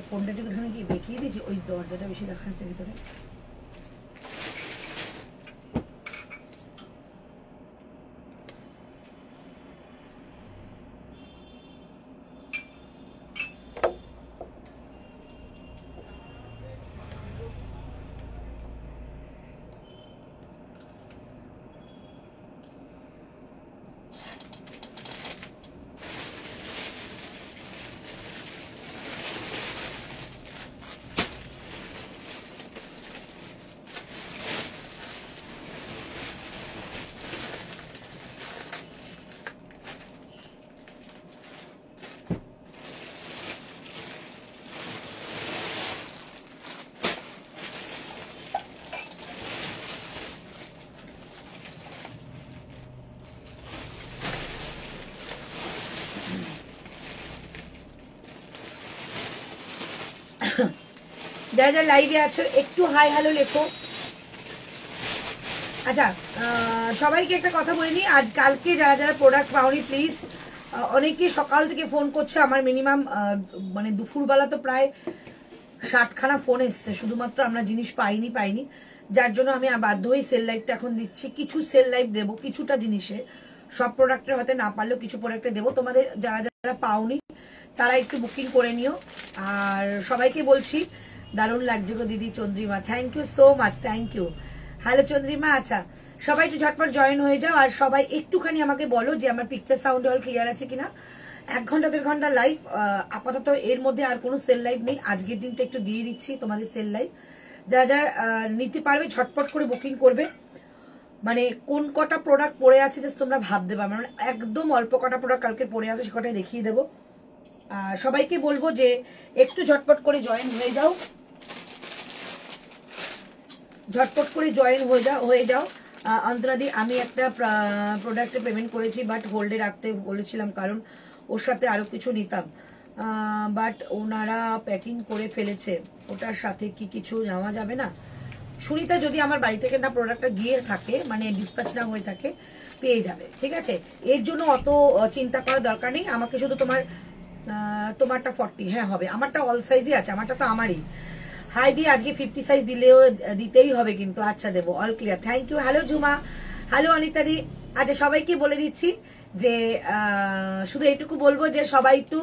ফোনটা একটু এখানে কি দেখিয়ে দিয়েছি, ওই দরজাটা বেশি দেখা যাচ্ছে ভিতরে। যারা যারা লাইভে আছো একটু হাই হ্যালো লেখো। আচ্ছা, সবাইকে একটা কথা বলে নিই, আজ কালকে যারা যারা প্রোডাক্ট পাওনি প্লিজ, অনেকে সকাল থেকে ফোন করছে, আমার মিনিমাম মানে দুপুরবেলা তো প্রায় 60খানা ফোন এসছে, শুধুমাত্র আমরা জিনিস পাইনি, যার জন্য আমি বাধ্য হয়ে সেল লাইভটা এখন দিচ্ছি। কিছু সেল লাইভ দেবো কিছুটা জিনিসে, সব প্রোডাক্টের হয়তো না পারলেও কিছু প্রোডাক্টে দেবো। তোমাদের যারা যারা পাওনি তারা একটু বুকিং করে নিও। আর সবাইকে বলছি দারুণ লাগছে গো দিদি Chandrima, thank you so much, thank you. Hello Chandrima, আচ্ছা সবাই একটু ঝটপট জয়েন হয়ে যাও। আর সবাই একটুখানি আমাকে বলো যে আমার পিকচার সাউন্ড অল ক্লিয়ার আছে কিনা। 1 ঘন্টা 1.5 ঘন্টা লাইভ, আপাতত এর মধ্যে আর কোনো সেল লাইভ নেই, আজকের দিনটা একটু দিয়ে দিচ্ছি তোমাদের সেল লাইভ। যারা যারা নিতে পারবে ঝটপট করে বুকিং করবে। মানে কোন কটা প্রোডাক্ট পড়ে আছে জাস্ট তোমরা ভাবতে পারবে, মানে একদম অল্প কটা প্রোডাক্ট কালকে পড়ে আছে, সে কটাই দেখিয়ে দেবো। সবাইকে বলবো যে একটু ঝটপট করে জয়েন হয়ে যাও, ঝটপট করে জয়েন হয়ে যাও। অন্তরাদি, আমি একটা প্রোডাক্টে পেমেন্ট করেছি, বাট হোল্ডে রাখতে বলেছিলাম কারণ ওর সাথে আরো কিছু নিতাম, বাট ওনারা প্যাকিং করে ফেলেছে, ওটার সাথে কি কিছু নেওয়া যাবে না? সুনিতা, যদি আমার বাড়ি থেকে না প্রোডাক্টটা গিয়ে থাকে, মানে ডিসপ্যাচ না হয়ে থাকে, পেয়ে যাবে, ঠিক আছে? এর জন্য অত চিন্তা করার দরকার নেই। আমাকে শুধু তোমারটা 40, হ্যাঁ হবে, আমারটা অল সাইজই আছে, আমারটা তো আমারই। হাই দি, আজকে 50 সাইজ দিতেই হবে কিন্তু। আচ্ছা দেবো, all clear, thank you. Hello Jhuma, hello Anita দি। আচ্ছা সবাইকে বলে দিচ্ছি যে শুধু এইটুকু বলবো যে সবাই একটু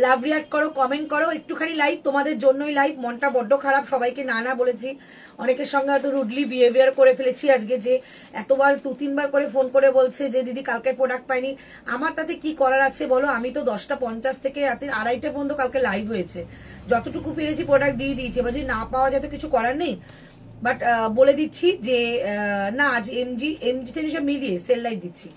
লাভ রিয়াক্ট করো, কমেন্ট করো, একটুখানি লাইভ, তোমাদের জন্যই লাইভ। মনটা বড্ড খারাপ, সবাইকে না বলেছি, অনেকের সঙ্গে হয়তো রুডলি বিহেভিয়ার করে ফেলেছি আজকে, যে এতবার 2-3 বার করে ফোন করে বলছে যে দিদি কালকে প্রোডাক্ট পাইনি। আমার তাতে কি করার আছে বলো? আমি তো 10:50 থেকে রাতে 2:30 পর্যন্ত কালকে লাইভ হয়েছে, যতটুকু পেরেছি প্রোডাক্ট দিয়ে দিয়েছি, এবার যদি না পাওয়া যায় তো কিছু করার নেই। বাট বলে দিচ্ছি যে না, আজ এমজি সব মিলিয়ে সেল লাইভ দিচ্ছি।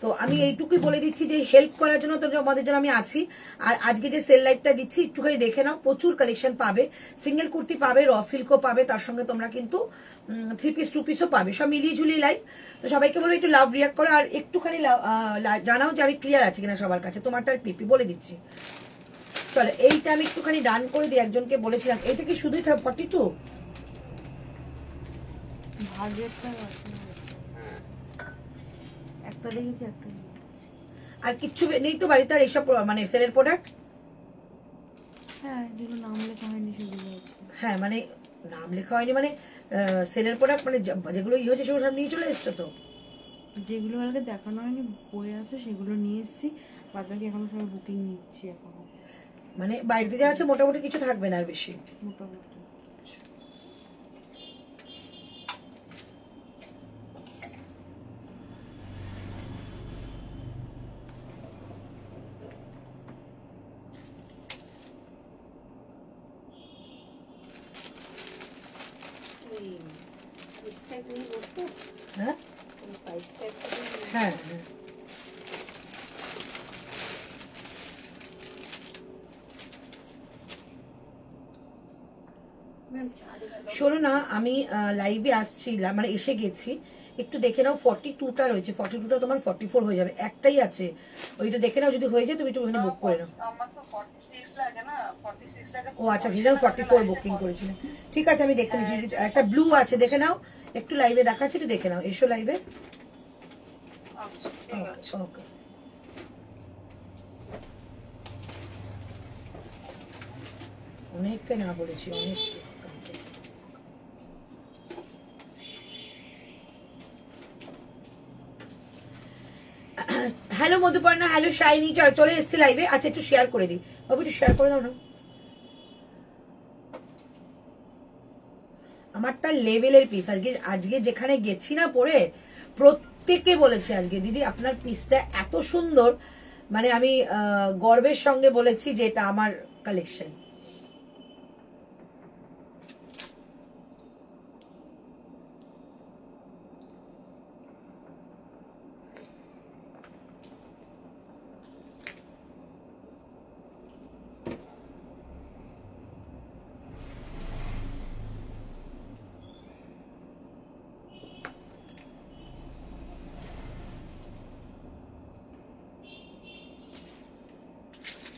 তো আমি এইটুকুই বলে দিচ্ছি যে হেল্প করার জন্য তোমাদের জন্য আমি আছি। আর আজকে যে সেল লাইভটা দিচ্ছি একটুখানি দেখে নাও, প্রচুর কালেকশন পাবে, সিঙ্গেল কুর্তি পাবে, র সিল্কও পাবে, তার সঙ্গে তোমরা কিন্তু 3 পিস 2 পিসও পাবে, সব মিলিয়ে ঝুলিয়ে লাইভ। তো সবাইকে বলবো একটু লাভ রিয়াক্ট করো, আর একটুখানি জানাও যে আমি ক্লিয়ার আছি কিনা সবার কাছে। তোমারটা পিপি বলে দিচ্ছি, চলো এইটা আমি একটুখানি ডান করে দিই। একজনকে বলেছিলাম, এইটা কি শুধুই 42? একটা দেখেছি, একটা আর কিচ্ছু নেই তো বাড়িতে আর এইসব মানে সেলের প্রোডাক্ট? হ্যাঁ, যেগুলো নাম লেখা হয়নি সেগুলো আছে। হ্যাঁ মানে নাম লেখা হয়নি মানে সেলের প্রোডাক্ট, মানে যেগুলো হয়েছে সেগুলো সব নিয়ে চলে এসছো তো? যেগুলো কালকে দেখানো হয়নি বই আছে সেগুলো নিয়ে এসেছি, বাদ বাকি এখনো সবাই বুকিং নিচ্ছি এখনো। মানে বাড়িতে যা আছে মোটামুটি কিছু থাকবে না আর বেশি? মোটামুটি। হ্যাঁ হ্যাঁ হ্যাঁ, শোনো না, আমি লাইভে আসছিলাম, মানে এসে গেছি, একটু দেখে নাও। 42টা রয়েছে, 42টা তোমার 44 হয়ে যাবে, একটাই আছে, ওইটা দেখে নাও, যদি হয়ে যায় তুমি একটু ওখানে বুক করে নাও। ও আচ্ছা, সেটা 44 বুকিং করেছিল, ঠিক আছে আমি দেখে নিচ্ছি। একটা ব্লু আছে, দেখে নাও, একটু লাইভে দেখাচ্ছে, একটু দেখে নাও, এসো লাইভে। ওকে অনেককে না বলেছি, অনেককে। হ্যালো মধুপর্ণা, হ্যালো শাইনি, চলে এসছি লাইভে। আচ্ছা একটু শেয়ার করে দিই বাবু, একটু শেয়ার করে দাও না। আমারটা লেভেলের পিস। আজকে যেখানে গেছি না পরে, প্রত্যেকে বলেছে আজকে দিদি আপনার পিসটা এত সুন্দর, মানে আমি গর্বের সঙ্গে বলেছি যে এটা আমার কালেকশন।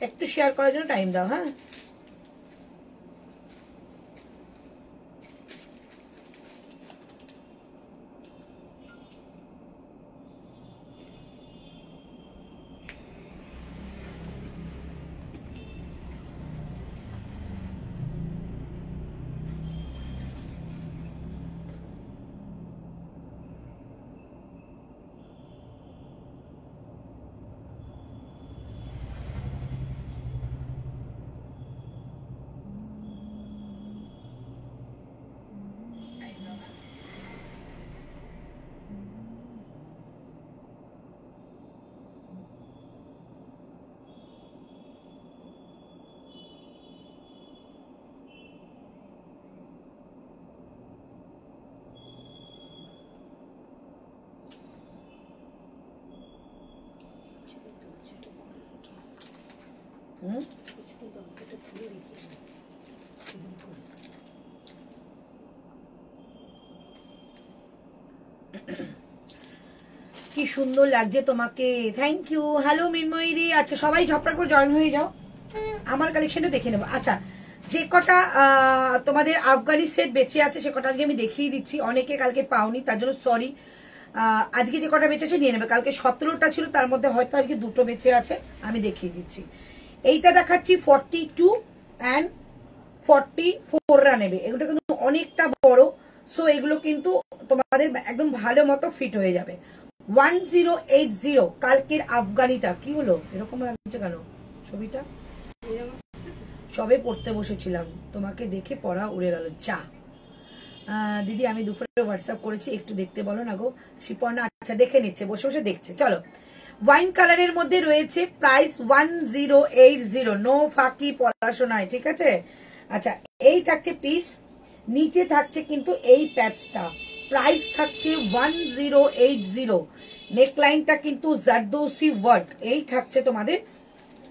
একটু শেয়ার করার জন্য টাইম দাও, হ্যাঁ। কি সুন্দর লাগছে তোমাকে, থ্যাংক ইউ। হ্যালো মিনময়ী। আচ্ছা সবাই ঝপড়াট করে জয়েন হয়ে যাও, আমার কালেকশনটা দেখে নেবো। আচ্ছা যে কটা তোমাদের আফগানি সেট বেঁচে আছে সে কটা আজকে আমি দেখিয়ে দিচ্ছি। অনেকে কালকে পাওনি, তার জন্য সরি। আজকে যে কটা বেঁচে আছে নিয়ে নেবে। কালকে 17টা ছিল, তার মধ্যে হয়তো আজকে 2টো বেঁচে আছে, আমি দেখিয়ে দিচ্ছি। এইটা দেখাচ্ছি 42 অ্যান্ড 44রা নেবে। এগুলো কিন্তু অনেকটা বড়, সো এগুলো কিন্তু তোমাদের একদম ভালো মতো ফিট হয়ে যাবে। 1080 কালকের আফগানিটা। কি হলো এরকম লাগছে কেন ছবিটা? সবে পড়তে বসেছিলাম, তোমাকে দেখে পড়া উড়ে গেল। চা দিদি আমি দুপুরে হোয়াটসঅ্যাপ করেছি, একটু দেখতে বলো না গো। শিপর্ণা আচ্ছা দেখে নিচ্ছে, বসে বসে দেখছে। চলো, ওয়াইন কালারের মধ্যে রয়েছে, প্রাইস 1080, নো ফাঁকি পড়াশোনায়, ঠিক আছে। আচ্ছা এই থাকছে পিস, নিচে থাকছে কিন্তু এই প্যাচটা, প্রাইস থাকছে 1080। নেকলাইনটা কিন্তু জারদৌসি ওয়ার্ক। এই থাকছে তোমাদের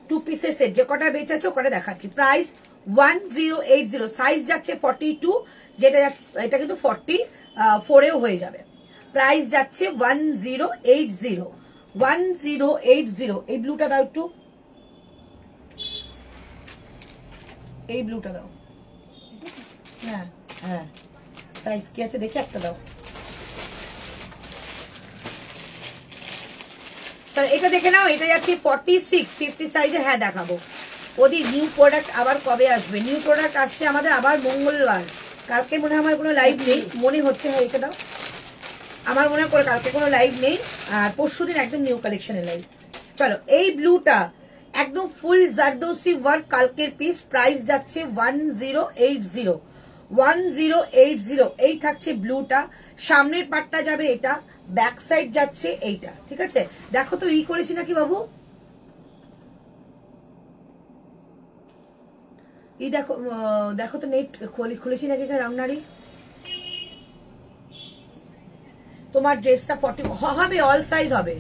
2 পিসের সেট। যে কটা বেঁচে আছে ও কটা দেখাচ্ছি। প্রাইস 1080, সাইজ যাচ্ছে 42, যেটা এটা কিন্তু 44এও হয়ে যাবে। প্রাইস যাচ্ছে 1080, 1080। এই ব্লুটা দাও একটু, এই ব্লুটা দাও। হ্যাঁ হ্যাঁ, সাইজ কি আছে দেখে একটা দাও। এটা দেখে নাও, এটা যাচ্ছে 46, 50 সাইজে। হ্যাঁ দেখাবো। ওদি নিউ প্রোডাক্ট আবার কবে আসবে? নিউ প্রোডাক্ট আসছে আমাদের আবার মঙ্গলবার। কালকে মনে হয় আমার কোনো লাইভ নেই, মনে হচ্ছে। হ্যাঁ এটা দাও। আমার মনে করে কালকে কোনো লাইভ নেই, আর পরশুদিন একদম নিউ কালেকশনের লাইভ। চলো এই ব্লুটা একদম ফুল জারদৌসি ওয়ার্ক কালকের পিস, প্রাইস যাচ্ছে 1080, 1080। এই থাকছে ব্লুটা, সামনের পার্টটা যাবে এটা, ব্যাক সাইড যাচ্ছে এইটা, ঠিক আছে। দেখো তো ই করেছি নাকি বাবু, এই দেখো, দেখো তো নেট খুলেছি নাকি রামনারি। তোমার ড্রেসটা 40 হবে, অল সাইজ হবে,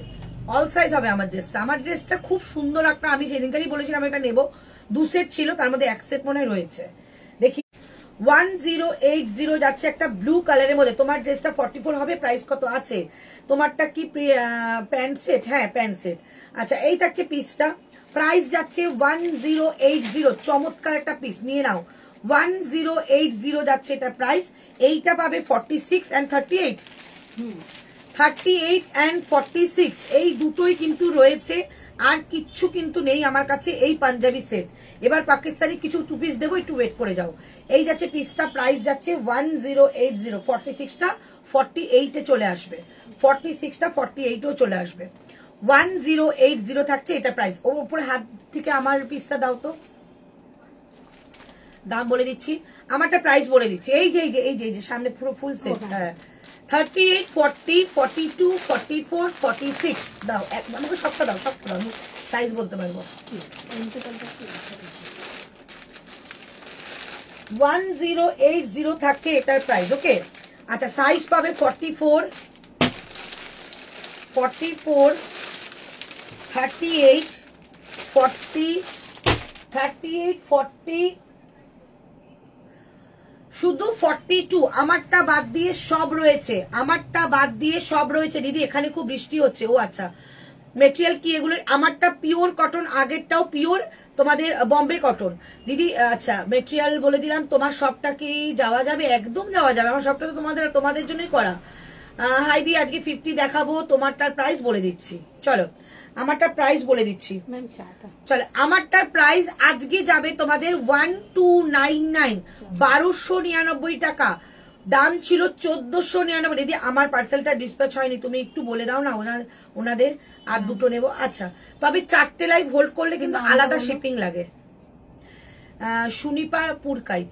অল সাইজ হবে আমার ড্রেসটা। আমার ড্রেসটা খুব সুন্দর একটা, আমি সেদিনকারই বলেছিলাম এটা নেবো। 2 সেট ছিল, তার মধ্যে 1 সেট মনে রয়েছে। দেখি 1080 যাচ্ছে একটা ব্লু কালারের মধ্যে। তোমার ড্রেসটা 44 হবে। প্রাইস কত আছে তোমারটা? কি প্যান্ট সেট? হ্যাঁ প্যান্ট সেট। আচ্ছা এই থাকছে পিসটা, প্রাইস যাচ্ছে 1080। চমৎকার একটা পিস, নিয়ে নাও। 1080 যাচ্ছে এটা প্রাইস। এইটা পাবে 46 and 38, 38 and 46, এই দুটোই কিন্তু রয়েছে। আর কিচ্ছু কিন্তু নেই আমার কাছে এই পাঞ্জাবি সেট। এবার পাকিস্তানি কিছু 2 পিস দেবো, একটু ওয়েট করে যাও। এই যাচ্ছে পিসটা, প্রাইস যাচ্ছে 1080, 46টা 48-এ চলে আসবে, 46টা 48-এও চলে আসবে, 1080 থাকছে এটা প্রাইস। ওর উপরে হাত থেকে আমার পিসটা দাও তো, দাম বলে দিচ্ছি, আমারটা প্রাইস বলে দিচ্ছি। এই যে সামনে পুরো ফুল সেট, হ্যাঁ 38, 40, 42, 44, 46 দাও, আমাকে সবটা দাও, সবটা দাও, আমি সাইজ বলতে পারবো। 1080 থাকছে এটার প্রাইস, ওকে। আচ্ছা সাইজ পাবে 44, 44, 38, 40, 38, 40, শুধু 42। আমারটা বাদ দিয়ে সব রয়েছে, আমারটা বাদ দিয়ে সব রয়েছে। দিদি এখানে খুব বৃষ্টি হচ্ছে, ও আচ্ছা মেটেরিয়াল কি এগুলো? আমারটা পিওর কটন, আগেরটাও পিওর তোমাদের বম্বে কটন দিদি। আচ্ছা মেটেরিয়াল বলে দিলাম, তোমার সবটা কি যাওয়া যাবে? একদম যাওয়া যাবে, আমার সবটা তো তোমাদের জন্যই করা। হাই দি আজকে 50 দেখাবো, তোমারটার প্রাইস বলে দিচ্ছি, চলো আমারটার প্রাইস বলে দিচ্ছি। চলো আমারটার প্রাইস আজকে যাবে তোমাদের 1299, 1299 টাকা। দাম ছিল 1499। দিদি আমার পার্সেলটা ডিসপ্যাচ হয়নি, তুমি একটু বলে দাও না ওনাদের, আর দুটো নেব। আচ্ছা তবে 4টে লাইভ হোল্ড করলে কিন্তু আলাদা শিপিং লাগে। সুনিপা পুরকাইত,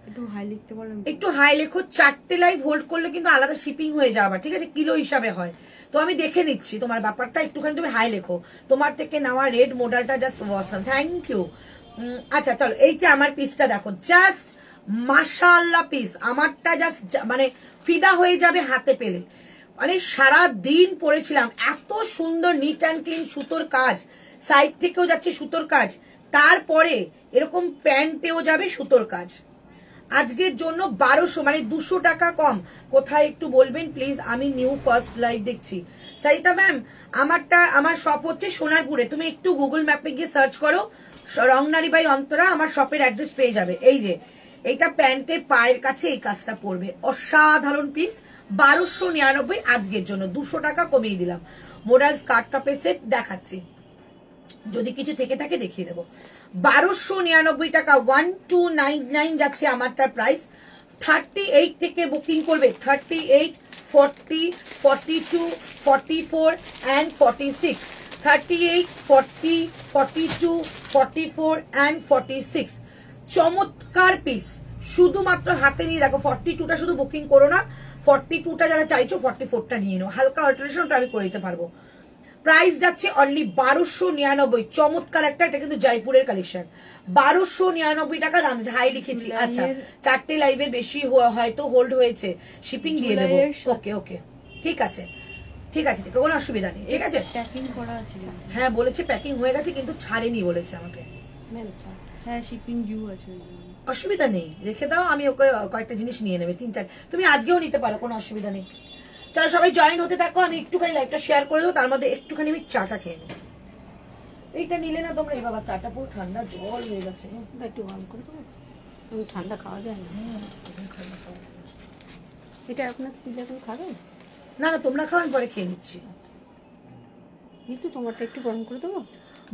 একটু হাই লিখতে বলেন, একটু হাই লেখো। 4টে লাইভ হোল্ড করলে কিন্তু আলাদা শিপিং হয়ে যাবে, ঠিক আছে, কিলো হিসাবে হয়। তো আমি দেখে নিচ্ছি তোমার ব্যাপারটা, একটুখানি তুমি হাই লেখো। তোমার থেকে নেওয়া রেড মডেলটা জাস্ট অসাম, থ্যাংক ইউ। আচ্ছা চলো এইটা আমার পিসটা দেখো, জাস্ট মাশাআল্লাহ পিস। আমারটা জাস্ট মানে ফিদা হয়ে যাবে হাতে পেলে। মানে সারা দিন পরেছিলাম, এত সুন্দর নিট অ্যান্ড ক্লিন সুতোর কাজ, সাইড থেকেও যাচ্ছে সুতোর কাজ, তারপরে এরকম প্যান্টেও যাবে সুতোর কাজ। আজকের জন্য 1200, মানে 200 টাকা কম। কোথায় একটু বলবেন প্লিজ, আমি নিউ ফার্স্ট লাইভ দেখছি। সারিতা ম্যাম আমার শপ হচ্ছে সোনারপুরে, তুমি একটু গুগল ম্যাপে গিয়ে সার্চ করো রংনারী বাই অন্তরা, আমার শপের অ্যাড্রেস পেয়ে যাবে। এই যে এইটা প্যান্টের পায়ের কাছে এই কাজটা পড়বে, অসাধারণ পিস। 1299 আজকের জন্য, 200 টাকা কমিয়ে দিলাম। মোডাল স্কার্ট টপের সেট দেখাচ্ছি, যদি কিছু থেকে থাকে দেখিয়ে দেবো। 1299 টাকা, 1299 যাচ্ছে আমারটার প্রাইস। 38 থেকে বুকিং করবে, 38, 40, 42, 44 and 46, 38, 40, 42, 44 and 46। চমৎকার পিস, শুধুমাত্র হাতে নিয়ে দেখো। 42টা শুধু বুকিং করো না, 42টা যারা চাইছো 44টা নিয়ে নাও, হালকা অল্টারেশনটা আমি করে দিতে পারবো। প্রাইস যাচ্ছে অনলি 1299। চমৎকার একটা, এটা কিন্তু জয়পুরের কালেকশন। 1299 টাকা দাম, হাই লিখেছি। আচ্ছা 4টে লাইভের বেশি হয়তো হোল্ড হয়েছে, শিপিং দিয়ে দেবো। ওকে ওকে ঠিক আছে, ঠিক আছে, ঠিক কোনো অসুবিধা নেই, ঠিক আছে। প্যাকিং করা আছে, হ্যাঁ বলেছে প্যাকিং হয়ে গেছে, কিন্তু ছাড়েনি বলেছে আমাকে। হ্যাঁ শিপিং ডিউ আছে, অসুবিধা নেই, রেখে দাও, আমি ওকে কয়েকটা জিনিস নিয়ে নেবে, 3-4। তুমি আজকেও নিতে পারো, কোনো অসুবিধা নেই। চলো সবাই জয়েন হতে থাকো, আমি একটুখানি লাইভটা শেয়ার করে দেবো, তার মধ্যে একটুখানি আমি চাটা খেয়ে নেবো। এইটা নিলে না তোমরা, এই বাবা চাটা পুরো ঠান্ডা জল হয়ে যাচ্ছে, একটু গরম করে দেবো, ঠান্ডা খাওয়া যায় না। এটা আপনার কি যখন খাবেন? না না তোমরা খাও, আমি পরে খেয়ে নিচ্ছি। কিন্তু তোমারটা একটু গরম করে দেবো,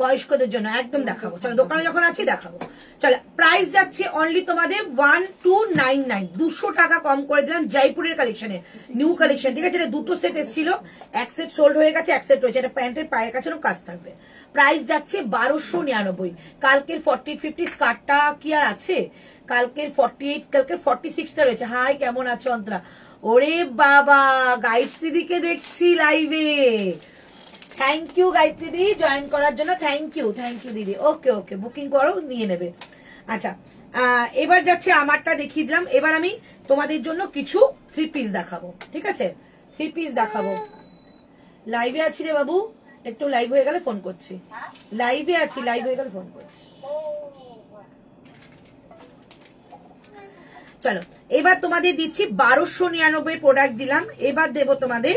বয়স্কদের জন্য একদম দেখাবো। চলো দোকানে যখন আছি দেখাবো। চলো প্রাইস যাচ্ছে অনলি তোমাদের 1299, 200 টাকা কম করে দিলাম। জয়পুরের কালেকশনের নিউ কালেকশন, ঠিক আছে। এটা দুটো সেট এসেছিল, এক সেট সোল্ড হয়ে গেছে, এক সেট রয়েছে। এটা প্যান্টের পায়ের কাছে কাজ থাকবে। প্রাইস যাচ্ছে 1299। কালকের 40, 50 স্কার্টটা কি আর আছে? কালকের 48, কালকের 46টা রয়েছে। হাই কেমন আছো অন্তরা? ওরে বাবা গায়ত্রী দিকে দেখছি লাইভে, থ্যাংক ইউ গায়ত্রী দি জয়েন করার জন্য, থ্যাংক ইউ দিদি। ওকে ওকে বুকিং করো, নিয়ে নেবে। আচ্ছা এবার যাচ্ছে আমারটা দেখিয়ে দিলাম। এবার আমি তোমাদের জন্য কিছু 3 পিস দেখাবো, ঠিক আছে। 3 পিস দেখাবো। লাইভে আছি রে বাবু, একটু লাইভ হয়ে গেলে ফোন করছি। লাইভে আছি, লাইভ হয়ে গেলে ফোন করছি। চলো এবার তোমাদের দিচ্ছি 1299 প্রোডাক্ট দিলাম। এবার দেবো তোমাদের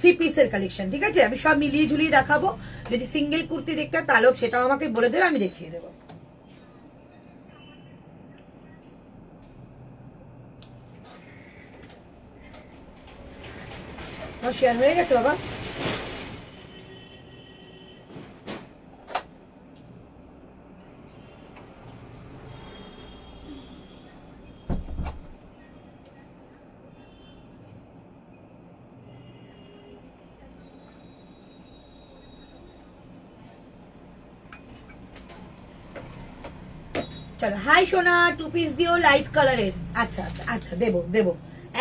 3 পিসের কালেকশন, ঠিক আছে। আমি সব মিলিয়ে ঝুলিয়ে দেখাবো। যদি সিঙ্গেল কুর্তি দেখতে তাহলেও সেটাও আমাকে বলে দেবে, আমি দেখিয়ে দেবো। শেয়ার হয়ে গেছে বাবা। চলো হাই সোনা, 2 পিস দিও লাইট কালারের। আচ্ছা আচ্ছা আচ্ছা, দেবো দেবো,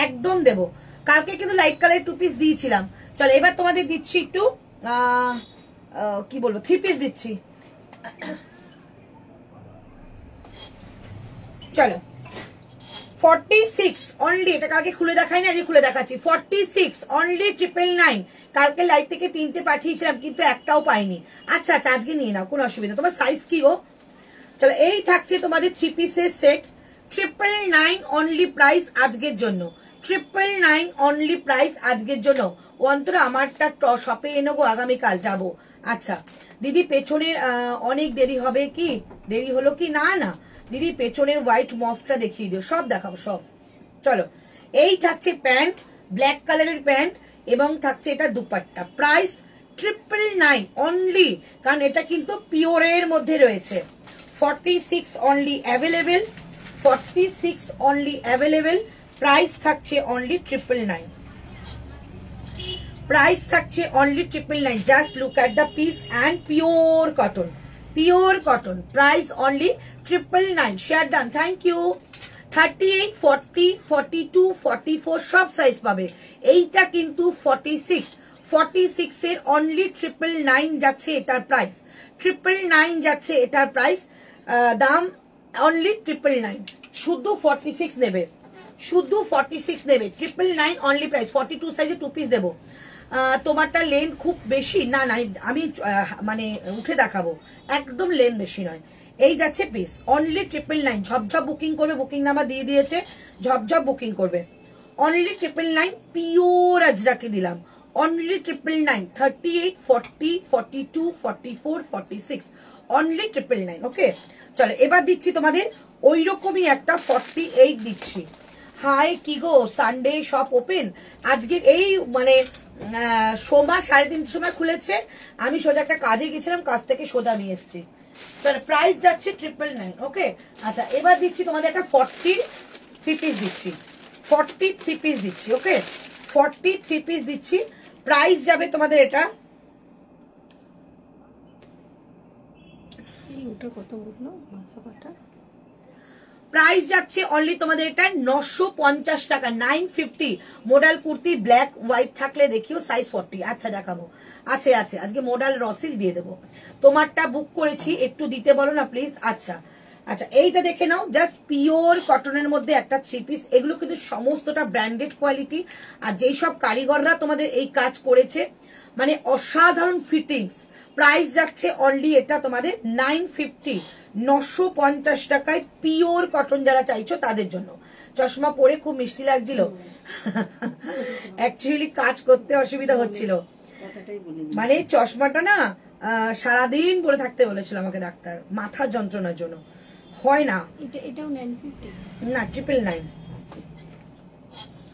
একদম দেবো। কালকে কিন্তু লাইট কালারের 2 পিস দিয়েছিলাম। চলো এবার তোমাদের দিচ্ছি একটু কি বলবো, 3 পিস দিচ্ছি। চলো 46 অনলি, এটা কালকে খুলে দেখাই না, আজকে খুলে দেখাচ্ছি। 46 অনলি 999। কালকে লাইভ থেকে 3টে পাঠিয়েছিলাম কিন্তু একটাও পাইনি। আচ্ছা আচ্ছা, আজকে নিয়ে নাও, কোনো অসুবিধা। তোমার সাইজ কি গো? চলো এই থাকছে তোমাদের 3 পিসের সেট, 999 অনলি প্রাইস আজকের জন্য, 999 অনলি প্রাইস আজকের জন্য। অন্তরা আমারটা শপে এনে গো, আগামীকাল যাবো। আচ্ছা দিদি, পেছনের অনেক দেরি হবে কি? দেরি হলো কি? না না দিদি, পেছনের হোয়াইট মফটা দেখিয়ে দিও, সব দেখাবো সব। চলো এই থাকছে প্যান্ট, ব্ল্যাক কালারের প্যান্ট, এবং থাকছে এটা দুপাট্টা। প্রাইস 999 অনলি, কারণ এটা কিন্তু পিওরের মধ্যে রয়েছে। 46 only available, 46 only available. Price থাকছে অনলি 999। প্রাইস থাকছে only 999। Just look at the piece and pure cotton, pure cotton. Price only 999। Share done, thank you. 38, 40, 42, 44 সব সাইজ পাবে। এইটা কিন্তু 46 এর অনলি 999 যাচ্ছে এটার প্রাইস, 999 যাচ্ছে এটার প্রাইস। দাম অনলি 999। শুধু 46 নেবে, শুধু 46 নেবে, 999 অনলি প্রাইস। 42 সাইজে 2 পিস দেবো। তোমারটা লেন্থ খুব বেশি না, না আমি মানে উঠে দেখাবো, একদম লেন্থ বেশি নয়। এই যাচ্ছে পিস অনলি 999। ঝপঝপ বুকিং করবে, বুকিং নাম্বার দিয়ে দিয়েছে, ঝপঝপ বুকিং করবে। অনলি 999 পিওর আজরাকে দিলাম, অনলি 999। 38, 40, 42, 44, 46 অনলি 999। ওকে চলো এবার দিচ্ছি তোমাদের ওই রকমই একটা 48 দিচ্ছি। হাই কি গো, সানডে শপ ওপেন আজকে? এই মানে সোমবার 3:30 সময় খুলেছে, আমি সোজা একটা কাজে গেছিলাম, কাজ থেকে সোজা নিয়ে এসেছি। প্রাইস যাচ্ছে 999। ওকে আচ্ছা এবার দিচ্ছি তোমাদের একটা 43 পিস দিচ্ছি, 43 পিস দিচ্ছি। ওকে 43 পিস দিচ্ছি। প্রাইস যাবে তোমাদের এটা, ওটা কত বললো মাছাটা? প্রাইস যাচ্ছে অনলি তোমাদের এটা 950 টাকা, 950। মোডাল কুর্তি ব্ল্যাক হোয়াইট থাকলে দেখিও, সাইজ 40। আচ্ছা দেখাবো, আছে আছে, আজকে মোডাল রসিল দিয়ে দেবো। তোমারটা বুক করেছি, একটু দিতে বলো না প্লিজ। আচ্ছা আচ্ছা এইটা দেখে নাও, জাস্ট পিওর কটনের মধ্যে একটা 3 পিস। এগুলো কিন্তু সমস্তটা ব্র্যান্ডেড কোয়ালিটি, আর যেই সব কারিগররা তোমাদের এই কাজ করেছে, মানে অসাধারণ ফিটিংস। প্রাইস যাচ্ছে অনলি এটা তোমাদের 950, 950 টাকায় পিওর কটন। যারা চাইছো তাদের জন্য। চশমা পরে খুব মিষ্টি লাগছিল, অ্যাকচুয়ালি কাজ করতে অসুবিধা হচ্ছিল, মানে চশমাটা না সারাদিন পরে থাকতে বলেছিল আমাকে ডাক্তার, মাথা যন্ত্রণার জন্য। হয় না, এটাও 950 না 999।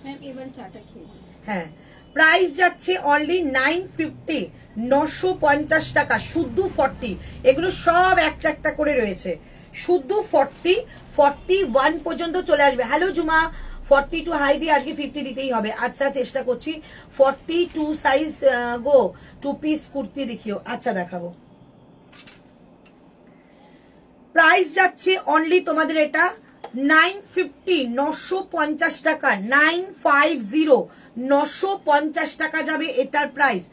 ম্যাম এবার চাটা খেয়ে। হ্যাঁ প্রাইস যাচ্ছে অনলি 950, 950 টাকা, শুদ্ধ 40। এগুলো সব একটা একটা করে রয়েছে, শুদ্ধ 40, 41 পর্যন্ত চলে আসবে। হ্যালো জুমা, 42 হাই দিয়ে আজকে 50 দিতেই হবে। আচ্ছা চেষ্টা করছি। 42 সাইজ গো, 2 পিস কুর্তি দেখিও। আচ্ছা দেখাবো। প্রাইস যাচ্ছে অনলি তোমাদের এটা 950, 950 টাকা, 950, 950 টাকা যাবে এটার প্রাইস।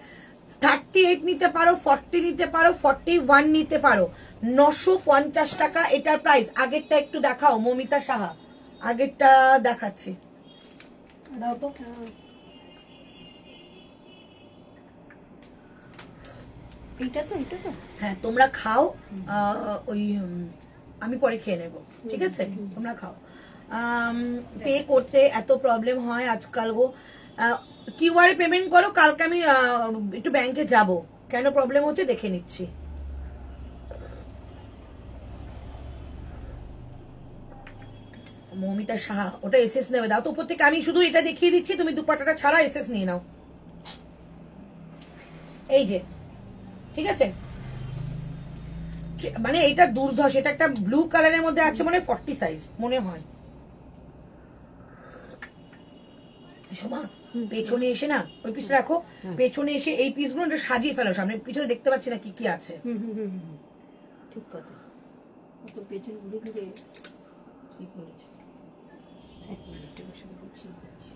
38 নিতে পারো, 40 নিতে পারো, 41 নিতে পারো, 950 টাকা এটার প্রাইস। আগেরটা একটু দেখাও মমিতা সাহা, আগেরটা দেখাচ্ছি, দাও তো। এটা তো হ্যাঁ তোমরা খাও, ওই আমি পরে খেয়ে নেব, ঠিক আছে? তোমরা খাও। পে করতে এত প্রবলেম হয় আজকাল গো। কিউআর পেমেন্ট করো, কালকে আমি একটু ব্যাংকে যাব, কেন প্রবলেম হচ্ছে দেখে নিচ্ছি। মৌমিতা সাহা, ওটা এসএস নেবে, দাও তো উপর থেকে। আমি শুধু এটা দেখিয়ে দিচ্ছি, তুমি দুপাটাটা ছাড়া এসএস নিয়ে নাও। এই যে, ঠিক আছে, মানে এটা দুর্ধর্ষ। এটা একটা ব্লু কালারের মধ্যে আছে, মানে 40 সাইজ মনে হয়। শোভা পেছনে এসে না ওই পিসটা দেখো, পেছনে এসে এই পিসগুলো সাজিয়ে ফেলো সামনে, পিছনে দেখতে পাচ্ছি না কি কি আছে। ঠিক কথা। অত পেছন ঘুরে ঘুরে ঠিক বলেছে। এক মিনিটে বসে গুছিয়ে দিচ্ছি।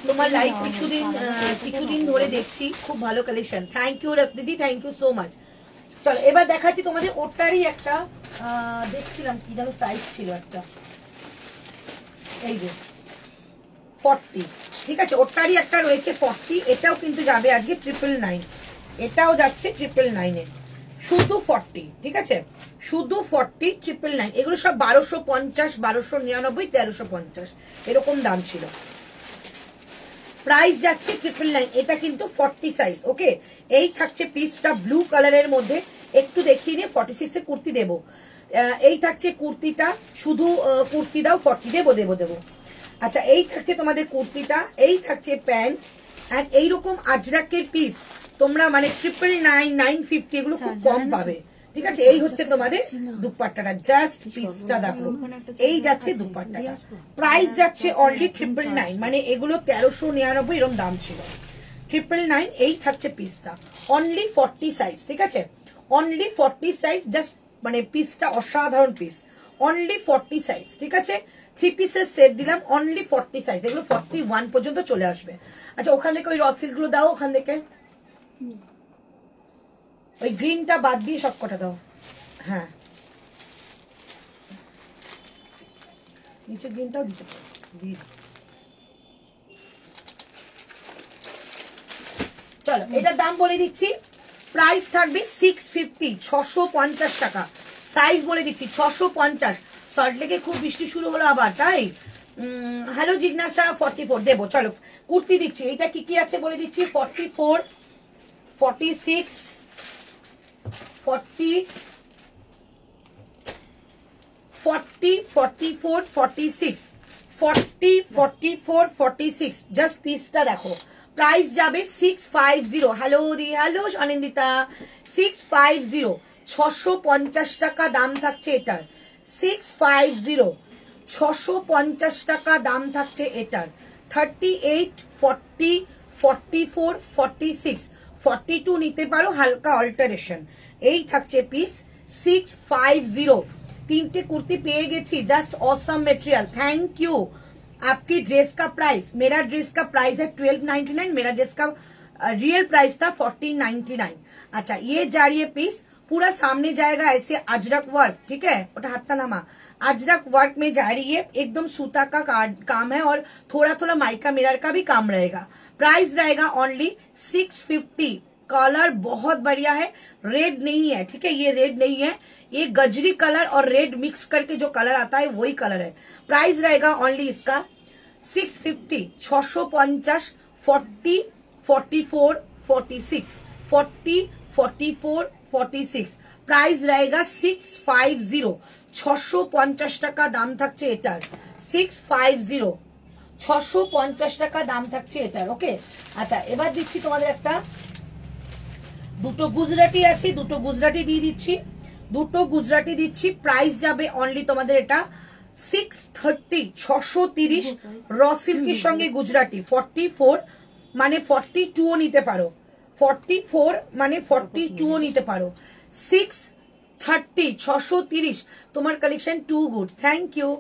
তোমার লাইভ কিছুদিন ধরে দেখছি, খুব ভালো কালেকশন। থ্যাংক ইউ দিদি, থ্যাংক ইউ সো মাচ। চলো এবার দেখাচ্ছি তোমাদের ওটারই একটা দেখছিলাম কি যেন সাইজ ছিল একটা, এই যে 40, ঠিক আছে, ওটারই একটা রয়েছে 40, এটাও কিন্তু যাবে আজকে 999, এটাও যাচ্ছে 999 শুধু 40, ঠিক আছে, শুধু 40 999। এগুলো সব 1250, 1299, 1350 এরকম দাম ছিল। প্রাইস যাচ্ছে 999, এটা কিন্তু 40 সাইজ। ওকে, এই থাকছে পিসটা ব্লু কালারের মধ্যে, একটু দেখিয়ে নিয়ে 46 এ কুর্তি দেবো। এই থাকছে কুর্তিটা, শুধু কুর্তি দাও 40, দেবো। আচ্ছা, এই থাকছে তোমাদের কুর্তিটা, এই থাকছে প্যান্ট, এন্ড এইরকম আজরাকের পিস তোমরা মানে 999, 950 এগুলো খুব কম পাবে, ঠিক আছে। এই হচ্ছে তোমাদের দুপাট্টাটা, জাস্ট পিসটা দেখো, এই যাচ্ছে দুপাট্টাটা। প্রাইস যাচ্ছে অনলি 999, মানে এগুলো 1399 এরকম দাম ছিল, 999। এই থাকছে পিসটা, অনলি 40 সাইজ, ঠিক আছে, অনলি 40 সাইজ, জাস্ট মানে পিসটা অসাধারণ পিস, অনলি 40 সাইজ, ঠিক আছে। 3 পিসের সেট দিলাম, অনলি 40 সাইজ, এগুলো 41 পর্যন্ত চলে আসবে। আচ্ছা, ওখান থেকে ওই রসিল গুলো দাও, ওখান থেকে ওই গ্রিনটা বাদ দিয়ে সব কটা দাও। হ্যাঁ, নিচে গ্রিনটাও দিতে পারো। চলো, এটার দাম বলে দিচ্ছি, প্রাইস থাকবে 650, 650 টাকা। সাইজ বলে দিচ্ছি 650। সল্টলেকে খুব বৃষ্টি শুরু হলো আবার, তাই হ্যালো জিজ্ঞাসা 44 দেবো। চলো কুর্তি দিচ্ছি, এটা কি কি আছে বলে দিচ্ছি, 44, 46, 40, 44, 46, 40, 44, 46, জাস্ট পিসটা দেখো। প্রাইস যাবে 650। হ্যালো দি, হ্যালো অনিন্দিতা, 650, 650 টাকা দাম থাকছে এটার, 650, 650 টাকা দাম থাকছে এটার। 38, 40, 44, 46, 42 নিতে পারো, হালকা অল্টারেশন। এই থাকছে পিস 650। तीनटे कुर्ती पे गेছি, just awesome material, thank you. आपकी ड्रेस का प्राइस, मेरा ड्रेस का प्राइस है 1299, मेरा ड्रेस का रियल प्राइस था 1499। अच्छा, ये जा रही है पीस, पूरा सामने जाएगा ऐसे अजरक वर्क, ठीक है, उठा हाथ नामा, अजरक वर्क में जा रही है, एकदम सूता का काम है और थोड़ा थोड़ा माइका मिरर का भी काम रहेगा। प्राइस रहेगा ओनली 650। कलर बहुत बढ़िया है, रेड नहीं है, ठीक है, ये रेड नहीं है, ये गजरी कलर और रेड मिक्स करके जो कलर आता है वही कलर है। प्राइस रहेगा ओनली इसका 650, 650, 40, 44, 46, 40, 44, 46। प्राइस रहेगा 650, 650 টাকা দাম থাকছে এটার, 650, 650 টাকা দাম থাকছে এটার। ওকে, আচ্ছা, এবার দিচ্ছি তোমাদের একটা, দুটো গুজরাটি আছে, দুটো গুজরাটি দিয়ে দিচ্ছি, দুটো গুজরাটি দিচ্ছি। প্রাইস যাবে অনলি তোমাদের এটা 630, 630 র সিল্কের সঙ্গে গুজরাটি। 44 মানে 42ও নিতে পারো, 44 মানে 42ও নিতে পারো। 630, 630, তোমার collection too good, thank you.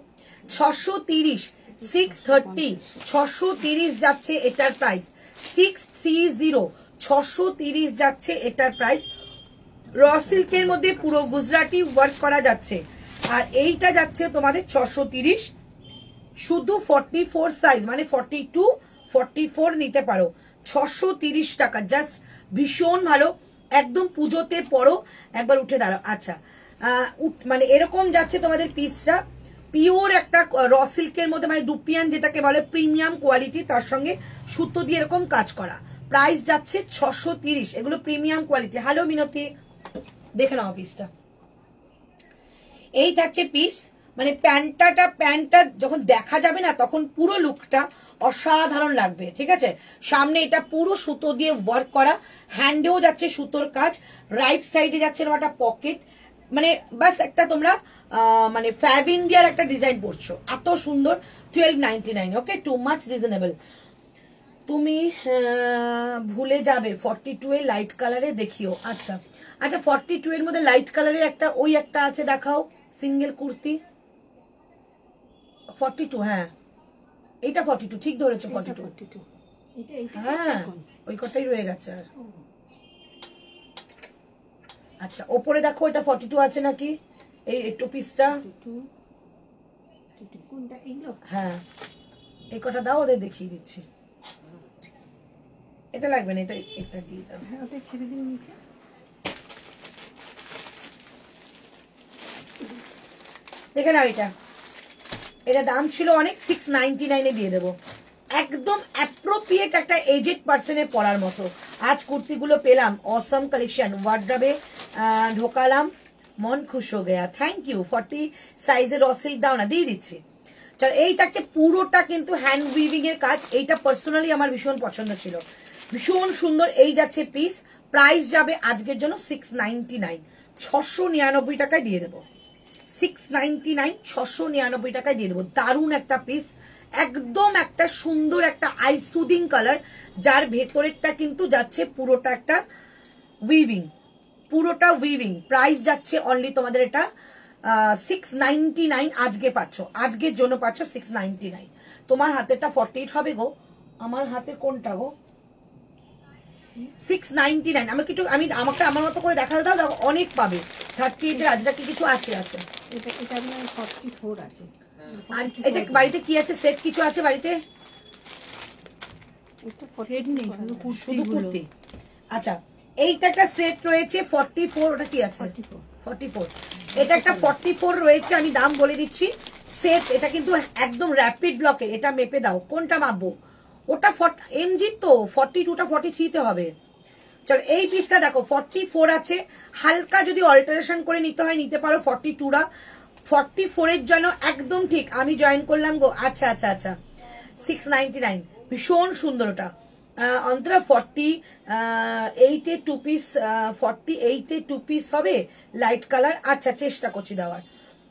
630, 630, 630 যাচ্ছে এটার প্রাইস। 630, 630 যাচ্ছে এটার প্রাইস। র সিল্কের মধ্যে পুরো গুজরাটি ওয়ার্ক করা যাচ্ছে, আর এইটা যাচ্ছে তোমাদের 630, শুধু 44 সাইজ, মানে 42, 44 নিতে পারো, 630 টাকা, জাস্ট ভীষণ ভালো, একদম পুজোতে পরো, একবার উঠে দাঁড়াও। আচ্ছা, মানে এরকম যাচ্ছে তোমাদের পিসটা, পিওর একটা র সিল্কের মধ্যে, মানে দুপিয়ান যেটাকে বলে, প্রিমিয়াম কোয়ালিটি, তার সঙ্গে সুতো দিয়ে এরকম কাজ করা। প্রাইস যাচ্ছে 630, এগুলো প্রিমিয়াম কোয়ালিটি। হ্যালো মিনতি, দেখে নাও পিসটা, এই থাকছে পিস। মানে প্যান্টটা যখন দেখা যাবে না তখন পুরো লুকটা অসাধারণ লাগবে, ঠিক আছে। সামনে এটা পুরো সুতো দিয়ে ওয়ার্ক করা, হ্যান্ডেও যাচ্ছে সুতোর কাজ, রাইট সাইডে যাচ্ছে এরকম একটা পকেট, মানে বাস একটা তোমরা মানে ফ্যাব ইন্ডিয়ার একটা ডিজাইন পড়ছো, এত সুন্দর। 1299, ওকে, টু মাচ রিজনেবল। তুমি ভুলে যাবে 42 এর লাইট কালারে দেখিও। আচ্ছা আচ্ছা, 42 এর মধ্যে লাইট কালারের একটা ওই একটা আছে, দেখাও সিঙ্গেল কুর্তি। 42, হ্যাঁ এটা 42, ঠিক ধরেছো 42। হ্যাঁ ওই কটাই রয়ে গেছে আর। আচ্ছা ওপরে দেখো এটা 42 আছে নাকি, এই টু পিসটা। হ্যাঁ এই কটা দাও, ওদের দেখিয়ে দিচ্ছি। এটা লাগবে না, এটা একটা দিয়ে দাও। হ্যাঁ ওটা ছেড়ে দিন নিচে। দেখে নাও এটা দাম ছিল অনেক, 699 এ দিয়ে দেবো। একদম অ্যাপ্রোপ্রিয়েট একটা এজেড পার্সনের পরার মতো। আজ কুর্তিগুলো পেলাম, অসম কালেকশন, ওয়ার্ড্রবে ঢোকালাম, মন খুশ হয়ে গেয়া। Thank you. 40 সাইজের রসিল দাও না, দিয়ে দিচ্ছি। চল এই থাকছে পুরোটা কিন্তু হ্যান্ড উইভিং এর কাজ। এইটা পার্সোনালি আমার ভীষণ পছন্দ ছিল, ভীষণ সুন্দর। এই যাচ্ছে পিস, প্রাইস যাবে আজকের জন্য 699, 699 টাকায় দিয়ে দেবো। 699, 699 টাকায় দিয়ে দেবো। দারুণ একটা পিস, একদম একটা সুন্দর একটা আই সুদিং কালার, যার ভেতরেরটা কিন্তু যাচ্ছে পুরোটা একটা উইভিং, পুরোটা উইভিং। প্রাইস যাচ্ছে অনলি তোমাদের এটা 699 আজকে পাচ্ছ, আজকের জন্য পাচ্ছ 699। তোমার হাতেরটা 48 হবে গো, আমার হাতে কোনটা গো? 699। আমাকে একটু আমাকে আমার মতো করে দেখা দাও, দাও অনেক পাবে। 38 এর আজরা কি কিছু আছে? আছে এটা আপনার 44 আছে। আর এটা বাড়িতে কি আছে? সেট কিছু আছে বাড়িতে? সেট নেই, শুধু কুর্তি। আচ্ছা এইটা একটা সেট রয়েছে 44, ওটা কি আছে? 44। এটা একটা 44 রয়েছে, আমি দাম বলে দিচ্ছি। সেট এটা কিন্তু একদম র্যাপিড ব্লকে। এটা মেপে দাও, কোনটা মাপবো? ওটা এমজি তো 42টা 43 তে হবে। চলো এই পিসটা দেখো 44 আছে, হালকা যদি অল্টারেশন করে নিতে হয় নিতে পারো। 42টা 44 এর জন্য একদম ঠিক। আমি জয়েন করলাম গো। আচ্ছা আচ্ছা আচ্ছা, 699, ভীষণ সুন্দর ওটা। অন্তরা 48 এর 2 পিস, 48 এর 2 পিস হবে লাইট কালার। আচ্ছা চেষ্টা করছি দেওয়ার।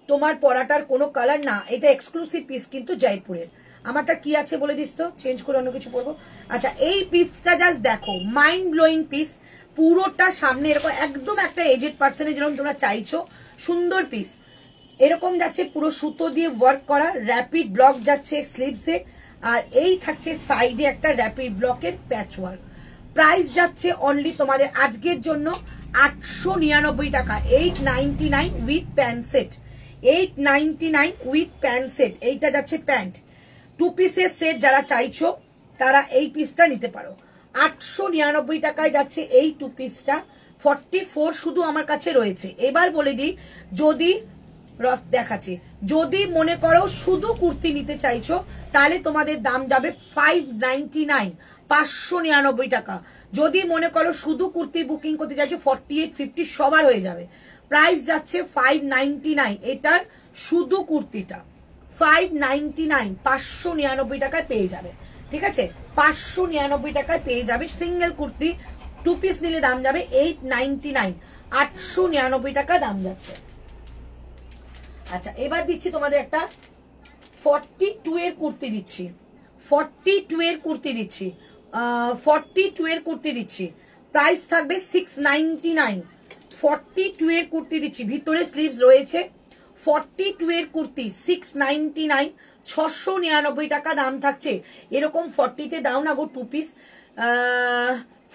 তোমার পরাটার কোনো কালার না, এটা এক্সক্লুসিভ পিস কিন্তু জয়পুরের। আমারটা কি আছে বলে দিস তো, চেঞ্জ করে অন্য কিছু পরবো। আচ্ছা এই পিসটা জাস্ট দেখো, মাইন্ড ব্লোয়িং পিস। পুরোটা সামনে এরকম একদম একটা এজেড পার্সনের যেরকম তোমরা চাইছো, সুন্দর পিস। এরকম যাচ্ছে পুরো সুতো দিয়ে ওয়ার্ক করা, র্যাপিড ব্লক যাচ্ছে স্লিভসে, আর এই থাকছে সাইডে একটা র্যাপিড ব্লকের প্যাচ ওয়ার্ক। প্রাইস যাচ্ছে অনলি তোমাদের আজকের জন্য 899 টাকা, 899 with pant set. 899 with pant set. এইটা যাচ্ছে প্যান্ট, 2 পিসের সেট। যারা চাইছো তারা এই পিসটা নিতে পারো। 899 টাকায় যাচ্ছে এই 2 পিসটা। 44 শুধু আমার কাছে রয়েছে। এবার বলে দিই, যদি রস দেখাচ্ছি, যদি মনে করো শুধু কুর্তি নিতে চাইছো তাহলে তোমাদের দাম যাবে 599, 599 টাকা। যদি মনে করো শুধু কুর্তি বুকিং করতে চাইছো 48, 50 সবার হয়ে যাবে। প্রাইস যাচ্ছে 599 এটার, শুধু কুর্তিটা 599, 599 টাকায় পেয়ে যাবে। ঠিক আছে, 599 টাকায় পেয়ে যাবে সিঙ্গেল কুর্তি। 2 পিস নিলে দাম যাবে 899, 899 টাকা দাম যাচ্ছে। আচ্ছা এবার দিচ্ছি তোমাদের একটা 42 এর কুর্তি দিচ্ছি, 42 এর কুর্তি দিচ্ছি, 42 এর কুর্তি দিচ্ছি। প্রাইস থাকবে 699। 42 এর কুর্তি দিচ্ছি, ভিতরে স্লিভস রয়েছে। 42 এর কুর্তি 699, 699 টাকা দাম থাকছে। এরকম 40 তে দাও না গো 2 পিস।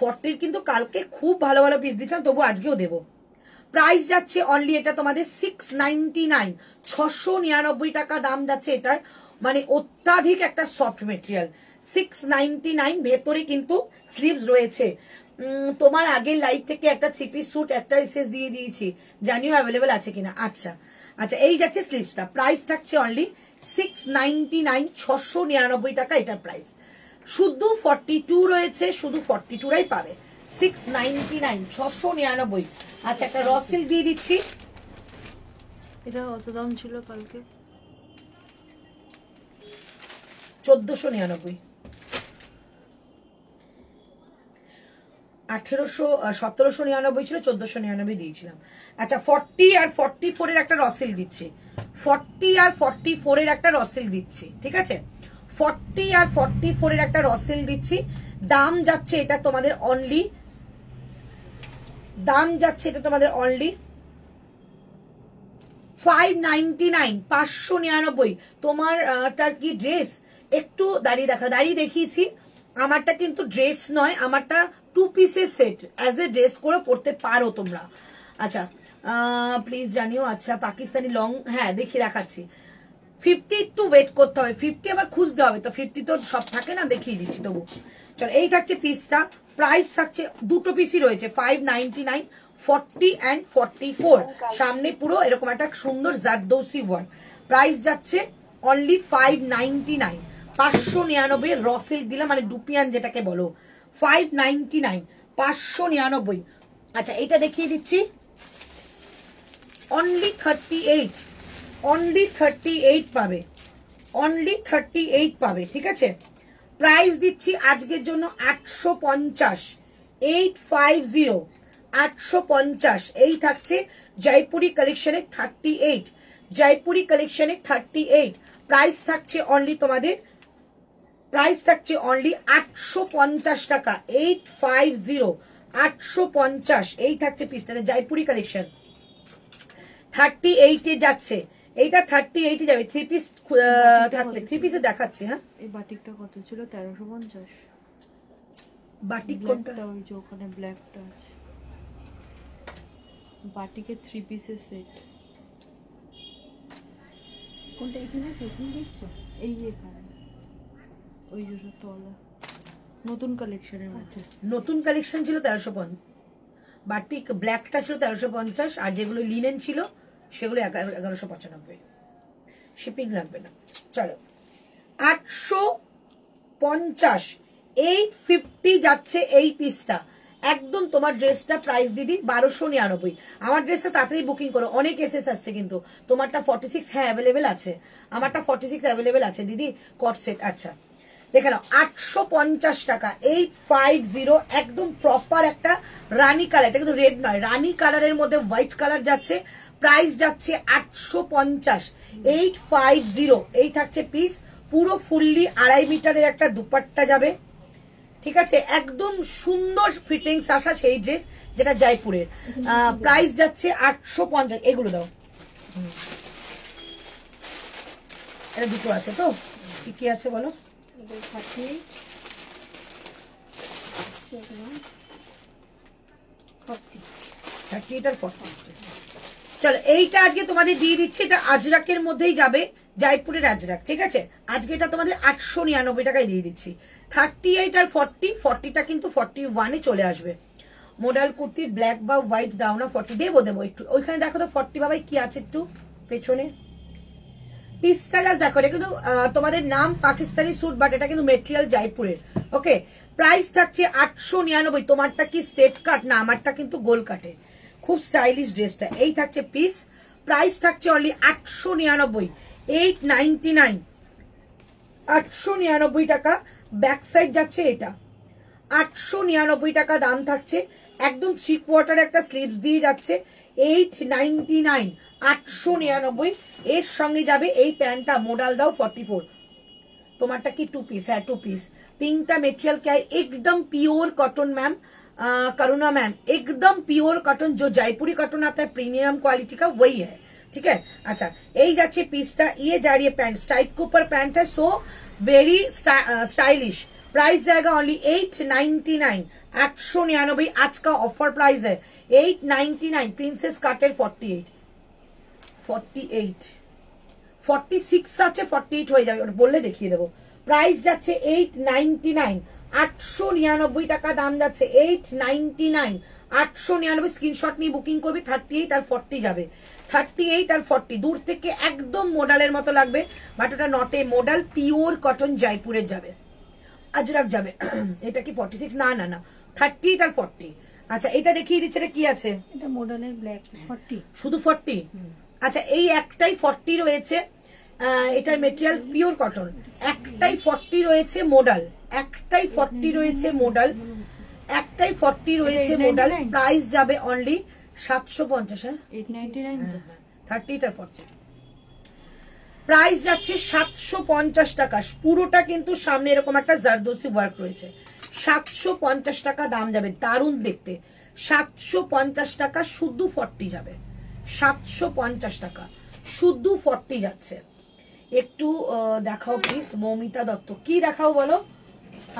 40 কিন্তু কালকে খুব ভালো ভালো পিস দিতাম, তবু আজকেও দেবো। প্রাইস যাচ্ছে অনলি এটা তোমাদের 699, 699 টাকা দাম যাচ্ছে এটার। মানে অত্যাধিক একটা সফট মেটেরিয়াল। 699, ভেতরে কিন্তু স্লিভস রয়েছে। তোমার আগের লাইভ থেকে একটা 3 পিস স্যুট একটা এসএস দিয়ে দিয়েছি, জানিও অ্যাভেলেবেল আছে কিনা। আচ্ছা আচ্ছা এই যাচ্ছে স্লিভসটা। প্রাইস থাকছে অনলি 699, 699 টাকা এটার প্রাইস। শুধু 42 রয়েছে, শুধু 42টাই পাবে। 699, 699। আচ্ছা একটা রসিল দিয়ে দিচ্ছি, এটা কত দাম ছিল কালকে? 1499, 1799 ছিল, 1499 দিয়েছিলাম। আচ্ছা 40 আর 44 এর একটা রসিল দিচ্ছি, 40 আর 44 এর একটা রসিল দিচ্ছি। ঠিক আছে, 40 আর 44 এর একটা রসেল দিচ্ছি। দাম যাচ্ছে এটা তোমাদের অনলি 599, 599। তোমার টার কি ড্রেস? একটু দাঁড়িয়ে দেখিয়েছি। আমারটা কিন্তু ড্রেস নয়, আমারটা 2 পিসের সেট, অ্যাজ এ ড্রেস করে পড়তে পারো তোমরা। আচ্ছা প্লিজ জানিও। আচ্ছা পাকিস্তানি লং, হ্যাঁ দেখাচ্ছি। 50 একটু ওয়েট করতে হবে, 50 আবার খুঁজতে হবে, তো 50 তো সব থাকে না, দেখিয়ে দিচ্ছি তবু। চলো এই থাকছে পিসটা, প্রাইস থাকছে দুটো পিসই রয়েছে 599, 40 and 44। সামনে পুরো এরকম একটা সুন্দর জারদৌসি ওয়ার্ক। প্রাইস যাচ্ছে অনলি 599, 599 রসিল দিলাম, মানে ডুপিয়ান যেটাকে বলো, 599, 599। আচ্ছা এটা দেখিয়ে দিচ্ছি, অনলি 38, অনলি 38 পাবে, অনলি 38 পাবে, ঠিক আছে। প্রাইস দিচ্ছি আজকের জন্য 850, 850, 850। এই থাকছে জয়পুরি কালেকশনে 38, জয়পুরি কালেকশনে 38। প্রাইস থাকছে অনলি তোমাদের, প্রাইস থাকছে অনলি 850 টাকা, 850, 850। এই থাকছে পিসটা, জয়পুরি কালেকশন 38 এ যাচ্ছে, এইটা 38 এ যাবে। 3 পিস থাকলে 3 পিসে দেখাচ্ছে। হ্যাঁ এই বাটিকটা কত ছিল? 1350। বাটিক কোনটা? ওই যে ওখানে ব্ল্যাকটা আছে, বাটিকের 3 পিসের সেট। কোনটা এখানে আছে? এখানে দেখছো? এই যে এখানে ওই যে তলা নতুন কালেকশনের আছে। নতুন কালেকশন ছিল 1350, বাটিক ব্ল্যাকটা ছিল 1350, আর যেগুলো লিনেন ছিল সেগুলো 1195। শিপিং লাগবে না। চলো 850, 850 যাচ্ছে এই পিসটা। একদম তোমার ড্রেসটা প্রাইস দিদি 1299। আমার ড্রেসটা তাড়াতাড়ি বুকিং করো, অনেক এসএস আসছে কিন্তু। তোমারটা 46, হ্যাঁ অ্যাভেলেবেল আছে, আমারটা 46 অ্যাভেলেবেল আছে দিদি, কট সেট। আচ্ছা দেখে নাও 850 টাকা, 850। একদম প্রপার একটা রানী কালার, এটা কিন্তু রেড নয়, রানী কালারের মধ্যে হোয়াইট কালার যাচ্ছে। প্রাইস যাচ্ছে 850, 850। এই থাকছে পিস, পুরো ফুললি 2.5 মিটারের একটা দুপাট্টা যাবে, ঠিক আছে। একদম সুন্দর ফিটিংস আসা সেই ড্রেস যেটা জয়পুরের। প্রাইস যাচ্ছে 850। এগুলো দাও, এটা দুটো আছে তো, কি কি আছে বলো? 38, 38 আর 40। চলো এইটা আজকে তোমাদের দিয়ে দিচ্ছি, এটা আজরাকের মধ্যেই যাবে, জয়পুরের আজরাক, ঠিক আছে। আজকে এটা তোমাদের 899 টাকায় দিয়ে দিচ্ছি। 38 আর 40, 40টা কিন্তু 41 এ চলে আসবে। মডেল কুর্তির ব্ল্যাক বা হোয়াইট দাও না, 40 দেবো একটু। ওইখানে দেখো তো 40 বাবাই কি আছে একটু পেছনে, পিসটা জাস্ট দেখো। এটা কিন্তু তোমাদের নাম পাকিস্তানি স্যুট, বাট এটা কিন্তু মেটেরিয়াল জয়পুরের। ওকে প্রাইস থাকছে 899। তোমারটা কি স্টেট কাট? না আমারটা কিন্তু গোল কাটে, খুব স্টাইলিশ ড্রেসটা। এই থাকছে পিস, প্রাইস থাকছে অনলি 899, 899, 899 টাকা। ব্যাক সাইড যাচ্ছে এটা, 899 টাকা দাম থাকছে। একদম 3/4 একটা স্লিভস দিয়ে যাচ্ছে, 899, 899। এর সঙ্গে যাবে এই প্যান্টটা, মোডাল দাও 44। তোমারটা কি 2 পিস? হ্যাঁ 2 পিস। पिंक मेटेरियल क्या है? एकदम प्योर कॉटन मैम, करुणा मैम, एकदम प्योर कॉटन, जो जयपुरी कॉटन आता है प्रीमियम क्वालिटी का वही है, ठीक है। अच्छा यही जाच्छे पिसटा, ये जा रही है पैंट, स्टाइप के ऊपर पैंट है, सो वेरी स्टाइलिश। प्राइस जाएगा ओनली 899, 899 आज का ऑफर प्राइस है 899। प्रिंसेस काटेर 48, 46 আছে, 48 হয়ে যাবে, ওটা বললে দেখিয়ে দেবো। প্রাইস যাচ্ছে 899, 899 টাকা দাম যাচ্ছে, 899, 899। স্ক্রিনশট নিয়ে বুকিং করবে, 38 আর 40 যাবে, 38 আর 40। দূর থেকে একদম মডেলের মতো লাগবে, বাট ওটা নটে মডেল, পিওর কটন জয়পুরের যাবে, আজরাক যাবে। এটা কি 46? না না না, 38 আর 40। আচ্ছা এটা দেখিয়ে দিচ্ছে, এটা কি আছে? এটা মডেলের ব্ল্যাক 40, শুধু 40। আচ্ছা এই একটাই 40 রয়েছে, এটার মেটেরিয়াল পিওর কটন, একটাই 40 রয়েছে মডেল, একটাই 40 রয়েছে মডেল, একটাই 40 রয়েছে মডেল। প্রাইস যাবে অনলি 750। হ্যাঁ 899, 30 আর 40 প্রাইস যাচ্ছে 750 টাকা, পুরোটা কিন্তু সামনে এরকম একটা জারদোসি ওয়ার্ক রয়েছে। 750 টাকা দাম যাবে, দারুণ দেখতে। 750 টাকা শুধু 40 যাবে, 750 টাকা শুধু 40 যাচ্ছে। একটু দেখাও প্লিজ মৌমিতা দত্ত, কি দেখাও বলো।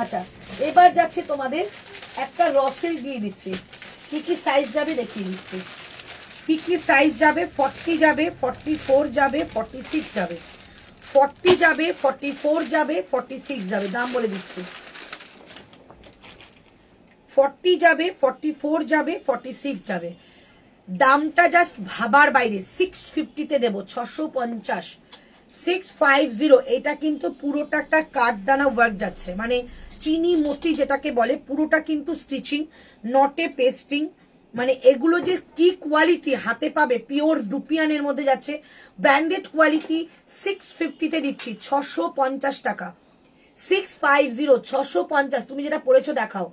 আচ্ছা এবার যাচ্ছে তোমাদের একটা রসেল দিয়ে দিচ্ছি, কি কি সাইজ যাবে দেখিয়ে দিচ্ছি। কি কি সাইজ যাবে, 40 যাবে, 44 যাবে, 46 যাবে, 40 যাবে, 44 যাবে, 46 যাবে। দাম বলে দিচ্ছি, 40 যাবে, 44 যাবে, 46 যাবে। দামটা জাস্ট ভাবার বাইরে। 650 দেবো, 650, 650। এটা কিন্তু পুরোটা একটা কাঠদানা ওয়ার্ক যাচ্ছে, মানে চিনি মতি যেটাকে বলে, পুরোটা কিন্তু স্টিচিং, নটে পেস্টিং। মানে এগুলো যে কি কোয়ালিটি হাতে পাবে, পিওর ডুপিয়ানের মধ্যে যাচ্ছে, ব্র্যান্ডেড কোয়ালিটি। 650 দিচ্ছি, 650 টাকা। 650, 650। তুমি যেটা পড়েছো দেখাও,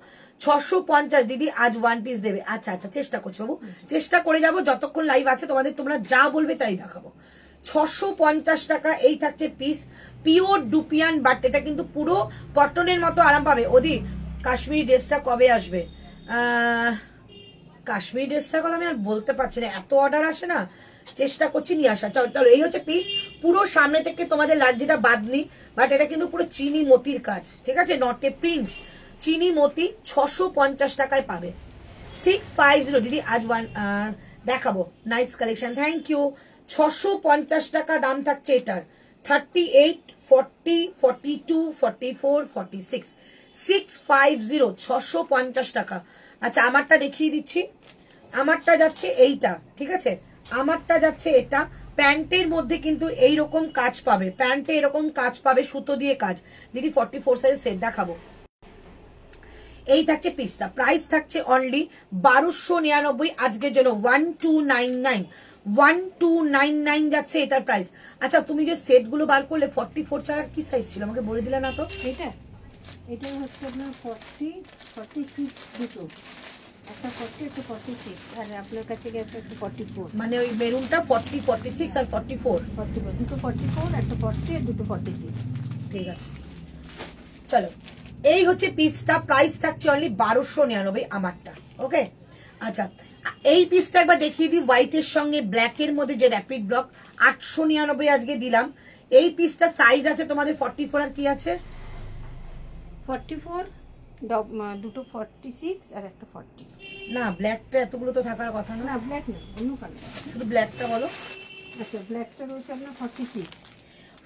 650 দিদি আজ ওয়ান পিস দেবে। আচ্ছা আচ্ছা চেষ্টা করছি বাবু, চেষ্টা করে যাবো যতক্ষণ লাইভ আছে তোমাদের, তোমরা যা বলবে তাই দেখাবো। 650 টাকা এই থাকছে পিস, পিওর ডুপিয়ান, বাট এটা কিন্তু পুরো কটনের মতো আরাম পাবে। ওদি কাশ্মীরি ড্রেসটা কবে আসবে? কাশ্মীরি ড্রেসটার কথা আমি আর বলতে পারছি না, এত অর্ডার আসে না, চেষ্টা করছি নিয়ে আসা। চলো এই হচ্ছে পিস, পুরো সামনে থেকে তোমাদের লাগছে এটা বাদনি, বাট এটা কিন্তু পুরো চিনি মতির কাজ, ঠিক আছে, নটে প্রিন্ট, চিনি মতি। 650 টাকায় পাবে। 650 দিদি আজ ওয়ান দেখাবো, নাইস কালেকশন, থ্যাংক ইউ। 650 টাকা দাম থাকছে এটার। 38, 40, 42, 44, 46, 650, 650 টাকা। আচ্ছা আমারটা দেখিয়ে দিচ্ছি, আমারটা যাচ্ছে এইটা, ঠিক আছে, আমারটা যাচ্ছে এটা। প্যান্টের মধ্যে কিন্তু এইরকম কাজ পাবে, প্যান্টে এরকম কাজ পাবে, সুতো দিয়ে কাজ। দিদি 44 সাইজ সেট দেখাবো। এই থাকছে পিসটা, প্রাইস থাকছে অনলি 1299 আজকের জন্য। 1299, 1299 যাচ্ছে এটার প্রাইস। আচ্ছা তুমি যে সেট গুলো বার করলে 44 ছাড়া কি সাইজ ছিল আমাকে বলে দিলে না তো? এটা হচ্ছে আপনার 40, 46 দুটো, একটা 40 একটা 46, আর আপনার কাছে গেছে একটা 44। মানে ওই মেরুনটা 40, 46 আর 44, 44 দুটো 44, একটা 40 আর দুটো 46। ঠিক আছে চলো এই হচ্ছে পিসটা, প্রাইস থাকছে অনলি 1299 আমারটা। ওকে আচ্ছা এই পিসটা একবার দেখিয়ে দিই, হোয়াইটের সঙ্গে ব্ল্যাকের মধ্যে যে র্যাপিড ব্লক, 899 আজকে দিলাম। এই পিসটা সাইজ আছে তোমাদের 44 আর কি আছে 44, দুটো 46 আর একটা 40। না ব্ল্যাকটা এতগুলো তো থাকার কথা না। না ব্ল্যাক না, অন্য কালার। শুধু ব্ল্যাকটা বলো। আচ্ছা ব্ল্যাকটা রয়েছে আপনার 46,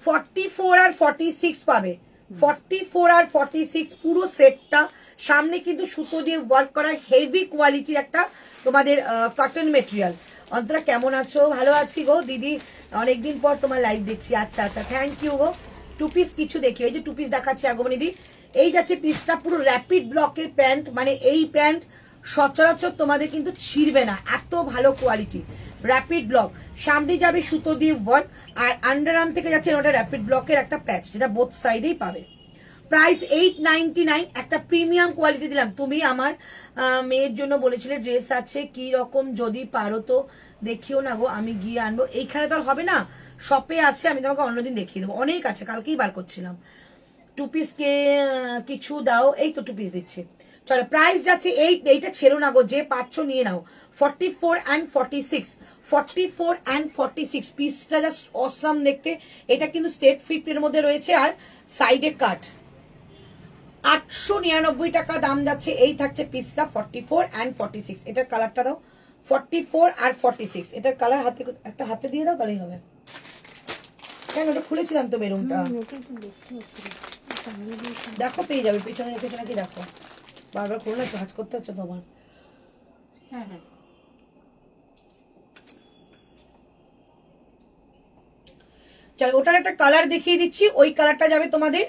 44 আর 46 পাবে। 44 আর 46 পুরো সেটটা, সামনে কিন্তু সুতো দিয়ে ওয়ার্ক করা হেভি কোয়ালিটির একটা তোমাদের কটন মেটেরিয়াল। অন্তরা কেমন আছো? ভালো আছি গো দিদি, অনেকদিন পর তোমার লাইভ দেখছি। আচ্ছা আচ্ছা থ্যাংক ইউ গো। টু পিস কিছু দেখি, এই যে টু পিস দেখাচ্ছি আগমনী দি। এই যাচ্ছে পিসটা, পুরো র্যাপিড ব্লকের প্যান্ট, মানে এই প্যান্ট সচরাচর তোমাদের কিন্তু ছিঁড়বে না, এত ভালো কোয়ালিটি। র্যাপিড ব্লক, সামনে যাবে সুতো দিয়ে ওয়ার্ক, আর আন্ডার আর্ম থেকে যাচ্ছে ওটা র্যাপিড ব্লকের একটা প্যাচ, যেটা বোথ সাইডেই পাবে। প্রাইস 899, একটা প্রিমিয়াম কোয়ালিটি দিলাম। তুমি আমার মেয়ের জন্য বলেছিলে ড্রেস আছে কি রকম, যদি পারো তো দেখিও না গো, আমি গিয়ে আনবো। এইখানে তো আর হবে না, শপে আছে, আমি তোমাকে অন্যদিন দেখিয়ে দেবো, অনেক আছে, কালকেই বার করছিলাম। টু পিস কে কিছু দাও, এই তো টু পিস দিচ্ছে। চলো প্রাইস যাচ্ছে এইটা ছেড়ো না গো, যে পাচ্ছ নিয়ে নাও। 44 and 46, 44 and 46 পিসটা জাস্ট অসাম দেখতে। এটা কিন্তু স্টেট ফিটের মধ্যে রয়েছে আর সাইডে কাট। 899 টাকা দাম যাচ্ছে। এই থাকছে পিসটা 44 and 46। এটার কালারটা দাও, 44 আর 46 এটার কালার হাতে একটা হাতে দিয়ে দাও, তাহলেই হবে। কেন ওটা খুলেছিলাম তো মেরুনটা, দেখো পেয়ে যাবে, পেছনে রেখেছো নাকি দেখো, বারবার খুললে কাজ করতে হচ্ছে তোমার। হ্যাঁ হ্যাঁ চলো ওটার একটা কালার দেখিয়ে দিচ্ছি, ওই কালারটা যাবে তোমাদের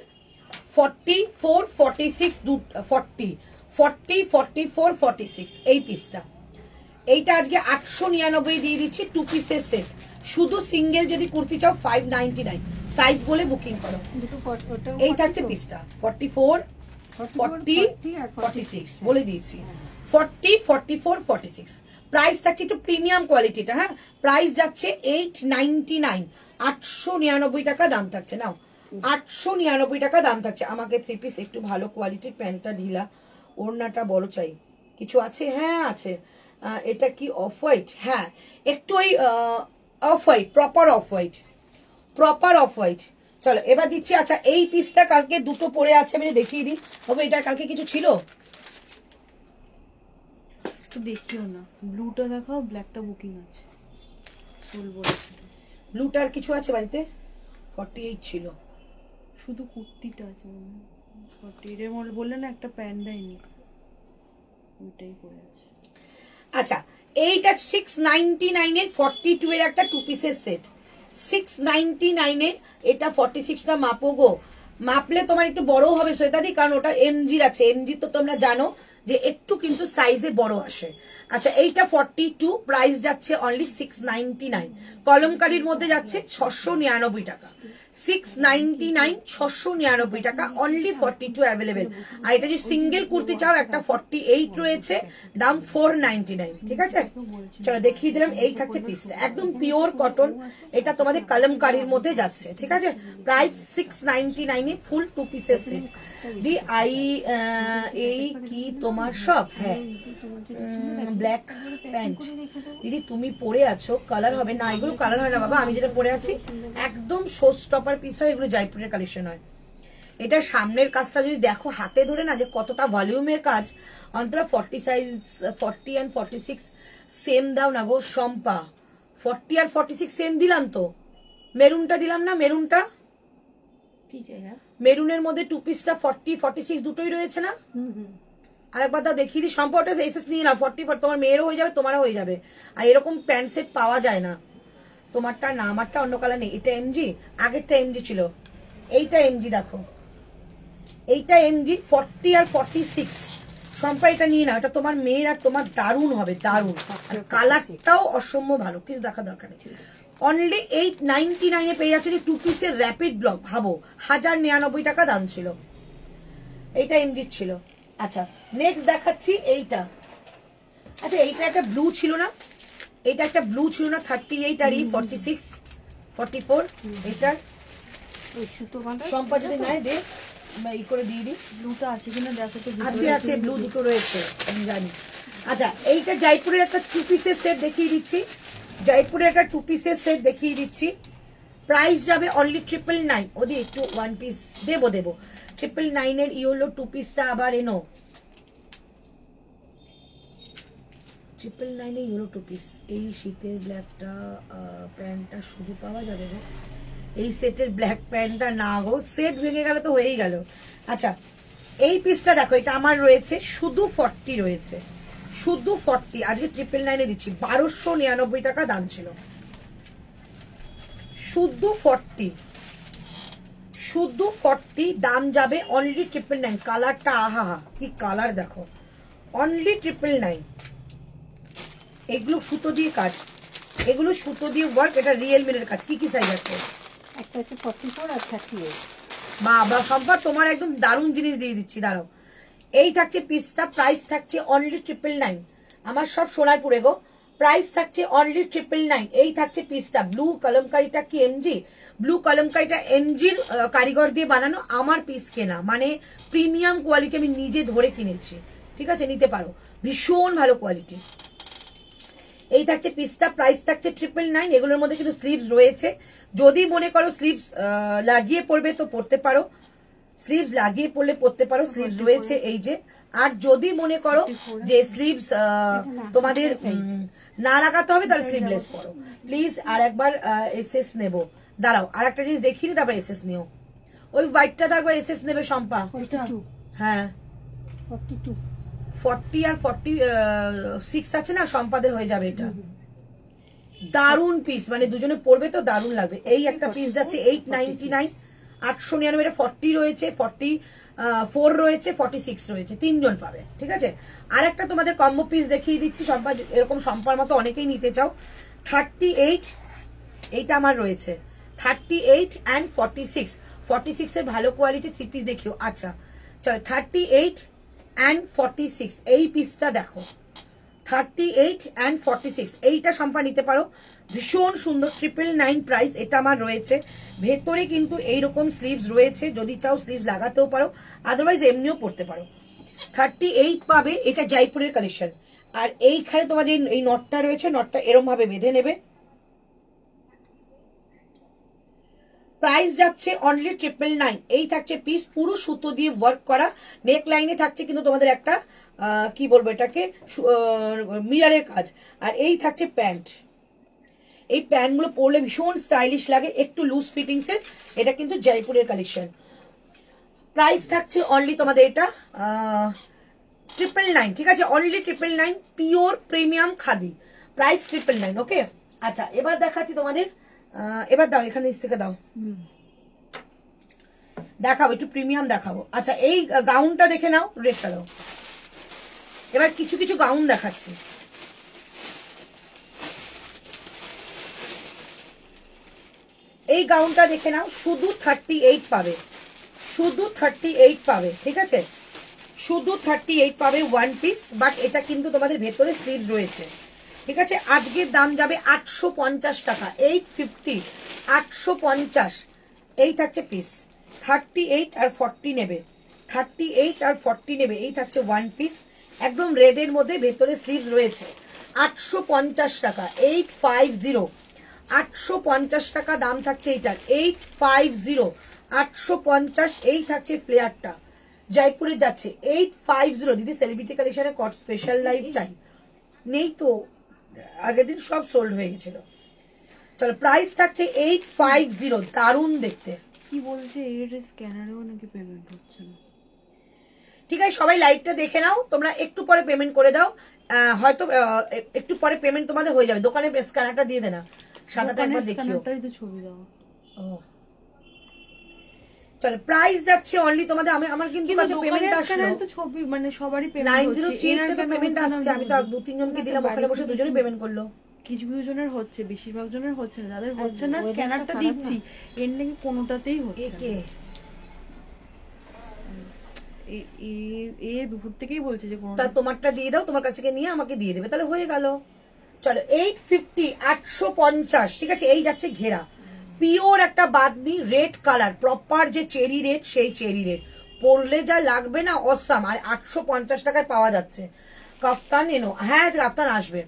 44, 46, 40, 40, 44, 46 এই পিসটা। এইটা আজকে 899 দিয়ে দিচ্ছি, টু পিসের সেট। শুধু সিঙ্গেল যদি কুর্তি চাও 599, সাইজ বলে বুকিং করো। এই থাকছে পিসটা 44, 40, 46 বলে দিয়েছি। 40, 44, 46 প্রাইস থাকছে একটু প্রিমিয়াম কোয়ালিটিটা, হ্যাঁ প্রাইস যাচ্ছে 899, 899 টাকা দাম থাকছে। নাও 899 টাকা দাম থাকছে। আমাকে 3 পিস একটু ভালো কোয়ালিটির, প্যান্টটা ঢিলা, ওড়নাটা বড় চাই, কিছু আছে? হ্যাঁ আছে। এটা কি অফ হোয়াইট? হ্যাঁ একটু ওই off white, proper off white, proper off white. চলো এবার দিচ্ছি। আচ্ছা এই পিসটা কালকে দুটো পরে আছে, আমি দেখিয়ে দিই। তবে এটা কালকে কিছু ছিল? তো দেখিও না, ব্লুটা দেখাও, ব্ল্যাকটা বুকিং আছে বলবো। ব্লুটার কিছু আছে বাড়িতে? 48 ছিল, শুধু কুর্তিটা আছে মনে হয়। 48 এর মধ্যে বললে না একটা প্যান্ট দেয়নি, ওইটাই পরে আছে। আচ্ছা এইটা 699 এর 42 এর একটা 2 পিসের সেট, 699 এর। এটা 46টা মাপো গো, মাপলে তোমার একটু বড় হবে শ্বেতাদি, কারণ ওটা এমজির আছে। এমজি তো তোমরা জানো যে একটু কিন্তু সাইজে বড় আসে। আচ্ছা এইটা 42, প্রাইস যাচ্ছে অনলি 699। কলমকারীর মধ্যে যাচ্ছে 699 টাকা, 699, 699 টাকা অনলি। 42 অ্যাভেলেবেল। আর এটা যদি সিঙ্গেল কুর্তি চাও একটা 48 রয়েছে, দাম 499, ঠিক আছে? চলো দেখিয়ে দিলাম। এই থাকছে পিসটা, একদম পিওর কটন, এটা তোমাদের কলমকারীর মধ্যে যাচ্ছে, ঠিক আছে? প্রাইস 699 এ ফুল 2 পিসের সেট। দি এই কি তোমার সব? হ্যাঁ ব্ল্যাক প্যান্ট দিদি তুমি পরে আছো, কালার হবে না? এগুলো কালার হয় না বাবা, আমি যেটা পরে আছি একদম শো স্টপার পিস হয়, এগুলো জয়পুরের কালেকশন হয়। এটা সামনের কাজটা যদি দেখো হাতে ধরে না যে কতটা ভলিউমের কাজ, অন্তরা 40 সাইজ, 40 and 46 সেম দাও না গো শম্পা। 40 আর 46 সেম দিলাম তো, মেরুনটা দিলাম না? মেরুনটা, মেরুনের মধ্যে 2 পিসটা 40, 46 দুটোই রয়েছে না? আরেকবার দাও দেখিয়ে দিই। সম্পর্কটা এসএস নিয়ে না, 40 তোমার মেয়েরও হয়ে যাবে, তোমারও হয়ে যাবে। আর এরকম প্যান্ট সেট পাওয়া যায় না। তোমারটা না, আমারটা অন্য কালার নেই। এটা এমজি, আগেরটা এমজি ছিল, এইটা এমজি দেখো, এইটা এমজি 40 আর 46। সম্পা এটা নিয়ে নাও, এটা তোমার মেয়ের আর তোমার দারুণ হবে, দারুণ। আর কালারটাও অসম্ভব ভালো, কিছু দেখা দরকার নেই। অনলি 899 এ পেয়ে যাচ্ছে যে 2 পিসের র্যাপিড ব্লক। ভাবো 1099 টাকা দাম ছিল, এইটা এমজি ছিল। আচ্ছা নেক্সট দেখাচ্ছি এইটা। আচ্ছা এইটা একটা ব্লু ছিল না? এটা একটা ব্লু ছিল না? 38 আর 46, 44 এটার সম্পা যদি নাই দে ই করে দিয়ে দিই। ব্লুটা আছে কিনা দেখো তো। আছে আছে, ব্লু দুটো রয়েছে আমি জানি। আচ্ছা এইটা জয়পুরের একটা 2 পিসের সেট দেখিয়ে দিচ্ছি, জয়পুরের একটা 2 পিসের সেট দেখিয়ে দিচ্ছি। প্রাইস যাবে অনলি 999। ওদি একটু 1 পিস দেবো 999 এর ইয়েলো 2 পিসটা আবার এনো, 999 এর ইয়েলো 2 পিস। এই শীতের ব্ল্যাকটা প্যান্টটা শুধু পাওয়া যাবে গো, এই সেটের ব্ল্যাক প্যান্টটা না গো, সেট ভেঙে গেলে তো হয়েই গেল। আচ্ছা এই পিসটা দেখো, এটা আমার রয়েছে শুধু 40 রয়েছে, শুধু 40। আজকে 999 এ দিচ্ছি, 1299 টাকা দাম ছিল, শুধু 40, শুধু 40 দাম যাবে অনলি 999। কালারটা আহা হা কি কালার দেখো, অনলি 999। এগুলো সুতো দিয়ে কাজ, এগুলো সুতো দিয়ে ওয়ার্ক, এটা রিয়েল মিলের কাজ। কি কি সাইজ আছে? একটা হচ্ছে 44 আর 38। বাবা সম্পদ তোমার একদম দারুণ জিনিস দিয়ে দিচ্ছি, দাঁড়াও। এই থাকছে পিসটা, প্রাইস থাকছে অনলি 999। আমার সব সোনারপুরে গো, প্রাইস থাকছে অনলি 999। এই থাকছে পিসটা, ব্লু কলমকারিটা কি এমজি? ব্লু কলমকারিটা এমজির কারিগর দিয়ে বানানো, আমার পিস কেনা, মানে প্রিমিয়াম কোয়ালিটি, আমি নিজে ধরে কিনেছি, ঠিক আছে? নিতে পারো, ভীষণ ভালো কোয়ালিটি। এই থাকছে পিসটা, প্রাইস থাকছে 999। এগুলোর মধ্যে কিন্তু স্লিভস রয়েছে, যদি মনে করো স্লিভস লাগিয়ে পড়বে তো পড়তে পারো, স্লিভস লাগিয়ে পড়লে পড়তে পারো, স্লিভস রয়েছে এই যে। আর যদি মনে করো যে স্লিভস তোমাদের না লাগাতে হবে তাহলে স্লিভলেস পরো প্লিজ। আর একবার এসএস নেবো, দাঁড়াও আর একটা জিনিস দেখিয়ে নি, তারপর এসএস নিও। ওই হোয়াইটটা থাকবে, এসএস নেবে শম্পা? হ্যাঁ 42, 40 আর 46 আছে না, সম্পাদের হয়ে যাবে এটা। দারুন পিস, মানে দুজনে পড়বে তো দারুন লাগবে। এই একটা পিস যাচ্ছে 899, 899 এটা 40 রয়েছে, 44 রয়েছে, 46 রয়েছে, তিনজন পাবে, ঠিক আছে? আর একটা তোমাদের কম্বো পিস দেখিয়ে দিচ্ছি, সম্পা এরকম সম্পার মতো অনেকেই নিতে চাও। 38 এইটা আমার রয়েছে, 38 and 46, 46 এর ভালো কোয়ালিটি 3 পিস দেখিও। আচ্ছা চলো 38 and 46 এই পিসটা দেখো, 38 and 46 এইটা সম্পা নিতে পারো, ভীষণ সুন্দর 999 প্রাইস। এটা আমার রয়েছে, ভেতরে কিন্তু এইরকম স্লিভস রয়েছে, যদি চাও স্লিভস লাগাতেও পারো, আদারওয়াইজ এমনিও পরতে পারো। 38 পাবে, এটা জয়পুরের কালেকশন। আর এইখানে তোমাদের এই নটটা রয়েছে, নটটা এরম ভাবে বেঁধে নেবে। প্রাইস যাচ্ছে অনলি 999। এই থাকছে পিস, পুরো সুতো দিয়ে ওয়ার্ক করা, নেক লাইনে থাকছে কিন্তু তোমাদের একটা কি বলবো এটাকে, মিরারের কাজ। আর এই থাকছে প্যান্ট। এই প্যান্টগুলো পরলে ভীষণ স্টাইলিশ লাগে, একটু লুজ ফিটিংস এর। এটা কিন্তু জয়পুরের কালেকশন। প্রাইস থাকছে অনলি তোমাদের এটা 999, ঠিক আছে, only 999, pure premium khadi, price 999। ওকে, আচ্ছা এবার দেখাচ্ছি তোমাদের, এবার দাও এখানে থেকে দাও, দেখাবো একটু প্রিমিয়াম দেখাবো। আচ্ছা এই গাউনটা দেখে নাও, রেটটা দাও। এবার কিছু কিছু গাউন দেখাচ্ছি। এই গাউনটা দেখে নাও, শুধু 38 পাবে, শুধু 38 পাবে, ঠিক আছে, শুধু 38 পাবে ওয়ান পিস। বাট এটা কিন্তু তোমাদের ভেতরে স্লিভস রয়েছে, ঠিক আছে। আজকের দাম যাবে 850 টাকা, 850, 850। এই থাকছে পিস, 38 আর 40 নেবে, 38 আর 40 নেবে। এই থাকছে ওয়ান পিস, একদম রেডের মধ্যে, ভেতরে স্লিভস রয়েছে, 850 টাকা, 850, 850 টাকা দাম থাকছে এইটার, 850, 850। এই থাকছে ফ্লেয়ারটা, জয়পুরে যাচ্ছে 850। দিদি সেলিব্রিটি কালেকশনে কট স্পেশাল লাইভ চাই, নেই তো, আগের দিন সব সোল্ড হয়ে গেছিল। চলো প্রাইস থাকছে 850, দারুণ দেখতে। কি বলছে এর স্ক্যানারেও নাকি পেমেন্ট হচ্ছে না। ঠিক আছে, সবাই লাইভটা দেখে নাও, তোমরা একটু পরে পেমেন্ট করে দাও, হয়তো একটু পরে পেমেন্ট তোমাদের হয়ে যাবে। দোকানে স্ক্যানারটা দিয়ে দেনা, সাদাটা একবার দেখিও। তো ছবি দাও। চলো প্রাইস যাচ্ছে অনলি তোমাদের, আমার কিন্তু কাছে পেমেন্ট আসলো তো ছবি, মানে সবারই পেমেন্ট হচ্ছে, 903 তে তো পেমেন্ট আসছে। আমি তো 2-3 জনকে দিলাম, ওখানে বসে দুজনেই পেমেন্ট করলো। কিছু কিছু জনের হচ্ছে, বেশিরভাগ জনের হচ্ছে না, যাদের হচ্ছে না স্ক্যানারটা দিচ্ছি, এর নাকি কোনোটাতেই হচ্ছে না। এ দুপুর থেকেই বলছে যে তা তোমারটা দিয়ে দাও, তোমার কাছে নিয়ে আমাকে দিয়ে দেবে, তাহলে হয়ে গেল। চলো 850, 850, ঠিক আছে। এই যাচ্ছে ঘেরা, পিওর একটা বাদনি, রেড কালার, প্রপার যে চেরি রেড, সেই চেরি রেড, পরলে যা লাগবে না অসাম। আর 850 টাকায় পাওয়া যাচ্ছে। কাফতান এনো, হ্যাঁ কাফতান আসবে।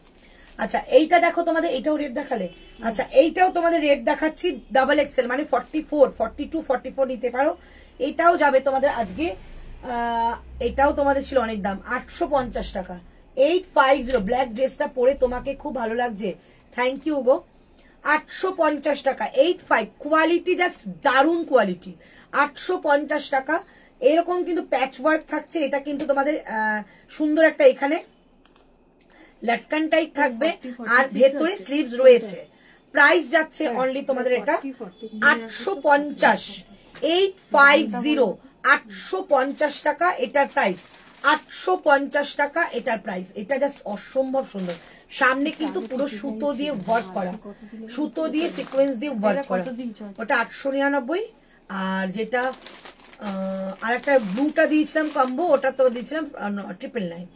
আচ্ছা এইটা দেখো, তোমাদের এইটাও রেড দেখালে। আচ্ছা এইটাও তোমাদের রেড দেখাচ্ছি, ডাবল এক্সেল, মানে 44, 42, 44 নিতে পারো। এটাও যাবে তোমাদের আজকে, এটাও তোমাদের ছিল অনেক দাম, 850 টাকা, 850। ব্ল্যাক ড্রেসটা পরে তোমাকে খুব ভালো লাগছে, থ্যাংক ইউ গো। 850 টাকা, 85, কোয়ালিটি জাস্ট দারুণ কোয়ালিটি, 850 টাকা। এরকম কিন্তু প্যাচ ওয়ার্ক থাকছে, এটা কিন্তু তোমাদের সুন্দর একটা এখানে লটকান টাইপ থাকবে, আর ভেতরে স্লিভস রয়েছে। প্রাইস যাচ্ছে অনলি তোমাদের এটা 850, 850, 850 টাকা এটার প্রাইস, 850 টাকা এটার প্রাইস। এটা জাস্ট অসম্ভব সুন্দর, সামনে কিন্তু পুরো সুতো দিয়ে ওয়ার্ক করা, সুতো দিয়ে সিকোয়েন্স দিয়ে ওয়ার্ক করা। ওটা 899। আর যেটা আর একটা ব্লুটা দিয়েছিলাম কম্বো, ওটা তো দিয়েছিলাম 999।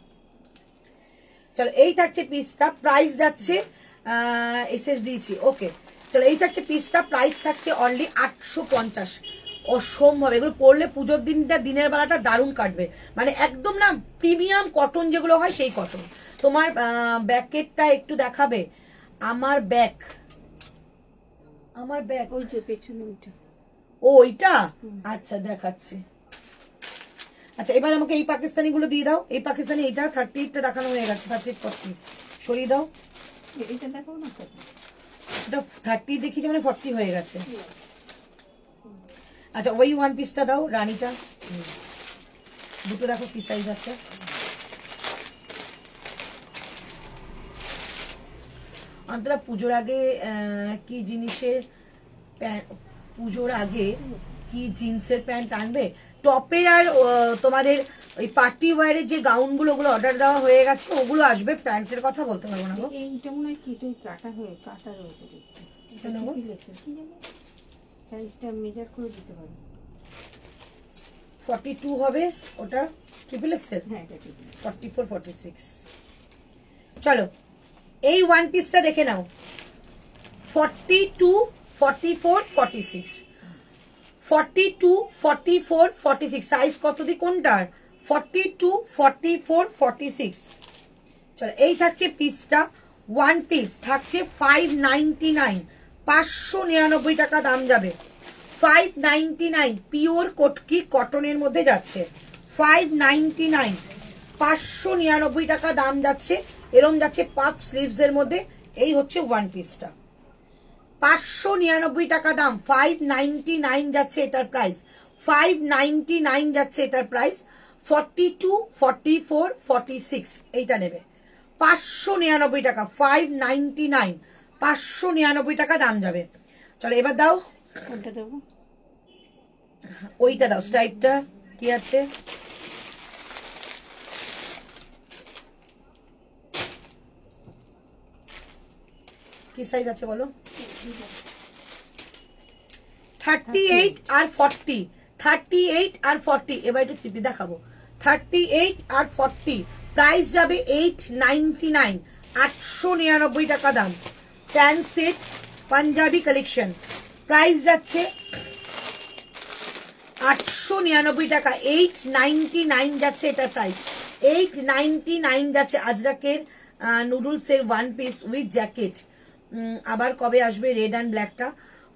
চলো এই থাকছে পিসটা, প্রাইস যাচ্ছে এসএস দিয়েছি, ওকে। চলো এই থাকছে পিসটা, প্রাইস থাকছে অনলি 850। অসম্ভব, এগুলো পরলে পুজোর দিনটা, দিনের বেলাটা দারুণ কাটবে, মানে একদম না প্রিমিয়াম কটন যেগুলো হয় সেই কটন। তোমার ব্যাকেটটা একটু দেখাবে, আমার ব্যাক, আমার ব্যাক ওই যে পেছনে ওইটা, ও ওইটা, আচ্ছা দেখাচ্ছি। আচ্ছা এবার আমাকে এই পাকিস্তানি গুলো দিয়ে দাও, এই পাকিস্তানি, এইটা 38টা দেখানো হয়ে গেছে, 38, 40 সরিয়ে দাও। এটা দেখাও না, এটা 30 দেখিয়েছে, মানে 40 হয়ে গেছে। আচ্ছা ওই ওয়ান পিসটা দাও, রানীটা, দুটো দেখো কি সাইজ আছে। অন্তরা পুজোর আগে কি জিনিসের, পুজোর আগে কি জিন্সের প্যান্ট আনবে? টপে আর তোমাদের ওই পার্টি ওয়্যারের যে গাউন গুলো, ওগুলো অর্ডার দেওয়া হয়ে গেছে, ওগুলো আসবে। প্যান্টের কথা বলতে পারবো না গো। এইটা মনে হয় কি কাটা রয়েছে, এটা নেবো কি জানি, সাইজটা মেজার করে দিতে পারো। 42 হবে ওটা, ট্রিপল এক্সেল, হ্যাঁ এটা ঠিক, 44, 46। চলো এই ওয়ান পিসটা দেখে নাও, 42, 44, 46, 42, 44, 46 সাইজ কত দি কোনটার? 42, 44, 46। চলো এই থাকছে পিসটা, ওয়ান পিস থাকছে 599, 599 টাকা দাম যাবে। 599 পিওর কটকি কটনের মধ্যে যাচ্ছে, 599, 599 টাকা দাম যাচ্ছে। এরম যাচ্ছে পাফ স্লিভস এর মধ্যে। এই হচ্ছে ওয়ান পিসটা, 599 টাকা দাম, 599 যাচ্ছে এটার প্রাইস, 599 যাচ্ছে এটার প্রাইস। 42, 44, 46 এইটা নেবে 599 টাকা, 599, 599 টাকা দাম যাবে। চলো এবার দাও, কোনটা দেবো? ওইটা দাও, স্ট্রাইপটা কি আছে? কি সাইজ আছে বলো? 38 আর 40, 38 আর 40। এবার একটু চিপি দেখাবো। 38 আর 40 প্রাইস যাবে 899, 899 টাকা দাম। Pant set punjabi collection, price যাচ্ছে 899 টাকা, 899 যাচ্ছে এটার প্রাইস, 899 যাচ্ছে। আজরাকের নুডলস এর ওয়ান পিস উইথ জ্যাকেট। আবার কবে আসবে রেড অ্যান্ড ব্ল্যাকটা?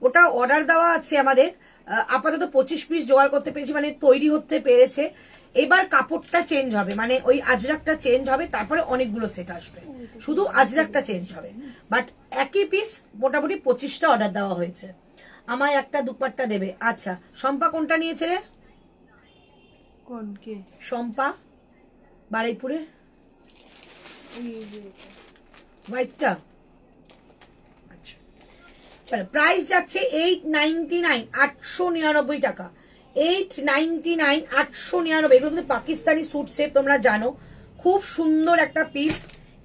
ওটা অর্ডার দেওয়া আছে আমাদের, আপাতত 25 পিস জোগাড় করতে পেরেছি, মানে তৈরি হতে পেরেছে। এবার কাপড়টা চেঞ্জ হবে, মানে ওই আজরাকটা চেঞ্জ হবে, তারপরে অনেকগুলো সেট আসবে, শুধু আজরাকটা চেঞ্জ হবে। বাট একই পিস মোটামুটি 25টা অর্ডার দেওয়া হয়েছে। আমায় একটা দুপাট্টা দেবে। আচ্ছা শম্পা কোনটা নিয়েছে রে? কোন কে? শম্পা বারুইপুরে হোয়াইটটা। আচ্ছা চলো প্রাইস যাচ্ছে 899, 899 টাকা, 899, 899। এগুলো কিন্তু পাকিস্তানি স্যুট সেট, তোমরা জানো খুব সুন্দর একটা পিস।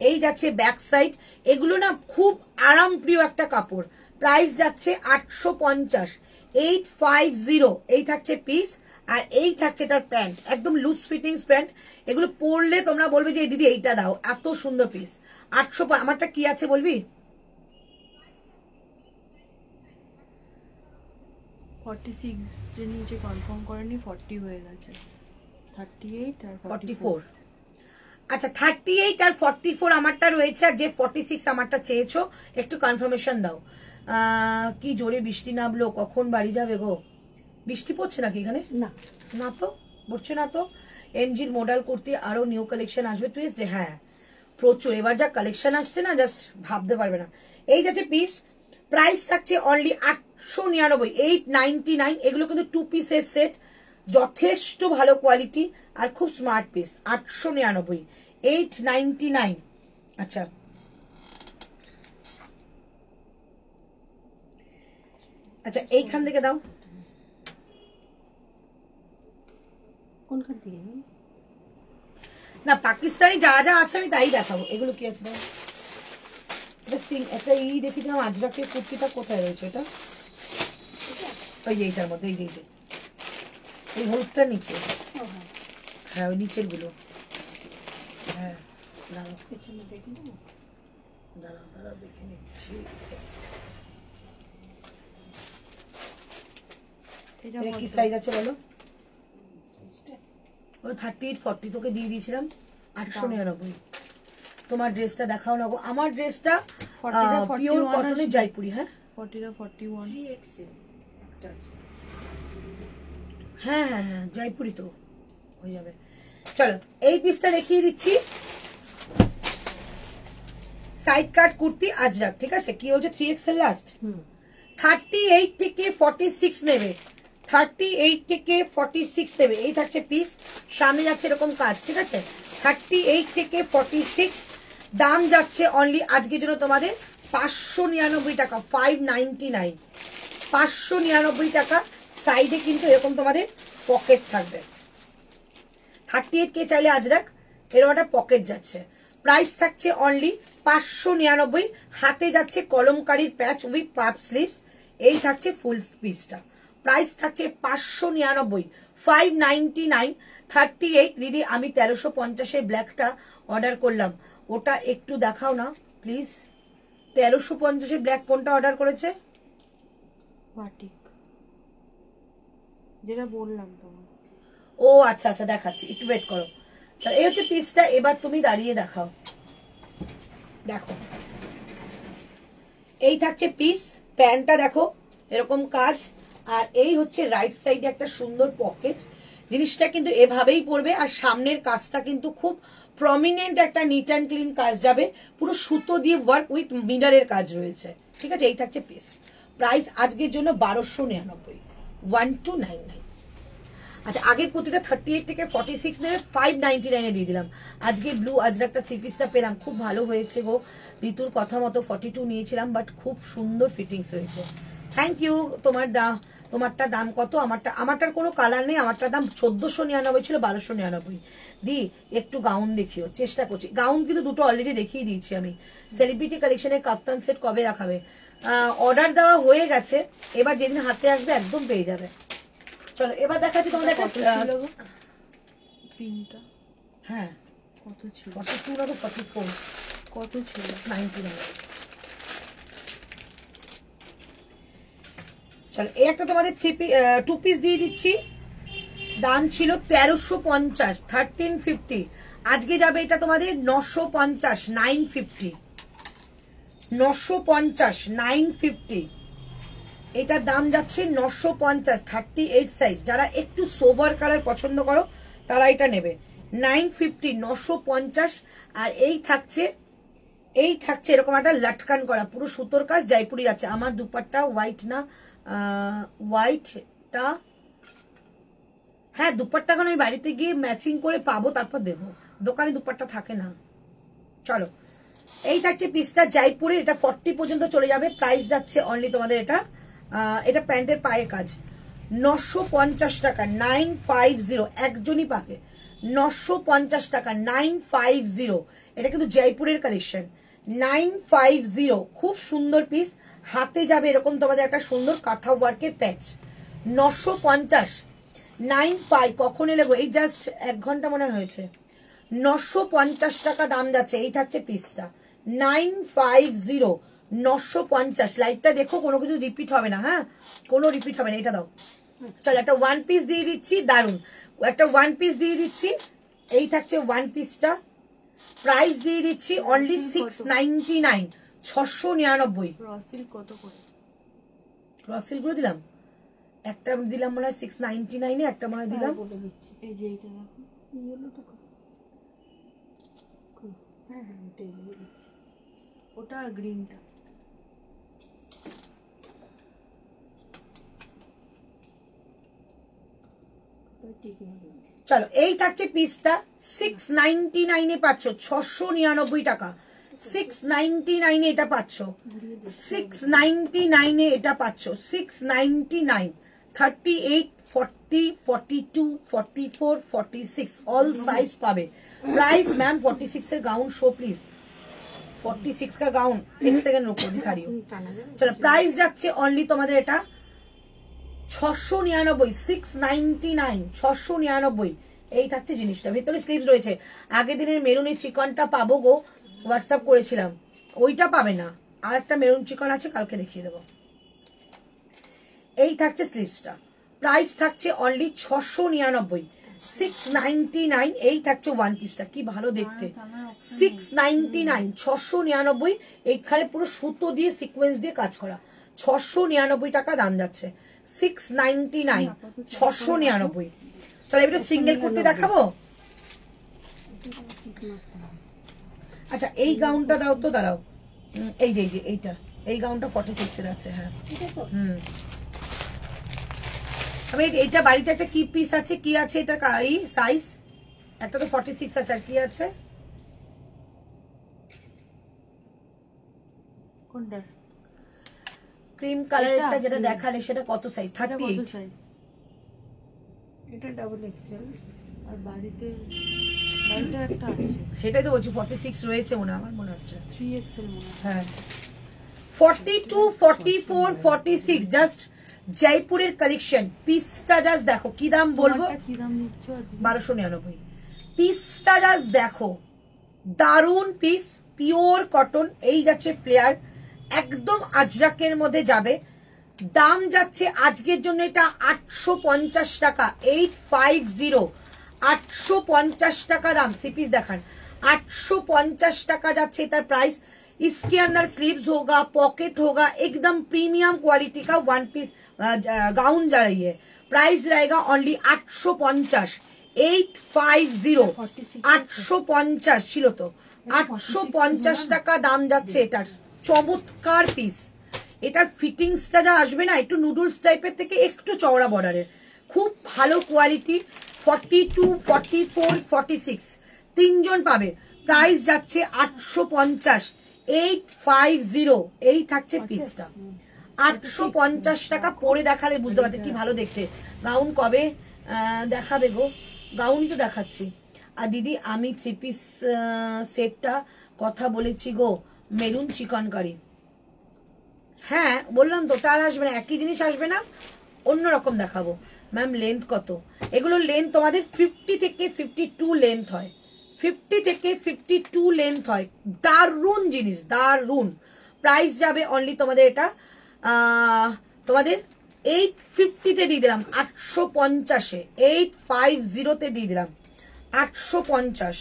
এই যাচ্ছে ব্যাক সাইড, এগুলো না খুব আরামপ্রিয় একটা কাপড়। প্রাইস যাচ্ছে 850, 850। এই থাকছে পিস, আর এই থাকছে এটার প্যান্ট, একদম লুজ ফিটিংস প্যান্ট। এগুলো পরলে তোমরা বলবে যে এই দিদি এইটা দাও, এত সুন্দর পিস। 800। আমারটা কি আছে বলবি? 46 যে নিচে কনফার্ম করেনি, 40 হয়ে গেছে, 38 আর 44। আচ্ছা 38 আর 44 আমারটা রয়েছে, আর যে 46 আমারটা চেয়েছো একটু কনফার্মেশন দাও। কি জোরে বৃষ্টি নামলো, কখন বাড়ি যাবে গো? বৃষ্টি পড়ছে নাকি এখানে? না না তো, পড়ছে না তো। এমজির মডেল কুর্তি আরো নিউ কালেকশন আসবে টুইসডে। হ্যাঁ প্রচুর, এবার যা কালেকশন আসছে না জাস্ট ভাবতে পারবে না। এই যাচ্ছে পিস, প্রাইস থাকছে অনলি 899, 899। এগুলো কিন্তু 2 পিসের সেট, যথেষ্ট ভালো কোয়ালিটি আর খুব স্মার্ট পিস। 899, 899। আচ্ছা আচ্ছা এইখান থেকে দাও। কোনখান থেকে? না পাকিস্তানি যা যা আছে আমি তাই দেখাবো। এগুলো কি আছে দাও। একটা দেখেছিলাম আজরাকের কুর্তিটা কোথায় রয়েছে? এটা ওই যে এইটার মধ্যে, এই যে এই হলুদটা নিচে। হ্যাঁ ওই নিচের গুলো। হ্যাঁ দাঁড়াও পেছনে দেখে নেবো। দাঁড়াও দেখে নিচ্ছি। এটা কি সাইজ আছে বলো? ও 38, 40 তোকে দিয়ে দিয়েছিলাম, 899। তোমার ড্রেসটা দেখাও না গো। আমার ড্রেসটা পিওর কটনের জয়পুরি। হ্যাঁ 40 আর 41 হ্যাঁ হ্যাঁ হ্যাঁ জয়পুরি তো হয়ে যাবে। চলো এই পিসটা দেখিয়ে দিচ্ছি, সাইড কাট কুর্তি আজরাক। ঠিক আছে, কি হচ্ছে 3XL লাস্ট। 38 থেকে 46 নেবে, 38 থেকে 46 নেবে। এই থাকছে পিস, সামনে যাচ্ছে এরকম কাজ। ঠিক আছে 38 থেকে 46 দাম যাচ্ছে অনলি আজকের জন্য তোমাদের 599 টাকা, 599, 599 টাকা। সাইডে কিন্তু এরকম তোমাদের পকেট থাকবে। 38 কে চাইলে আজরাক এরকম একটা পকেট যাচ্ছে। প্রাইস থাকছে অনলি 599। হাতে যাচ্ছে কলমকারীর প্যাচ উইথ পাপ স্লিভস। এই থাকছে ফুল পিসটা প্রাইস থাকছে 599, 599, 38। দিদি আমি 1350 ব্ল্যাকটা অর্ডার করলাম, ওটা একটু দেখাও না প্লিজ। 1350 ব্ল্যাক কোনটা অর্ডার করেছে? বাটিক, যেটা বললাম তোমার। ও আচ্ছা আচ্ছা, দেখাচ্ছি, একটু ওয়েট করো। এই হচ্ছে পিসটা, এবার তুমি দাঁড়িয়ে দেখাও। দেখো এই থাকছে পিস, প্যান্টটা দেখো এরকম কাজ, আর এই হচ্ছে রাইট সাইডে একটা সুন্দর পকেট। জিনিসটা কিন্তু এভাবেই পড়বে, আর সামনের কাজটা কিন্তু খুব প্রমিনেন্ট একটা নিট অ্যান্ড ক্লিন কাজ যাবে, পুরো সুতো দিয়ে ওয়ার্ক উইথ মিনারের কাজ রয়েছে, ঠিক আছে। এই থাকছে পিস, প্রাইস আজকের জন্য 1299, 1299। আচ্ছা, আগের প্রতিটা 38 থেকে 46 নেবে, 599 দিয়ে দিলাম। আজকে ব্লু আজরাকটা থ্রি পিসটা পেলাম, খুব ভালো হয়েছে গো। ঋতুর কথা মতো 42 নিয়েছিলাম, বাট খুব সুন্দর ফিটিংস হয়েছে। Thank you. তোমারটা দাম কত? আমারটার কোনো কালার নেই, আমারটার দাম 1499 ছিল, 1299। দি একটু গাউন দেখিও, চেষ্টা করছি। গাউন কিন্তু দুটো অলরেডি দেখিয়ে দিয়েছি আমি। সেলিব্রিটি কালেকশনের কাপ্তান সেট কবে দেখাবে? অর্ডার দেওয়া হয়ে গেছে, এবার যেদিন হাতে আসবে একদম পেয়ে যাবে। চলো এবার দেখাচ্ছি তোমাদের একটা পিনটা। হ্যাঁ কত ছিল? 42 না তো 44? কত ছিল? 99। চলো এই একটা তোমাদের টু পিস দিয়ে দিচ্ছি, দাম ছিল 1350, 1350। আজকে যাবে এটা তোমাদের 950, 950, 950, 950। এটার দাম যাচ্ছে 950, 38 সাইজ। যারা একটু সোভার কালার পছন্দ করো তারা এটা নেবে, 950, 950। আর এই থাকছে এরকম একটা লাটকান করা পুরো সুতোর কাজ, জয়পুরি আছে। আমার দুপাট্টা হোয়াইট না, হোয়াইটটা, হ্যাঁ দুপাট্টা এখন আমি বাড়িতে গিয়ে ম্যাচিং করে পাবো, তারপর দেবো, দোকানে দুপাট্টা থাকে না। চলো এই থাকছে পিসটা জয়পুরে, এটা 40 পর্যন্ত চলে যাবে। প্রাইস যাচ্ছে অনলি তোমাদের এটা প্যান্টের পায়ের কাজ 950 টাকা, 950। একজনই পাবে 950 টাকা, 950। এটা কিন্তু জয়পুরের কালেকশন, 950। খুব সুন্দর পিস, হাতে যাবে এরকম তোমাদের একটা সুন্দর কাঁথা ওয়ার্কের প্যাচ। 950, 95। কখন এলে গো? এই জাস্ট 1 ঘন্টা মনে হয়েছে। 950 টাকা দাম যাচ্ছে। এই থাকছে পিসটা 950, 950। লাইভটা দেখো, কোনো কিছু রিপিট হবে না, হ্যাঁ কোনো রিপিট হবে না। এটা দাও। চলো একটা ওয়ান পিস দিয়ে দিচ্ছি, দারুন একটা ওয়ান পিস দিয়ে দিচ্ছি। এই থাকছে ওয়ান পিসটা, প্রাইস দিয়ে দিচ্ছি অনলি 699, 699। রসিল কত করে? রসিল করে দিলাম, একটা দিলাম মনে হয় 699, একটা মনে হয় দিলাম। বলে দিচ্ছি, এই যে এইটা দেখো, ইয়েলোটা হ্যাঁ হ্যাঁ এটাই বলে দিচ্ছি। ওটা আর গ্রিনটা। ঠিক আছে। চলো এই থাকছে পিসটা 699 পাচ্ছ, 699 টাকা, 699 এটা পাচ্ছ, 699 এটা পাচ্ছ, 699। 38, 40, 42, 44, 46 অল সাইজ পাবে। प्राइस मैम 46 এর গাউন শো প্লিজ, 46 का गाउन 1 सेकंड रुको दिखा रही हूँ। चलो प्राइस যাচ্ছে অনলি তোমাদের এটা 699, 699, 699। এই থাকছে জিনিসটা, ভিতরে স্লিভস রয়েছে। আগের দিনের মেরুনের চিকনটা পাবো গো, হোয়াটসঅ্যাপ করেছিলাম, ওইটা পাবে না। আর একটা মেরুন চিকন আছে, কালকে দেখিয়ে দেবো। এই থাকছে স্লিভসটা, প্রাইস থাকছে অনলি 699, 699। এই থাকছে ওয়ান পিসটা, কি ভালো দেখতে, 699, 699। এইখানে পুরো সুতো দিয়ে সিকোয়েন্স দিয়ে কাজ করা, 699 টাকা দাম যাচ্ছে, 699, 699। চলো এবার সিঙ্গেল কুর্তি দেখাবো। আচ্ছা এই গাউনটা দাও তো, দাঁড়াও, এই যে এইটা, এই গাউনটা 46 এর আছে, হ্যাঁ আমি এইটা বাড়িতে একটা কি পিস আছে, কি আছে এটা এই সাইজ, একটা তো 46 আছে, আর কি আছে কোনটা? ক্রিম কালারটা যেটা দেখালে সেটা কত সাইজ? 38 সাইজ। এটা ডাবল এক্সেল। আর বাড়িতে একটা আছে, সেটাই তো বলছি 46 রয়েছে মনে আমার মনে হচ্ছে, 3XL মনে হয়। হ্যাঁ 42, 44, 46 জাস্ট জয়পুরের কালেকশন। পিসটা জাস্ট দেখো কি দাম বলবো, তোমারটা কি দাম নিচ্ছ আজকে? 1299। পিসটা জাস্ট দেখো, দারুন পিস, পিওর কটন। এই যাচ্ছে ফ্লেয়ার, একদম আজরাকের মধ্যে যাবে। দাম যাচ্ছে আজকের জন্য এটা 850 টাকা, 850, 850 টাকা দাম। থ্রি পিস দেখান, 850 টাকা যাচ্ছে এটার प्राइस। इसके अंदर स्लीव्स होगा, पॉकेट होगा, एकदम प्रीमियम क्वालिटी का वन पीस गाउन जा रही है। प्राइस रहेगा ओनली 850, 850, 850 ছিল তো, 850 টাকা দাম যাচ্ছে এটার। চমৎকার পিস। এটার ফিটিংসটা যা আসবে না, একটু নুডলস টাইপের থেকে একটু চওড়া বর্ডারের, খুব ভালো কোয়ালিটি। 42, 44, 46 তিনজন পাবে। প্রাইস যাচ্ছে 850, 850। এই থাকছে পিসটা 850 টাকা। পরে দেখালে বুঝতে পারতে কি ভালো দেখতে। গাউন কবে দেখাবে গো? গাউনই তো দেখাচ্ছি। আর দিদি আমি থ্রি পিস সেটটা কথা বলেছি গো, মেরুন চিকনকারি। হ্যাঁ বললাম তো, তার আসবে না, একই জিনিস আসবে না, অন্যরকম দেখাবো। ম্যাম লেন্থ কত? এগুলো লেন্থ তোমাদের 50 থেকে 52 লেন্থ হয়, 50 থেকে 52 লেন্থ হয়। দারুন জিনিস, দারুন। প্রাইস যাবে অনলি তোমাদের এটা তোমাদের 850-তে দিয়ে দিলাম, 850-এ, 850-তে দিয়ে দিলাম 850।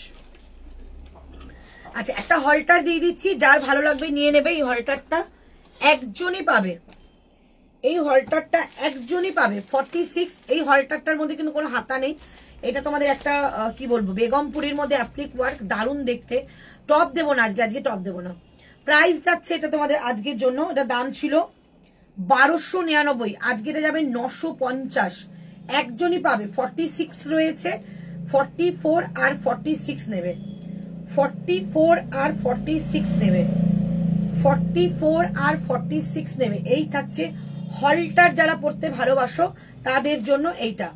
আচ্ছা একটা হলটার দিয়ে দিচ্ছি, যার ভালো লাগবে নিয়ে নেবে। এই হলটারটা একজনই পাবে, এই হলটারটা একজনই পাবে। 46। এই হলটারটার মধ্যে কিন্তু কোনো হাতা নেই। এটা তোমাদের একটা কি বলবো, বেগমপুরের মধ্যে অ্যাপ্লিক ওয়ার্ক, দারুণ দেখতে। টপ দেবো না আজকে, আজকে টপ দেবো না। প্রাইস যাচ্ছে এটা তোমাদের আজকের জন্য, এটা দাম ছিল 1299, আজকে এটা যাবে 950। একজনই পাবে। 46 রয়েছে, 44 আর 46 নেবে, 44 আর 46 নেবে, 44 আর 46 নেবে। এই থাকছে হলটার, যারা পড়তে ভালোবাসো তাদের জন্য এইটা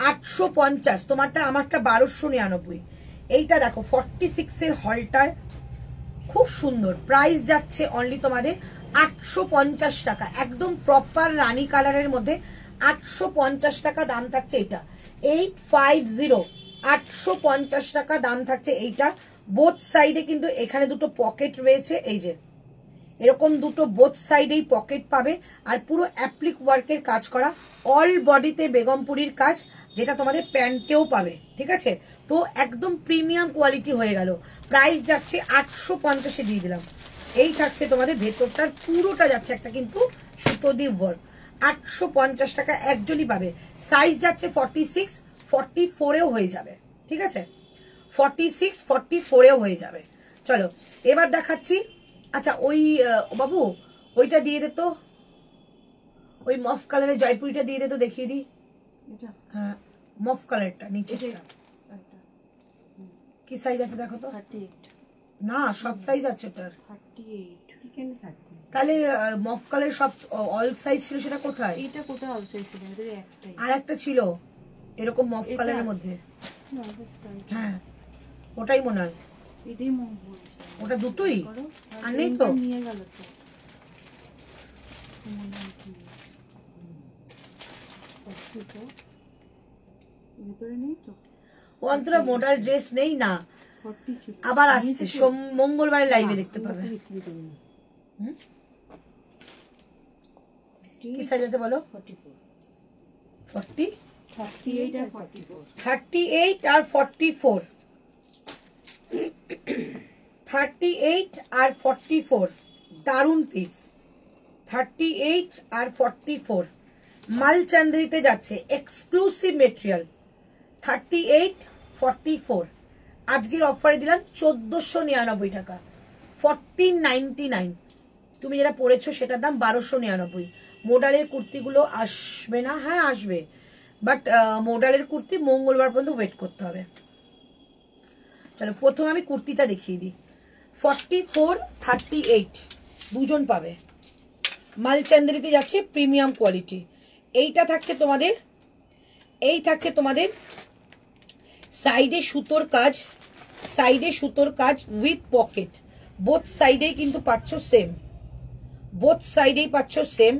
850। তোমারটা আমারটা 1299। এইটা দেখো 46 এর হলটার, খুব সুন্দর। প্রাইস যাচ্ছে অনলি তোমাদের 850 টাকা, একদম প্রপার রানী কালারের মধ্যে 850 টাকা দাম থাকছে এটা। 850, 850 টাকা দাম থাকছে এইটা। বোথ সাইডে কিন্তু এখানে দুটো পকেট রয়েছে, এই যে এরকম দুটো বোথ সাইডেই পকেট পাবে। আর পুরো অ্যাপ্লিক ওয়ার্কের কাজ করা, অল বডিতে বেগমপুরীর কাজ, যেটা তোমাদের প্যান্টেও পাবে। ঠিক আছে, তো একদম প্রিমিয়াম কোয়ালিটি হয়ে গেল। প্রাইস যাচ্ছে 850-এ দিয়ে দিলাম। এই থাকছে তোমাদের ভেতরটার পুরোটা যাচ্ছে একটা কিন্তু সুতো দিয়ে ওয়ার্ক, 850 টাকা একজনই পাবে। সাইজ যাচ্ছে 46, 44-এও হয়ে যাবে। ঠিক আছে, 46, 44-এও হয়ে যাবে। চলো এবার দেখাচ্ছি। আচ্ছা ওই বাবু ওইটা দিয়ে দে তো, ওই মফ কালারের জয়পুরিটা দিয়ে দে তো, দেখিয়ে দিই। হ্যাঁ মফ কালারটা নিচে কি সাইজ আছে দেখো তো। 38, না সব সাইজ আছে ওটার। 38 তাহলে মফ কালার সব অল সাইজ ছিল, সেটা কোথায়? এটা কোথায় অল সাইজ ছিল? এদের একটাই। আর একটা ছিল এরকম মফ কালারের মধ্যে। না বুঝতাম। হ্যাঁ ওটাই মনে হয়, এটাই মনে বলছে। ওটা দুটোই করো আর নেই তো। নিয়ে গেল তো মনে হয় কি ভেতরে নেই তো। ও অন্তরা মডাল ড্রেস নেই না, 40 ছিল। আবার আসছে মঙ্গলবার লাইভে দেখতে পাবে। কি সাইজ আছে বলো? 40, 38 আর 44। 38 আর 44, 38 আর 44 দারুন পিস। 38 আর 44 মালচান্দ্রিতে যাচ্ছে, এক্সক্লুসিভ মেটেরিয়াল। 38, 44 আজকের অফারে দিলাম 1499 টাকা, 1499। তুমি যেটা পড়েছো সেটার দাম 1299। মোডালের কুর্তিগুলো আসবে না, হ্যাঁ আসবে, বাট মোডালের কুর্তি মঙ্গলবার পর্যন্ত ওয়েট করতে হবে। চলো প্রথমে আমি কুর্তিটা দেখিয়ে দিই। 44, 38 দুজন পাবে। মালচান্দ্রিতে যাচ্ছে, প্রিমিয়াম কোয়ালিটি। এইটা থাকছে তোমাদের, এই থাকছে তোমাদের সাইডে সুতোর কাজ, সাইডে সুতোর কাজ উইথ পকেট। বোথ সাইডেই কিন্তু পাচ্ছ সেম, বোথ সাইডেই পাচ্ছ সেম।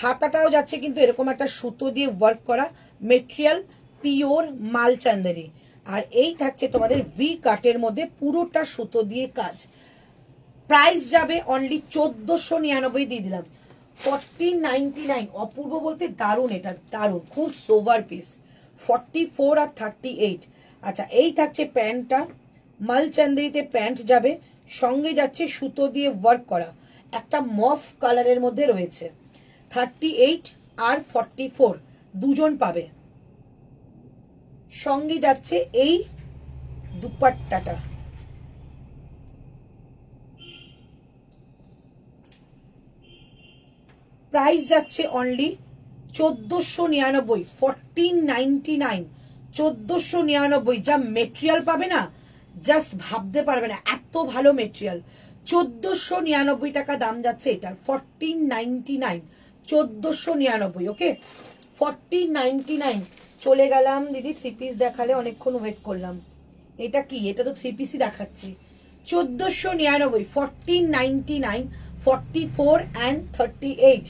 হাতাটাও যাচ্ছে কিন্তু এরকম একটা সুতো দিয়ে ওয়ার্ক করা, মেটেরিয়াল পিওর মালচান্দেরি। আর এই থাকছে তোমাদের ভি কাটের মধ্যে পুরোটা সুতো দিয়ে কাজ। প্রাইস যাবে অনলি 1499 দিয়ে দিলাম, 1499। অপূর্ব বলতে দারুণ, এটা দারুণ, খুব সোভার পিস। 44 আর 38। আচ্ছা, এই থাকছে প্যান্টটা, মালচান্দেরিতে প্যান্ট যাবে, সঙ্গে যাচ্ছে সুতো দিয়ে ওয়ার্ক করা, একটা মফ কালারের মধ্যে রয়েছে। 38 আর 44 দুজন পাবে। সঙ্গে যাচ্ছে এই দুপাট্টাটা, প্রাইস যাচ্ছে অনলি 1499, 1499, 1499। যা মেটেরিয়াল পাবে না, জাস্ট ভাবতে পারবে না, এত ভালো মেটেরিয়াল। 1499 টাকা দাম যাচ্ছে এটার, 1499, 1499। ওকে, 1499। চলে গেলাম দিদি, থ্রি পিস দেখালে অনেকক্ষণ ওয়েট করলাম। এটা কি? এটা তো থ্রি পিসই দেখাচ্ছি। 1499, 1499, 44 and 38,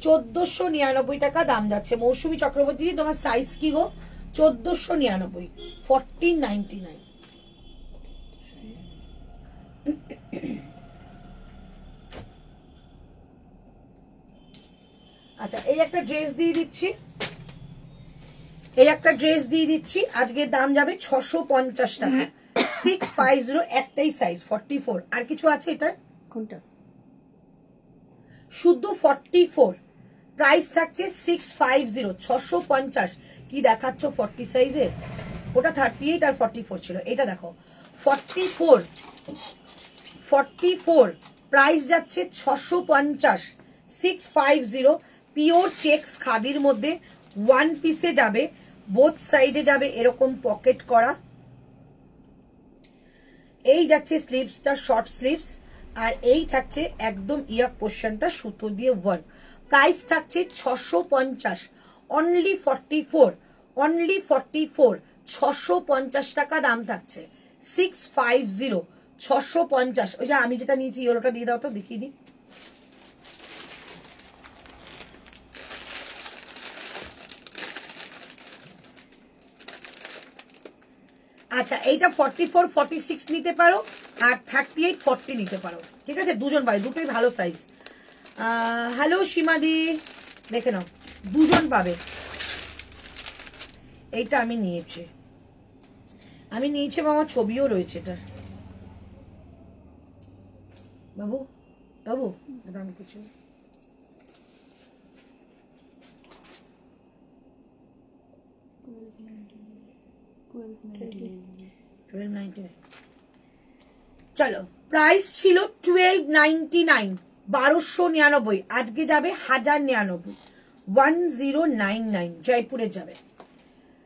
1499 টাকা দাম যাচ্ছে। মৌসুমী চক্রবর্তী, তোমার সাইজ কি গো? 1499, 1499। আচ্ছা, এই একটা ড্রেস দিয়ে দিচ্ছি, এই একটা ড্রেস দিয়ে দিচ্ছি। আজকে দাম যাবে 650 টাকা, 650, একটাই সাইজ 44। আর কিছু আছে এটার? কোনটা? শুধু 44, প্রাইস থাকছে 650, 650। কি দেখাচ্ছ 40 সাইজে? ওটা 38 আর 44 ছিল, এটা দেখো 44, 44, প্রাইস যাচ্ছে 650, 650। পিওর চেক্স খাদির মধ্যে ওয়ান পিসে যাবে, বোথ সাইডে যাবে এরকম পকেট করা। এই যাচ্ছে স্লিভসটা, শর্ট স্লিভস, আর এই থাকছে একদম ইয়ার পোর্শনটা সুতো দিয়ে ওয়ার্ক। প্রাইস থাকছে 650, অনলি 44, অনলি 44, 650 টাকা দাম থাকছে, 650, 650। ওই যে আমি যেটা নিয়েছি ইয়েলোটা দিয়ে দাও তো, দেখিয়ে দিই। আচ্ছা, এইটা 44, 46 নিতে পারো, আর 38, 40 নিতে পারো। ঠিক আছে, দুজন পাবে, দুটোই ভালো সাইজ। হ্যালো সীমাদি, দেখে নাও, দুজন পাবে। এইটা আমি নিয়েছি, আমি নিয়েছি, আমার ছবিও রয়েছে এটা। বাবু, বাবু, দাদা আমি কিছু 1299। চলো, প্রাইস ছিল 1299, 1299, আজকে যাবে 1099, 1099, জয়পুরের যাবে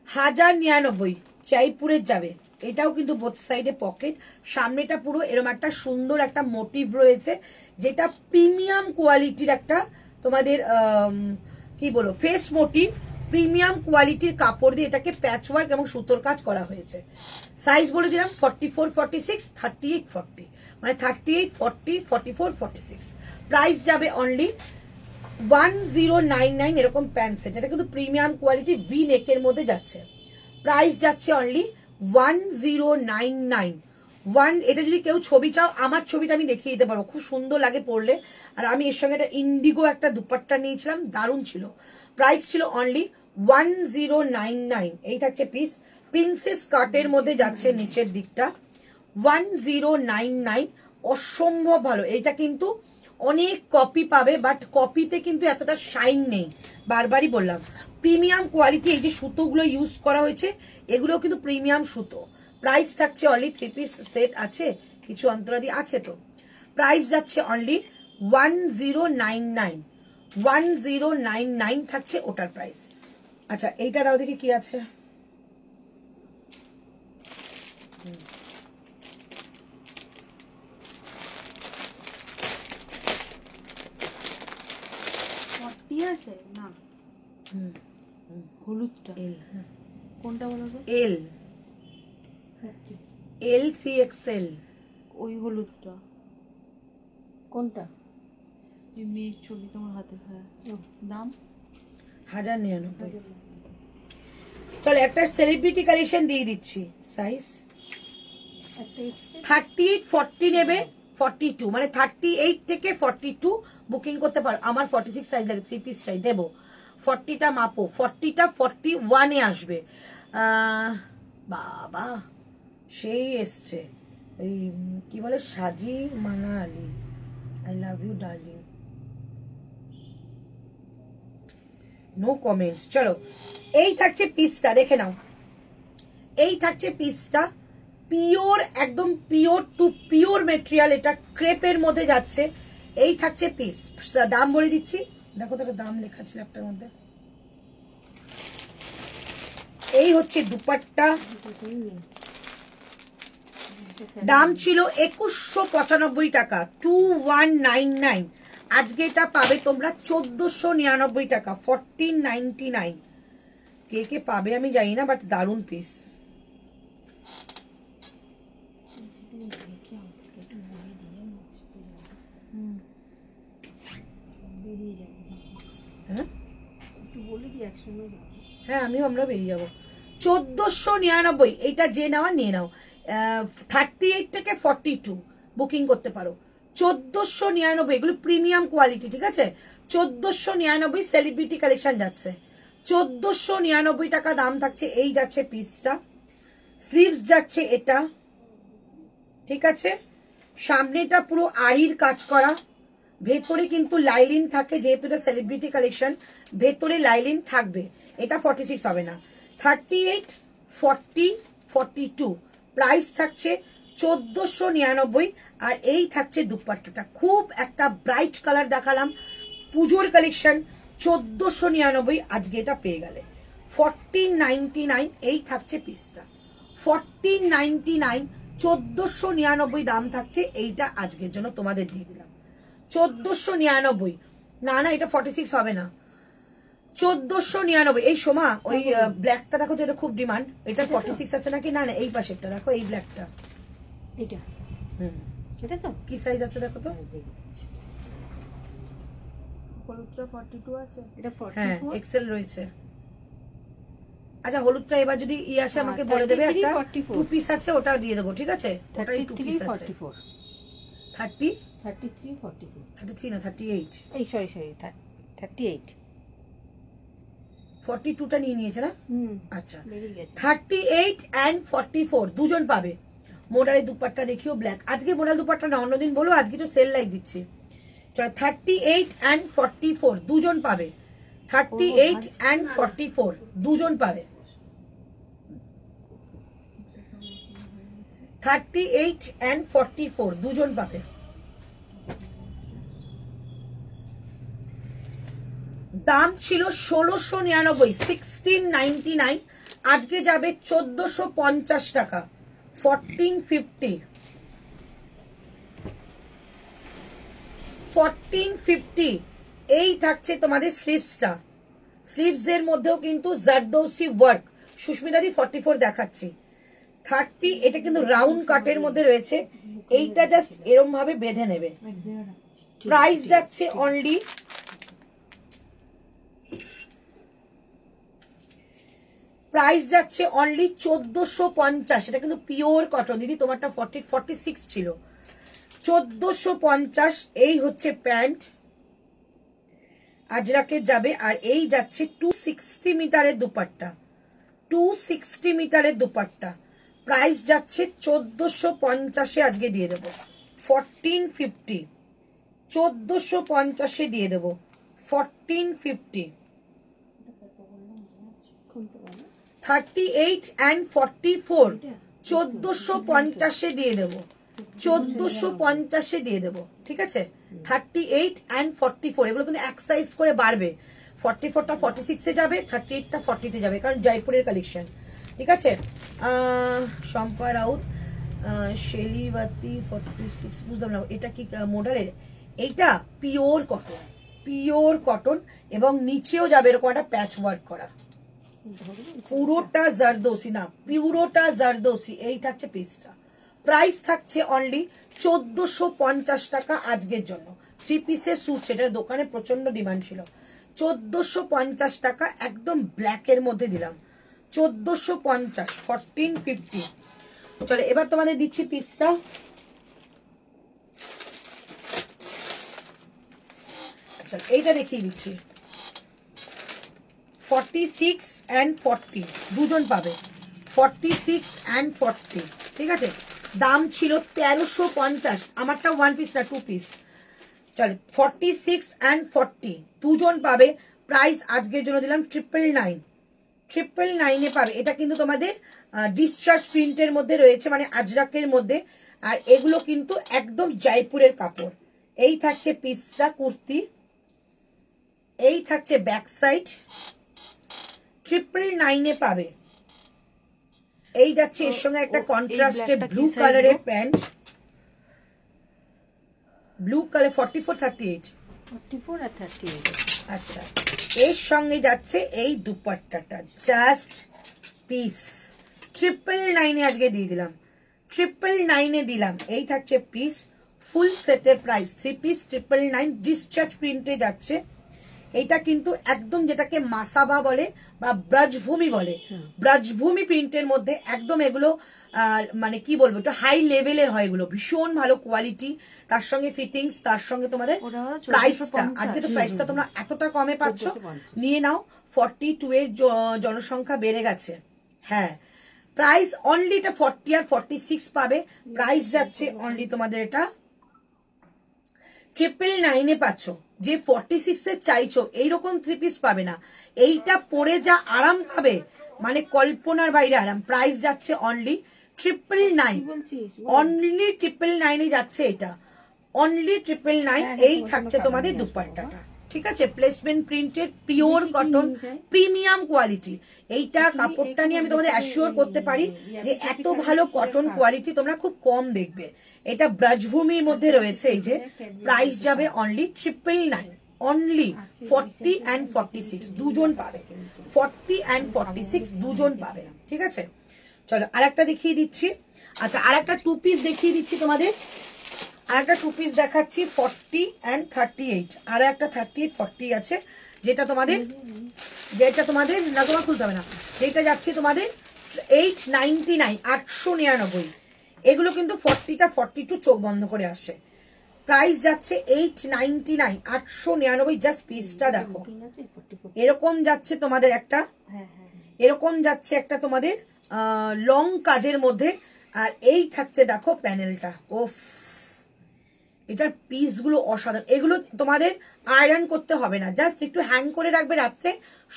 1099, জয়পুরের যাবে। এটাও কিন্তু বোথ সাইডে পকেট, সামনেটা পুরো এরকম একটা সুন্দর একটা মোটিভ রয়েছে, যেটা প্রিমিয়াম কোয়ালিটির একটা তোমাদের কি বলো, ফেস মোটিভ, প্রিমিয়াম কোয়ালিটির কাপড় দিয়ে এটাকে প্যাচওয়ার্ক এবং সুতোর কাজ করা হয়েছে। সাইজ বলে দিলাম 44, 46, 38, 40, মানে 38, 40, 44, 46। প্রাইস যাবে অনলি 1099, এরকম প্যান্ট সেট। এটা কিন্তু প্রিমিয়াম কোয়ালিটি, ভি নেকের মধ্যে যাচ্ছে। প্রাইস যাচ্ছে অনলি 1099, এটা যদি কেউ ছবি চাও, আমার ছবিটা আমি দেখিয়ে দিতে পারবো, খুব সুন্দর লাগে পরলে। আর আমি এর সঙ্গে একটা ইন্ডিগো একটা দুপাট্টা নিয়েছিলাম, দারুণ ছিল। প্রাইস ছিল অনলি 1099। এই থাকছে পিস, প্রিন্সেস কাটের মধ্যে যাচ্ছে নিচের দিকটা, 1099, অসম্ভব ভালো। এইটা কিন্তু অনেক কপি পাবে, বাট কপিতে কিন্তু এতটা শাইন নেই, বারবারই বললাম। প্রিমিয়াম কোয়ালিটি, এই যে সুতোগুলো ইউজ করা হয়েছে, এগুলো কিন্তু প্রিমিয়াম সুতো। প্রাইস থাকছে অনলি, থ্রি পিস সেট আছে, কিছু অন্তরাদি আছে তো। প্রাইস যাচ্ছে অনলি 1099, 1099 থাকছে ওটার প্রাইস। আচ্ছা, এইটা দাও দেখি কি আছে। আছে না, হলুদটা এল, কোনটা বলো তো? এল, এল 3XL, ওই হলুদটা কোনটা? এই মেয়ের ছবি তোমার হাতে। হ্যাঁ, দাম 1099। চলো একটা সেলিব্রিটি কালেকশন দিয়ে দিচ্ছি। সাইজ একটা এক্সেল 38 40 নেবে, 42 মানে 38 থেকে 42 বুকিং করতে পারো। আমার 46 সাইজ লাগে, 3 পিস চাই, দেবো। 40টা মাপো, 40টা 41 এ আসবে। বাবা সেই এসছে, এই কি বলে, Saji Mana Ali, I love you darling, no comments. চলো এই থাকছে পিসটা, দেখে নাও। এই থাকছে পিসটা, পিওর, একদম পিওর টু পিওর মেটেরিয়াল, এটা ক্রেপের মধ্যে যাচ্ছে। এই থাকছে পিস, দাম বলে দিচ্ছি, দেখো তো দাম লেখা ছিল একটার মধ্যে। এই হচ্ছে দুপাট্টা, দাম ছিল 2195 টাকা, 2199। আজকে এটা পাবে তোমরা 1499 টাকা, 1499। কে কে পাবে আমি জানি না, বাট দারুণ পিস। হ্যাঁ আমরা বেরিয়ে যাবো। 1499, এইটা যে নেওয়া নিয়ে নাও। 38 থেকে 42 বুকিং করতে পারো। 1499, এগুলো প্রিমিয়াম কোয়ালিটি, ঠিক আছে। 1499 সেলিব্রিটি কালেকশন যাচ্ছে, 1499 টাকা দাম থাকছে। এই যাচ্ছে পিসটা, স্লিভস যাচ্ছে এটা, ঠিক আছে। সামনেটা পুরো আড়ির কাজ করা, ভেতরে কিন্তু লাইলিন থাকে, যেহেতু এটা সেলিব্রিটি কালেকশন, ভেতরে লাইলিন থাকবে। এটা 46 হবে না, 38 40 42 প্রাইস থাকছে 1499। আর এই থাকছে দুপাট্টাটা, খুব একটা ব্রাইট কালার দেখালাম, পুজোর কালেকশন, 1499 আজকে এটা পেয়ে গেলে। 1499 এই থাকছে পিসটা, 1499, 1499 দাম থাকছে। এইটা আজকের জন্য তোমাদের দিয়ে দিলাম 1499। না এটা 46 হবে না, 1499। এই সোমা ওই ব্ল্যাকটা দেখো তো, এটা খুব ডিমান্ড। এটা 46 আছে নাকি? না এই পাশেরটা দেখো, এই ব্ল্যাকটা, এটা এটা তো কি সাইজ আছে দেখো তো। হলুদটা 42 আছে, এটা হ্যাঁ 44 এক্সেল রয়েছে। আচ্ছা হলুদটা এবার যদি আসে আমাকে বলে দেবে, একটা 2 পিস আছে, ওটা দিয়ে দেবো, ঠিক আছে। ওটাই 2 পিস আছে। 44 30 33 44 33 না 38, এই সরি 38 42টা নিয়ে নিয়েছে না। আচ্ছা বেরিয়ে গেছে। 38 and 44 দুজন পাবে। মোডালের দুপাট্টা দেখিও, ব্ল্যাক। আজকে মোডাল দুপাট্টা না, অন্যদিন বলো, আজকে তো সেল লাইক দিচ্ছি। চলো 38 and 44 দুজন পাবে, 38 and 44 দুজন পাবে, 38 and 44 দুজন পাবে। দাম ছিল 1699, 1699, আজকে যাবে 1450 টাকা, 1450, 1450। এই থাকছে তোমাদের স্লিভসটা, স্লিভস এর মধ্যেও কিন্তু জারদৌসি ওয়ার্ক। সুস্মিতাদি 44 দেখাচ্ছি, 30, এটা কিন্তু রাউন্ড কাটের মধ্যে রয়েছে। এইটা জাস্ট এরম ভাবে বেঁধে নেবে। প্রাইস যাচ্ছে অনলি, প্রাইস যাচ্ছে অনলি 1450। এটা কিন্তু পিওর কটন দিদি, তোমারটা 46 ছিল, 1450। এই হচ্ছে প্যান্ট, আজরাকের যাবে। আর এই যাচ্ছে 260 মিটারের দুপাট্টা, 260 মিটারের দুপাট্টা। প্রাইস যাচ্ছে 1450-এ আজকে দিয়ে দেবো, 1450, 1450-এ দিয়ে দেবো, 1450। 38 and 44 1450-এ দিয়ে দেবো, 1450-এ দিয়ে দেবো, ঠিক আছে। 38 and 44 এগুলো কিন্তু এক সাইজ করে বাড়বে। 44টা 46-এ যাবে, 38টা 40-তে যাবে, কারণ জয়পুরের কালেকশন, ঠিক আছে। শম্পা রাউত, শেলিবাতি 46, বুঝলাম না এটা কি মডেলের। এইটা পিওর কটন, পিওর কটন, এবং নিচেও যাবে এরকম একটা প্যাচ ওয়ার্ক করা, পুরোটা জারদৌসি, না পুরোটা জারদৌসি। এই থাকছে পিসটা, প্রাইস থাকছে অনলি 1450 টাকা আজকের জন্য, 3 পিসের স্যুট, সেটার দোকানে প্রচন্ড ডিমান্ড ছিল। 1450 টাকা, একদম ব্ল্যাকের মধ্যে দিলাম 1450, 1450। চলো এবার তোমাদের দিচ্ছি পিসটা। এইটা দেখিয়ে দিচ্ছি, 46 and 40 দুজন পাবে, 46 and 40, ঠিক আছে। দাম ছিল 1350, আমারটা 1 পিস না 2 পিস। চলো 46 and 40 দুজন পাবে। প্রাইস আজকের জন্য দিলাম 999, 999 পাবে। এটা কিন্তু তোমাদের ডিসচার্জ প্রিন্টের মধ্যে রয়েছে, মানে আজরাকের মধ্যে। আর এগুলো কিন্তু একদম জয়পুরের কাপড়। এই থাকছে পিসটা, কুর্তি, এই থাকছে ব্যাক সাইড, 999 পাবে। এই যাচ্ছে এর সঙ্গে একটা কন্ট্রাস্টে ব্লু কালারের প্যান্ট, ব্লু কালার 44 38, 44 আর 38। আচ্ছা এর সঙ্গে যাচ্ছে এই দুপাট্টাটা, জাস্ট পিস 999 আজকে দিয়ে দিলাম, 999 দিলাম। এই থাকছে পিস, ফুল সেটের প্রাইস 3 পিস 999, ডিসচার্জ প্রিন্টে যাচ্ছে। এটা কিন্তু একদম যেটাকে মাসাবা বলে বা ব্রজভূমি বলে, ব্রজভূমি প্রিন্টের মধ্যে একদম এগুলো মানে কি বলবো, একটু হাই লেভেলের হয় এগুলো, ভীষণ ভালো কোয়ালিটি, তার সঙ্গে ফিটিংস, তার সঙ্গে তোমাদের প্রাইসটা। আজকে তো প্রাইসটা তোমরা এতটা কমে পাচ্ছ, নিয়ে নাও। 42 এর জনসংখ্যা বেড়ে গেছে, হ্যাঁ। প্রাইস অনলি এটা 40 আর 46 পাবে। প্রাইস যাচ্ছে অনলি তোমাদের এটা 999 পাচ্ছ। যে 46 এর চাইছো এইরকম 3 পিস পাবে না। এইটা পরে যা আরাম পাবে, মানে কল্পনার বাইরে আরাম। প্রাইস যাচ্ছে অনলি 999, অনলি 999 যাচ্ছে এটা, অনলি 999। এই থাকছে তোমাদের দুপাট্টাটা, ঠিক আছে, placement printed pure cotton premium quality. এইটা কাপড়টা নিয়ে আমি তোমাদের অ্যাসিওর করতে পারি যে এত ভালো কটন কোয়ালিটি তোমরা খুব কম দেখবে। এটা ব্রজভূমির মধ্যে রয়েছে। এই যে প্রাইস যাবে অনলি 999, অনলি 40 and 46 দুজন পাবে, 40 and 46 দুজন পাবে, ঠিক আছে। চলো আরেকটা দেখিয়ে দিচ্ছি। আচ্ছা আরেকটা 2 পিস দেখিয়ে দিচ্ছি তোমাদের, আরেকটা 2 পিস দেখাচ্ছি 40 and 38, আর একটা 38 40 আছে, যেটা তোমাদের না, তোমার খুলতে হবে না, যেটা যাচ্ছে তোমাদের 899, 899। এগুলো কিন্তু 40টা 42 চোখ বন্ধ করে আসে। প্রাইস যাচ্ছে 899, 899। জাস্ট পিসটা দেখো, এরকম যাচ্ছে তোমাদের একটা, এরকম যাচ্ছে একটা তোমাদের লং কাজের মধ্যে। আর এই থাকছে দেখো প্যানেলটা, ওফ, এটার পিসগুলো অসাধারণ। এগুলো তোমাদের আয়রন করতে হবে না, জাস্ট একটু হ্যাং করে রাখবে রাত্রে,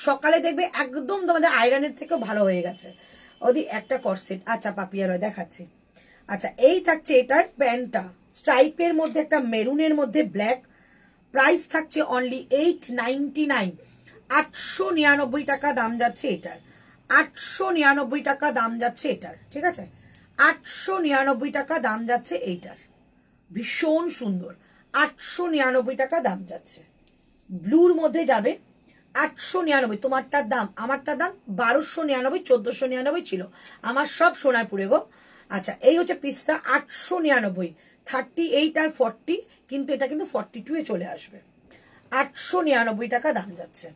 সকালে দেখবে একদম তোমাদের আয়রনের থেকেও ভালো হয়ে গেছে। ওদি একটা কর্সেট, আচ্ছা পাপিয়া রয় দেখাচ্ছি। আচ্ছা এই থাকছে এটার প্যান্টটা, স্ট্রাইপের মধ্যে একটা মেরুনের মধ্যে ব্ল্যাক। প্রাইস থাকছে অনলি 899, 899 টাকা দাম যাচ্ছে এটার, 899 টাকা দাম যাচ্ছে এটার, ঠিক আছে, 899 টাকা দাম যাচ্ছে এইটার, ভীষণ সুন্দর, 899 টাকা দাম যাচ্ছে। ব্লুর মধ্যে যাবে 899, তোমারটার দাম আমারটার দাম 1299, 1499 ছিল, আমার সব সোনারপুরে গো। আচ্ছা এই হচ্ছে পিসটা 899, 38 আর 40, কিন্তু এটা কিন্তু 42 এ চলে আসবে, 899 টাকা দাম যাচ্ছে।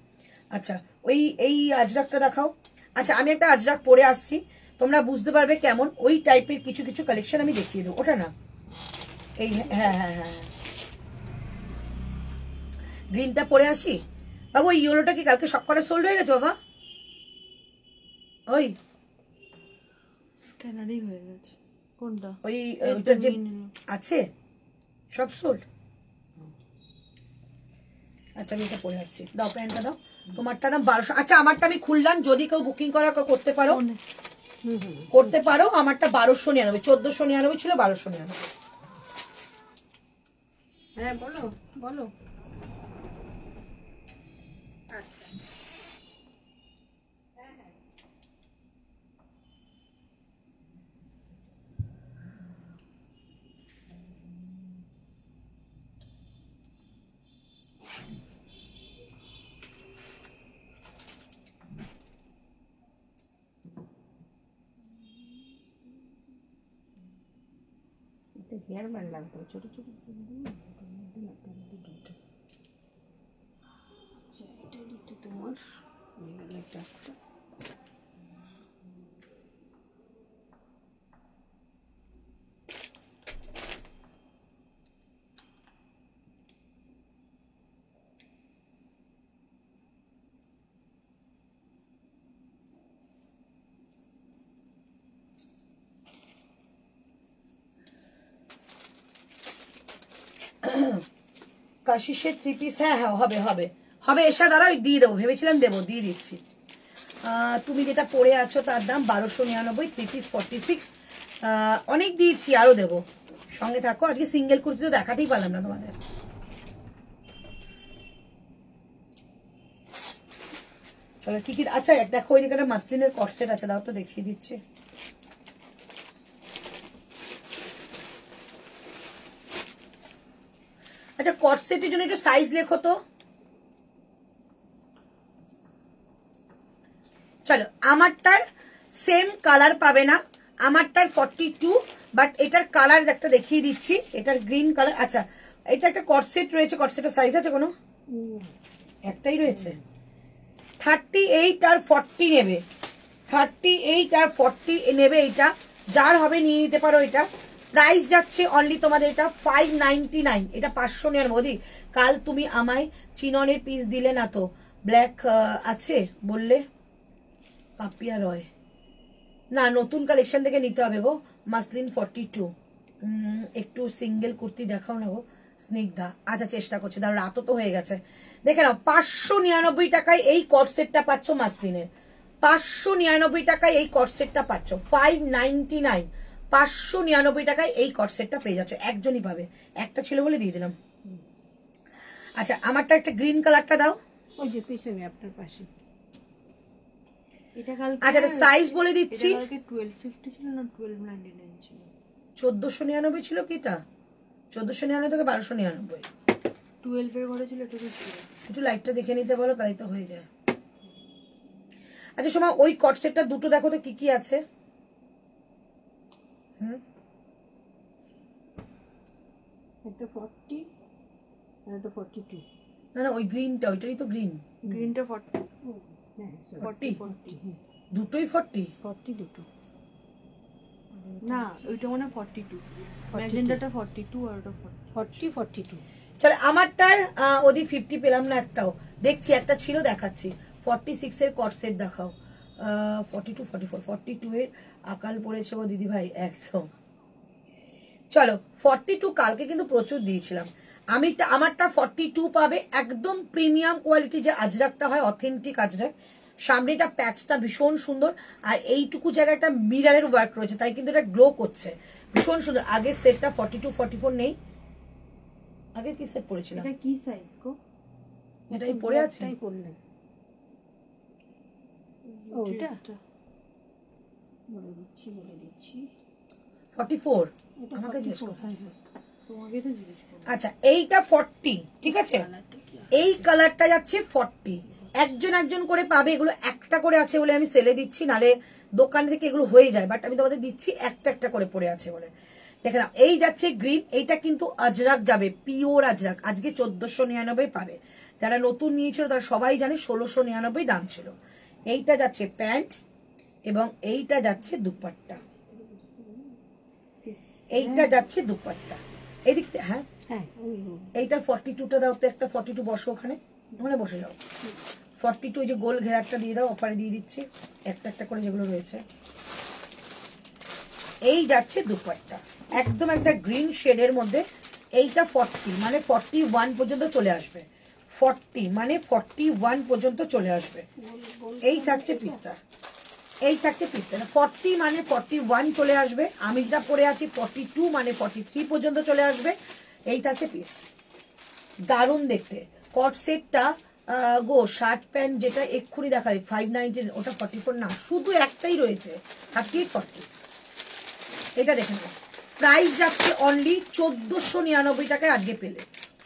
আচ্ছা ওই এই আজরাকটা দেখাও। আচ্ছা আমি একটা আজরাক পরে আসছি, তোমরা বুঝতে পারবে কেমন, ওই টাইপের কিছু কিছু কালেকশন আমি দেখিয়ে দেবো। ওটা না, এই হ্যাঁ হ্যাঁ হ্যাঁ গ্রিনটা পরে আসি বাবু। ওই ইয়েলোটা কি কালকে সব কটা সোল্ড হয়ে গেছে বাবা? ওই স্ক্যানারই হয়ে গেছে কোনটা? ওই ওইটার যে আছে সব সোল্ড। আচ্ছা আমি এটা পরে আসছি, দাও প্যান্টটা দাও। তোমারটা দাম 1200। আচ্ছা আমারটা আমি খুললাম, যদি কেউ বুকিং করা করতে পারো, করতে পারো। আমারটা 1299, 1499 ছিল, 1299। হ্যাঁ বলো বলো। আচ্ছা হেয়ার ব্যান্ড লাগতো ছোট ছোট এটা দিতে তোমার এটা একটা কাশিসের 3 পিস, হ্যাঁ হ্যাঁ হবে হবে হবে, এসা দ্বারা ওই দিয়ে দেবো, ভেবেছিলাম দেবো, দিয়ে দিচ্ছি। তুমি যেটা পরে আছো তার দাম 1299, 3 পিস 46, অনেক দিয়েছি, আরো দেবো, সঙ্গে থাকো। আজকে সিঙ্গেল কুর্তি তো দেখাতেই পারলাম না তোমাদের। চলো কি কি, আচ্ছা দেখো ওই দিকে একটা মাসলিনের কটসেট আছে, দাও তো দেখিয়ে দিচ্ছি। আচ্ছা কটসেটের জন্য একটু সাইজ লেখো তো। চলো আমারটার সেম কালার পাবে না, আমারটার 42, বাট এটার কালার একটা দেখিয়ে দিচ্ছি, এটার গ্রিন কালার। আচ্ছা এটা একটা কটসেট রয়েছে, কটসেটের সাইজ আছে কোনো? একটাই রয়েছে। 38 আর 40 নেবে, 38 আর 40 নেবে, এইটা যার হবে নিয়ে নিতে পারো। এটা প্রাইস যাচ্ছে অনলি তোমাদের এটা 599, এটা 500 নেওয়ার মোদি। কাল তুমি আমায় চিননের পিস দিলে না তো, ব্ল্যাক আছে বললে, পাপিয়া রয় না, নতুন কালেকশন থেকে নিতে হবে গো। মাসলিন 42, একটু সিঙ্গেল কুর্তি দেখাও না গো স্নিগ্ধা। আচ্ছা চেষ্টা করছি, দাঁড়া রাতও তো হয়ে গেছে। দেখে নাও 599 টাকায় এই কটসেটটা পাচ্ছ মাসলিনের, 599 টাকায় এই কটসেটটা পাচ্ছ, 599, 599 টাকায় এই কটসেটটা পেয়ে যাচ্ছ, একজনই পাবে, একটা ছিল বলে দিয়ে দিলাম। আচ্ছা আমারটা একটা গ্রিন কালারটা দাও, ওই যে পিছনে আপনার পাশে। এটা কালকে, আচ্ছা সাইজ বলে দিচ্ছি, এটা কালকে 1250 ছিল না 1299 ছিল, 1499 ছিল কি এটা, 1499 থেকে 1299। 12 এর ঘরে ছিল, এটা তো ছিল। একটু লাইটটা দেখে নিতে বলো, তাই তো হয়ে যায়। আচ্ছা সোমা ওই কটসেটটা দুটো দেখো তো কি কি আছে। একটা 40 আর একটা 42। না না ওই গ্রিনটা, ওইটারই তো গ্রিন। গ্রিনটা 40, হ্যাঁ 40, 40 দুটোই 40। 40 দুটো। না ওইটা মানে 42, ম্যাজেন্ডাটা 42 আর ওটা 40। 42। চলে আমারটার ওদি 50 পেলাম না একটাও, দেখছি একটা ছিল দেখাচ্ছি। 46 এর কটসেট দেখাও, 42 44, 42 এর আকাল পড়েছে ও দিদি ভাই একদম। চলো 42 কালকে কিন্তু প্রচুর দিয়েছিলাম আমি, আমারটা 42 পাবে, একদম প্রিমিয়াম কোয়ালিটি যে আজরাকটা হয়, অথেন্টিক আজরাক। সামনেটা প্যাচটা ভীষণ সুন্দর, আর এইটুকু জায়গায় একটা মিরারের ওয়ার্ক রয়েছে, তাই কিন্তু এটা গ্লো করছে, ভীষণ সুন্দর। আগে সেটটা 42 44 নেই, আগে কি সেট পড়েছিলাম, এটা কি সাইজ গো? এটাই পড়ে আছে। এটাই করলেন। ও এটা বলে দিচ্ছি 44 এটা আমাকে জিজ্ঞেস 44, করো। হ্যাঁ হ্যাঁ। তোমাকে তো জিজ্ঞেস করব। আচ্ছা এইটা 40, ঠিক আছে, এই কালারটা যাচ্ছে 40, একজন একজন করে পাবে, এগুলো একটা করে আছে বলে আমি সেলে দিচ্ছি, নালে দোকান থেকে এগুলো হয়ে যায়, বাট আমি তোমাদের দিচ্ছি একটা একটা করে পড়ে আছে বলে। দেখে নাও এই যাচ্ছে গ্রিন, এইটা কিন্তু আজরাক যাবে, পিওর আজরাক, আজকে 1499 পাবে। যারা নতুন নিয়েছিল তারা সবাই জানে 1699 দাম ছিল। এইটা যাচ্ছে প্যান্ট এবং এইটা যাচ্ছে দুপাট্টা, এইটা যাচ্ছে দুপাট্টা এদিক থেকে। হ্যাঁ হ্যাঁ এইটার 42টা দাও তো, একটা 42 বসো ওখানে, ওখানে বসে যাও। 42 ওই যে গোল ঘেরারটা দিয়ে দাও, অফারে দিয়ে দিচ্ছি একটা একটা করে যেগুলো রয়েছে। এই যাচ্ছে দুপাট্টা, একদম একটা গ্রিন শেডের মধ্যে। এইটা 40 মানে 41 পর্যন্ত চলে আসবে, 40 মানে 41 পর্যন্ত চলে আসবে। এই থাকছে পিস্তা, এই থাকছে পিস্তা, 40 মানে 41 চলে আসবে। আমি যেটা পরে আছি 42 মানে 43 পর্যন্ত চলে আসবে। এই থাকছে পিস, দারুণ দেখতে। কট সেটটা গো শার্ট প্যান্ট যেটা এক্ষুনি দেখাই 590, ওটা 44 না, শুধু একটাই রয়েছে 38 40। এটা দেখে নাও, প্রাইস যাচ্ছে অনলি 1499 টাকায় আজকে পেলে,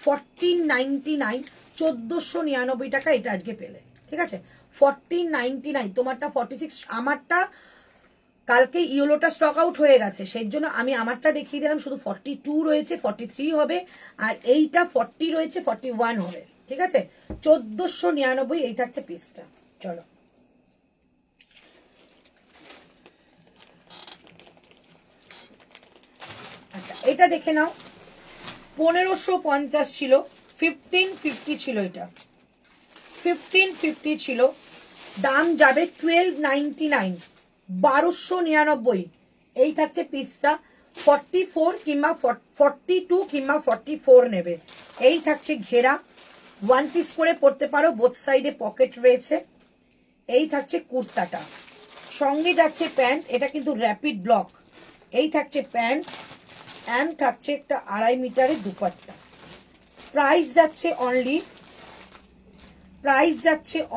1499, 1499 টাকা এটা আজকে পেলে, ঠিক আছে 1499। তোমারটা 46, আমারটা কালকে ইয়েলোটা স্টক আউট হয়ে গেছে, সেই জন্য আমি আমারটা দেখিয়ে দিলাম। শুধু 42 রয়েছে, 43 হবে, আর এইটা 40 রয়েছে, 41 হবে। ঠিক আছে, 1499 এই থাকছে পিসটা। চলো আচ্ছা এটা দেখে নাও, 1550 ছিল, 1550 ছিল, এটা 1550 ছিল, দাম যাবে 1299, 1299 এই থাকছে পিসটা। 44 কিংবা 42 কিংবা 44 নেবে। এই থাকছে ঘেরা, ওয়ান পিস করে পড়তে পারো, বোথ সাইডে পকেট রয়েছে। এই থাকছে কুর্তাটা, সঙ্গে যাচ্ছে প্যান্ট, এটা কিন্তু র্যাপিড ব্লক। এই থাকছে প্যান্ট, অ্যান্ড থাকছে একটা 2.5 মিটারের দুপাট্টা। প্রাইস যাচ্ছে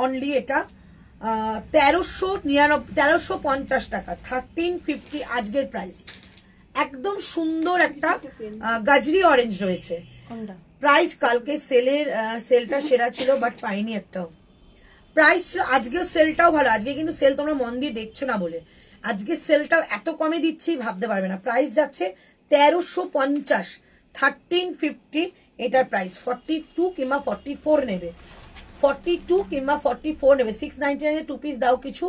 অনলি এটা 1350 টাকা, 1350 আজকের প্রাইস। একদম সুন্দর একটা গাজরি অরেঞ্জ রয়েছে। প্রাইস কালকে সেলটা সেরা ছিল, বাট পাইনি একটাও। প্রাইস ছিল, আজকেও সেলটাও ভালো। আজকে কিন্তু সেল তোমরা মন দিয়ে দেখছো না বলে, আজকে সেলটাও এত কমে দিচ্ছি ভাবতে পারবে না। প্রাইস যাচ্ছে 1350, 1350 এটার প্রাইস। 42 কিংবা 44 নেবে, 42 কিংবা 44 নেবে। 699 টু পিস দাও কিছু,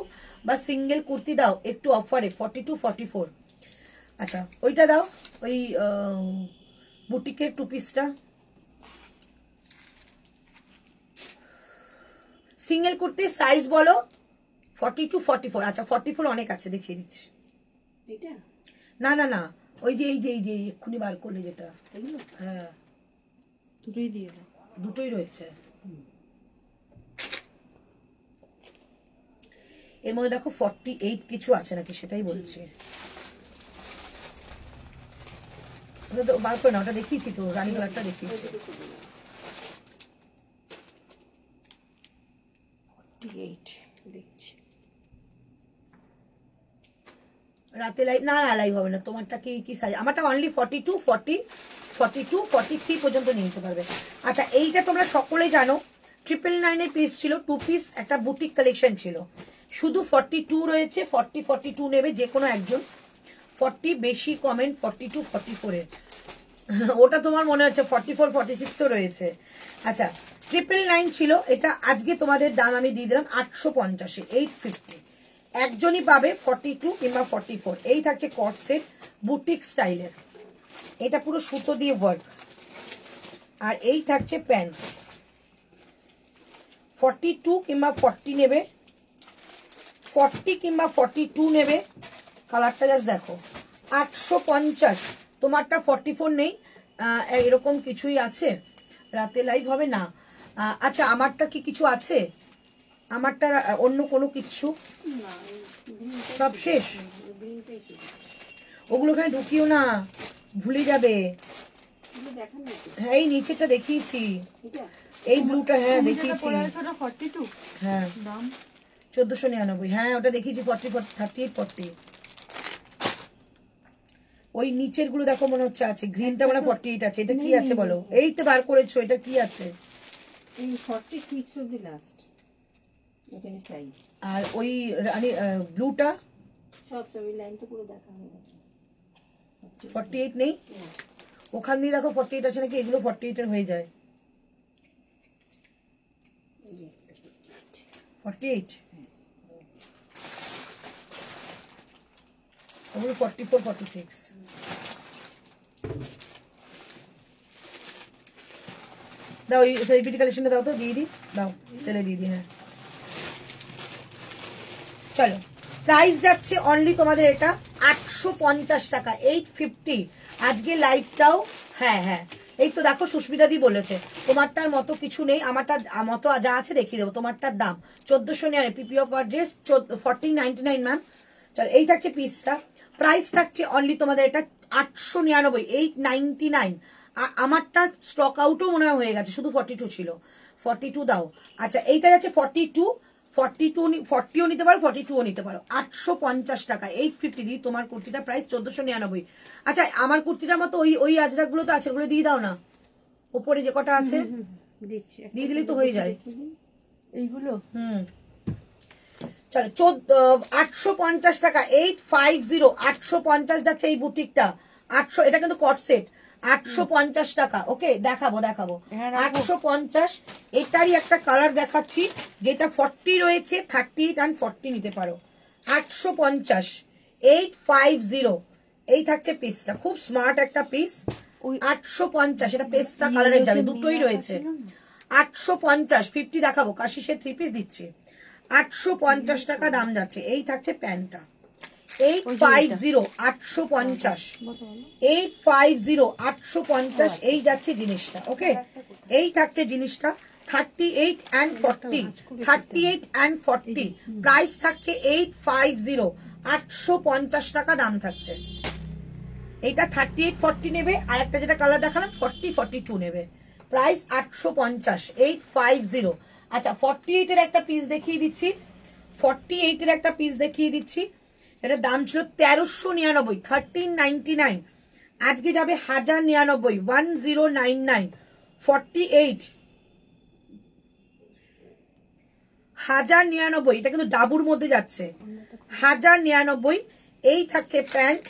বা সিঙ্গেল কুর্তি দাও একটু অফারে, 42 44। আচ্ছা ওইটা দাও, ওই বুটিকের টু পিসটা। সিঙ্গেল কুর্তির সাইজ বলো, 42 44। আচ্ছা 44 অনেক আছে, দেখিয়ে দিচ্ছি। না না না, ওই যে এই যে এক্ষুনি বার করলে যেটা, হ্যাঁ দুটোই দিয়ে দাও, দুটোই রয়েছে এর মধ্যে। দেখো 48 কিছু আছে নাকি সেটাই বলছি। ওটা তো বার করে না, ওটা দেখিয়েছি তো, রানী কালারটা দেখিয়েছি। 48 দেখছি। রাতে লাইভ না, লাইভ হবে না। তোমারটা কি সাইজ? আমারটা অনলি 42 40 42 43 পর্যন্ত নিয়ে নিতে পারবে। আচ্ছা এইটা তোমরা সকলেই জানো, 999 পিস ছিল, টু পিস একটা বুটিক কালেকশন ছিল। শুধু 42 রয়েছে, 40 42 নেবে যে কোনো একজন। 40 বেশি কমেন্ট 42 44 এর ওটা তোমার মনে হচ্ছে 44 46ও রয়েছে। আচ্ছা 999 ছিল এটা, আজকে তোমাদের দাম আমি দিয়ে দিলাম 850, 850। একজনই পাবে 42 কিংবা 44। এই থাকছে কট সেট বুটিক স্টাইলের, এটা পুরো সুতো দিয়ে ওয়ার্ক। আর এই থাকছে প্যান্ট, 42 কিংবা 40 নেবে, 40 কিংবা 42 নেবে। কালারটা জাস্ট দেখো, 850। তোমারটা 44 নেই, এরকম কিছুই আছে। রাতে লাইভ হবে না। আচ্ছা আমারটা কি কিছু আছে? আমারটা অন্য কোনো কিছু সব শেষ? ওগুলো ওখানে ঢুকিও না, ভুলে যাবে। হ্যাঁ এই নিচেটা দেখিয়েছি, এই ব্লুটা, হ্যাঁ দেখিয়েছি, হ্যাঁ 1499, হ্যাঁ ওটা দেখিয়েছি 38 40। ওই নিচের গুলো দেখো মনে হচ্ছে আছে, গ্রিনটা মানে 48 আছে। এটা কি আছে বলো? এই তো বার করেছো, এটা কি আছে? এই 46 অবধি লাস্ট এখানে সাইজ। আর ওই ব্লুটা সব এই লাইন তো পুরো দেখা হয়ে গেছে। 48 নেই, ওখান দিয়ে দেখো 48 আছে নাকি। এগুলো 48 এর হয়ে যায়। 48 ওগুলো 44 46। দাও ওই সেলিব্রিটি কালেকশনটা দাও তো, দিয়ে দিই, দাও সেলে দিয়ে দিই। হ্যাঁ চলো, প্রাইস যাচ্ছে অনলি তোমাদের এটা 850 টাকা, 850 আজকে লাইভটাও। হ্যাঁ হ্যাঁ এই তো দেখো সুস্মিতা দি বলেছে তোমারটার মতো কিছু নেই, আমারটা মতো যা আছে দেখিয়ে দেবো। তোমারটার দাম 1499, পিপি অফ ড্রেস 1499 ম্যাম। চলো এই থাকছে পিসটা, প্রাইস থাকছে অনলি তোমাদের এটা 899, 899। আর আমারটা স্টক আউটও মনে হয় হয়ে গেছে, শুধু 42 ছিল, 42 দাও। আচ্ছা এইটা যাচ্ছে 42, 40ও নিতে পারো, 42ও নিতে পারো। 850 টাকা, 850 দিই। তোমার কুর্তিটা প্রাইস 1499। আচ্ছা আমার কুর্তিটার মতো ওই আজরাক গুলো তো আছে, ওগুলো দিয়ে দাও না, উপরে যে কটা আছে দিয়ে দিলেই তো হয়ে যায় এইগুলো। চলো 850 টাকা, 850, 850 যাচ্ছে এই বুটিকটা, 800, এটা কিন্তু কট সেট, 850 টাকা। ওকে, দেখাবো 850। এটারই একটা কালার দেখাচ্ছি যেটা 40 রয়েছে, 38 and 40 নিতে পারো। 850, 850, এই থাকছে পিসটা, খুব স্মার্ট একটা পিস। 850, এটা পেস্তা কালারের যাবে, দুটোই রয়েছে। 850, 50 দেখাবো, কাশিসের 3 পিস দিচ্ছি, 850 টাকা দাম যাচ্ছে। এই থাকছে প্যান্টটা, 850, 850, 850, 850, এই যাচ্ছে জিনিসটা। ওকে, এই থাকছে জিনিসটা, 38 and 40, 38 and 40, প্রাইস থাকছে 850, 850 টাকা দাম থাকছে। এইটা 38, 40 নেবে, আর একটা যেটা কালার দেখালাম 40, 42 নেবে, প্রাইস 850, 850। আচ্ছা, 48 এর একটা পিস দেখিয়ে দিচ্ছি, 48 এর একটা পিস দেখিয়ে দিচ্ছি, এটার দাম ছিল 1399, 1399, আজকে যাবে 1099, 1099, 48, 1099, এটা কিন্তু ডাবুর মধ্যে যাচ্ছে, 1099। এই থাকছে প্যান্ট,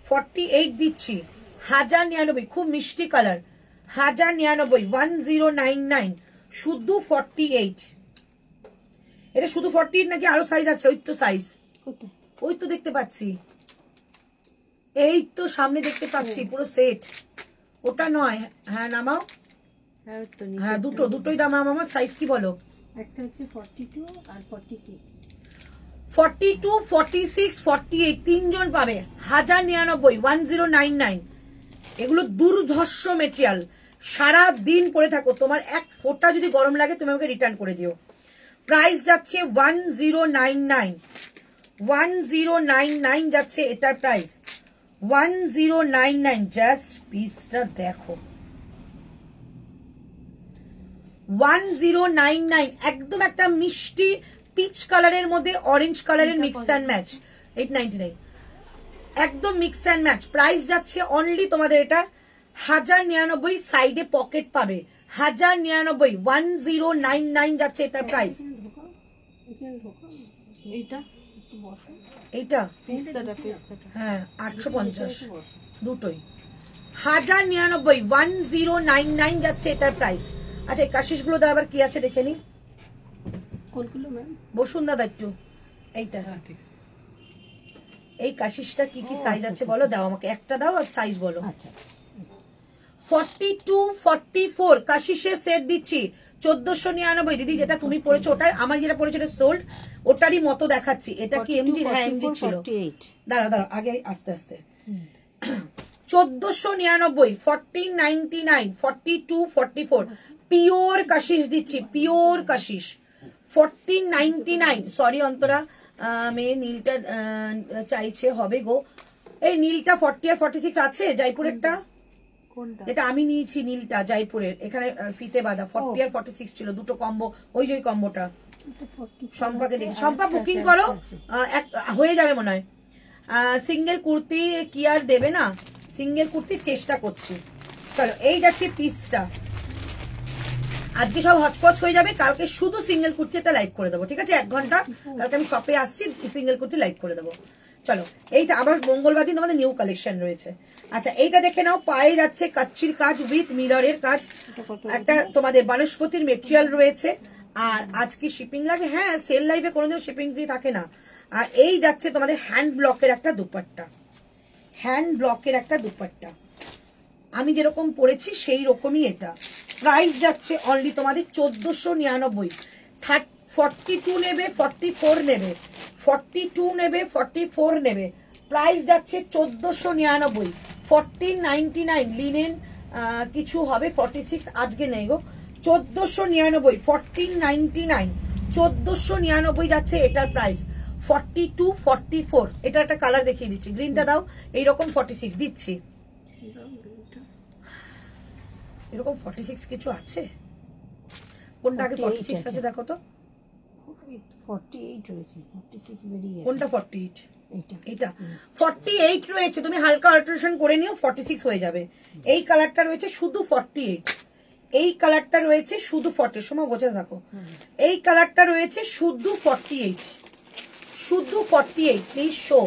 48 দিচ্ছি, 1099, খুব মিষ্টি কালার, 1099, 1099, শুধু 48। এটা শুধু 48 নাকি আরো সাইজ আছে? ওই তো সাইজ, ওই তো দেখতে পাচ্ছি, এই তো সামনে দেখতে পাচ্ছি পুরো সেট, ওটা নয়। হ্যাঁ নামাও, হ্যাঁ দুটোই দাম। আমার সাইজ কি বলো? একটা হচ্ছে 42 আর 46, 42, 46, 48, তিনজন পাবে, 1099, 1099। এগুলো দুর্ধর্ষ মেটেরিয়াল, সারা দিন পরে থাকো, তোমার এক ফোঁটা যদি গরম লাগে তুমি আমাকে রিটার্ন করে দিও। প্রাইস যাচ্ছে 1099, 1099 যাচ্ছে এটার প্রাইস, 1099। জাস্ট পিসটা দেখো, 1099, একদম একটা মিষ্টি পিচ কালারের মধ্যে অরেঞ্জ কালারের মিক্স অ্যান্ড ম্যাচ, 899, একদম মিক্স অ্যান্ড ম্যাচ। প্রাইস যাচ্ছে অনলি তোমাদের এটা 1099, সাইডে পকেট পাবে, 1099, 1099 যাচ্ছে এটার প্রাইস। এইটা হ্যাঁ 850, দুটোই 1099, 1099 যাচ্ছে এটার প্রাইস। আচ্ছা, এই কাশিস গুলো আবার কি আছে দেখে নি, বসুন দাদা একটু। এইটা এই কাশিসটা কি কি সাইজ আছে বলো, দাও আমাকে একটা দাও আর সাইজ বলো। 42, 44 কাশিসের সেট দিচ্ছি 1499। দিদি যেটা তুমি পরেছো ওটার, আমার যেটা পরেছো এটা সোল্ড, ওটারই মতো দেখাচ্ছি। এটা কি এমজি? হ্যাঁ এমজি ছিল। দাঁড়াও আগে আস্তে আস্তে। 1499, 1499, 42, 44 পিওর কাশিস দিচ্ছি, পিওর কাশিস 1499। সরি অন্তরা, মেয়ে নীলটা চাইছে, হবে গো। এই নীলটা 40 আর 46 আছে জয়পুরেরটা, যেটা আমি নিয়েছি নীলটা জয়পুরের, এখানে ফিতে বাঁধা 40 আর 46 ছিল, দুটো কম্বো, ওই যে কম্বোটা। সম্পাকে দেখি, সম্পা বুকিং করো, হয়ে যাবে মনে হয়। সিঙ্গেল কুর্তি কি আর দেবে না, সিঙ্গেল কুর্তির চেষ্টা করছি। চলো, এই যাচ্ছে পিসটা, আজকে সব হচপচ হয়ে যাবে, কালকে শুধু সিঙ্গেল কুর্তি একটা লাইভ করে দেবো, ঠিক আছে? 1 ঘন্টা কালকে আমি শপে আসছি, সিঙ্গেল কুর্তি লাইভ করে দেবো। চলো, এইটা আবার মঙ্গলবার দিন তোমাদের নিউ কালেকশন রয়েছে। আচ্ছা, এইটা দেখে নাও, পায়ে যাচ্ছে কাচ্চির কাজ উইথ মিররের কাজ, একটা তোমাদের বনস্পতির মেটেরিয়াল রয়েছে। আর আজকে শিপিং লাগে, হ্যাঁ সেল লাইভে কোনোদিন শিপিং ফ্রি থাকে না। আর এই যাচ্ছে তোমাদের হ্যান্ড ব্লকের একটা দুপাট্টা, হ্যান্ড ব্লকের একটা দুপাট্টা, আমি যেরকম পরেছি সেই রকমই এটা। প্রাইস যাচ্ছে অনলি তোমাদের 1499। 42 নেবে, 44 নেবে, 42 নেবে, 44 নেবে, প্রাইস যাচ্ছে 1499, 1499। লিনেন কিছু হবে 46, আজকে নেই গো, 1499, 1499, 1499 যাচ্ছে এটার প্রাইস। 42, 44, এটা একটা কালার দেখিয়ে দিচ্ছি, গ্রিনটা দাও, এইরকম 46 দিচ্ছি। এরকম 46 কিছু আছে, কোনটা আগে 46 আছে দেখো তো, 48 রয়েছে, 46 বেরিয়ে কোনটা 48? এটা 48 রয়েছে, তুমি হালকা অল্টারেশন করে নিও, 46 হয়ে যাবে। এই কালারটা রয়েছে শুধু 48, এই কালারটা রয়েছে শুধু 40, সময় বোঝা থাকো, এই কালারটা রয়েছে শুধু 48, শুধু 48, প্লিজ শো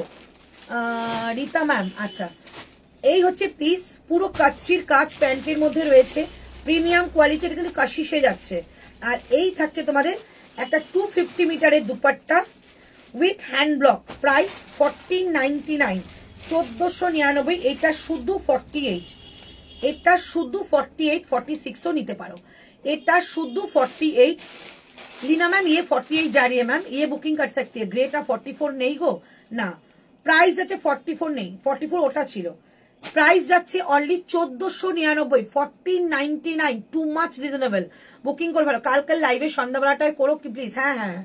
রীতা ম্যাম। আচ্ছা, এই হচ্ছে পিস, পুরো কাচ্চির কাজ প্যান্টের মধ্যে রয়েছে, প্রিমিয়াম কোয়ালিটির, কিন্তু কাশিসে যাচ্ছে। আর এই থাকছে তোমাদের একটা 250 মিটারের dupatta with hand block, price 1499, 1499। এটা শুধু 48, এটা শুধু 48, 46ও নিতে পারো, এটা শুধু 48। लीना मैम ये 48 जा रही है मैम, ये बुकिंग कर सकती है। ग्रेटा 44 नहीं गो ना, प्राइस যাচ্ছে 44 নেই, 44 ওটা ছিল। প্রাইস যাচ্ছে only 1499, 1499, too much reasonable. Booking করে ভালো, কালকের লাইভে সন্ধ্যাবেলাটায় করো কি প্লিজ। হ্যাঁ হ্যাঁ,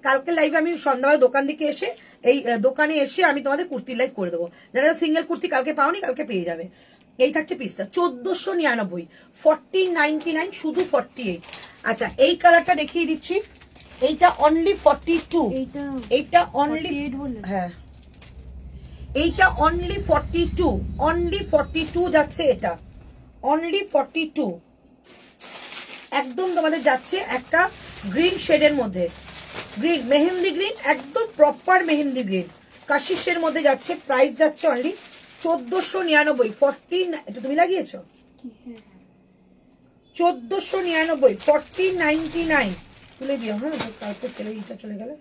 কালকের লাইভে আমি সন্ধ্যাবেলা দোকান দিকে এসে, এই দোকানে এসে আমি তোমাদের কুর্তির লাইভ করে দেবো। যারা সিঙ্গেল কুর্তি কালকে পাওনি, কালকে পেয়ে যাবে। এই থাকছে পিসটা 1499, 1499, শুধু 48। আচ্ছা, এই কালারটা দেখিয়ে দিচ্ছি, এইটা অনলি 42, এইটা অনলি, হ্যাঁ এইটা অনলি 42, অনলি 42 যাচ্ছে, এটা অনলি 42। একদম তোমাদের যাচ্ছে একটা গ্রিন শেডের মধ্যে, গ্রিন মেহেন্দি গ্রিন, একদম প্রপার মেহেন্দি গ্রিন কাশিসের মধ্যে যাচ্ছে। প্রাইস যাচ্ছে অনলি 1499, 14, এটা তুমি লাগিয়েছো 1499, 1499 তুলে দিও। হ্যাঁ, কালকে সেলারিটা চলে গেলে।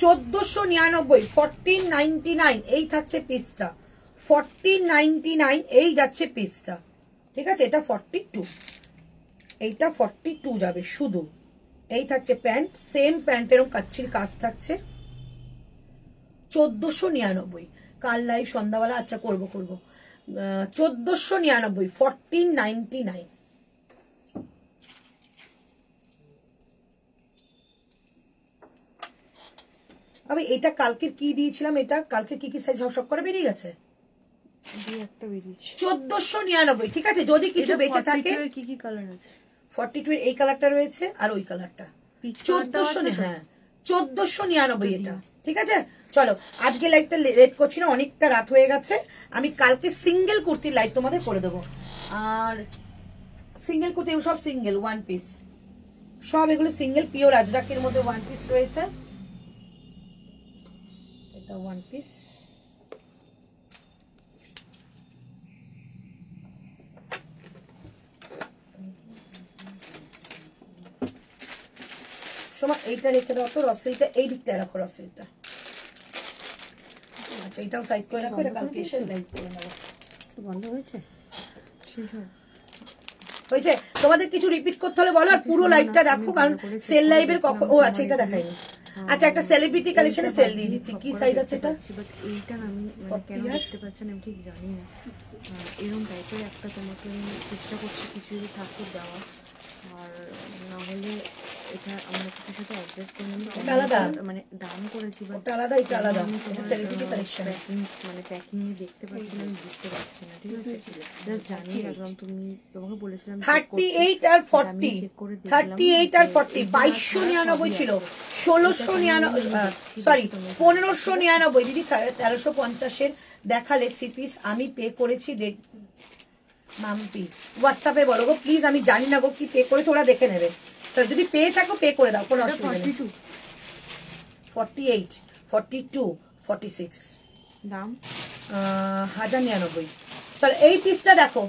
1499, 1499, এই থাকছে পিসটা 1499, এই যাচ্ছে পিসটা, ঠিক আছে। এটা 42, এইটা 42 যাবে শুধু। এই থাকছে প্যান্ট, সেম প্যান্টেরও কাচ্চির কাজ থাকছে 1499। কাল লাইভ সন্ধ্যাবেলা, আচ্ছা করবো 1499, 1499। আমি এটা কালকে কি দিয়েছিলাম, এটা কালকে কি কি সাইজ সব করে বেরিয়ে গেছে, 1499, ঠিক আছে। যদি কিছু বেঁচে থাকে, কি কি কালার আছে? 42 এই কালারটা রয়েছে আর ওই কালারটা 1400, হ্যাঁ 1499 এটা, ঠিক আছে। চলো, আজকে লাইভটা লেট করছি না, অনেকটা রাত হয়ে গেছে। আমি কালকে সিঙ্গেল কুর্তির লাইভ তোমাদের করে দেবো। আর সিঙ্গেল কুর্তি সব সিঙ্গেল, ওয়ান পিস, সব এগুলো সিঙ্গেল পিওর আজরাকের মধ্যে ওয়ান পিস রয়েছে। এটা ওয়ান পিস, সময় এইটা রেখে দাও তো, রসইটা এই দিকটায় রাখো, রসইটা। আচ্ছা, এটাও সাইড করে রাখো, এটা কালকে এসে লাইভ করে নেবো। বন্ধ হয়েছে, হয়েছে। তোমাদের কিছু রিপিট করতে হলে বলো, আর পুরো লাইভটা দেখো, কারণ সেল লাইভের কখন, ও আচ্ছা এটা দেখাইনি। আচ্ছা, একটা সেলিব্রিটি কালেকশনে সেল দিয়ে দিচ্ছি। কি সাইজ আছে এটা? বাট এইটা আমি কেন দেখতে পাচ্ছেন আমি ঠিক জানি না। এরকম টাইপের একটা তোমাকে আমি চেষ্টা করছি কিছু যদি থাকে দেওয়া, আর না হলে এটা আমরা কিছুর সাথে অ্যাডজাস্ট করে নিই। আলাদা মানে দাম করেছি, বাট ওটা আলাদা, এটা আলাদা, এটা সেলিব্রিটি কালেকশন। মানে প্যাকিং দেখতে পাচ্ছি না, আমি বুঝতে পারছি না, ঠিক আছে। জাস্ট জানিয়ে রাখলাম, তোমাকে বলেছিলাম 38 আর 40, 38 আর 40, 2299 ছিল, 1699, সরি 1599 দিদি, 1350 দেখালে 3 পিস আমি পে করেছি। দেখ মাম্পি হোয়াটসঅ্যাপে বলো গো প্লিজ, আমি জানি না গো কি পে করেছো, ওরা দেখে নেবে। যদি পেয়ে থাকো পে করে দাও, কোনো অসুবিধা নেই। 48, 42, 46 দাম 1099। চলো, এই পিসটা দেখো,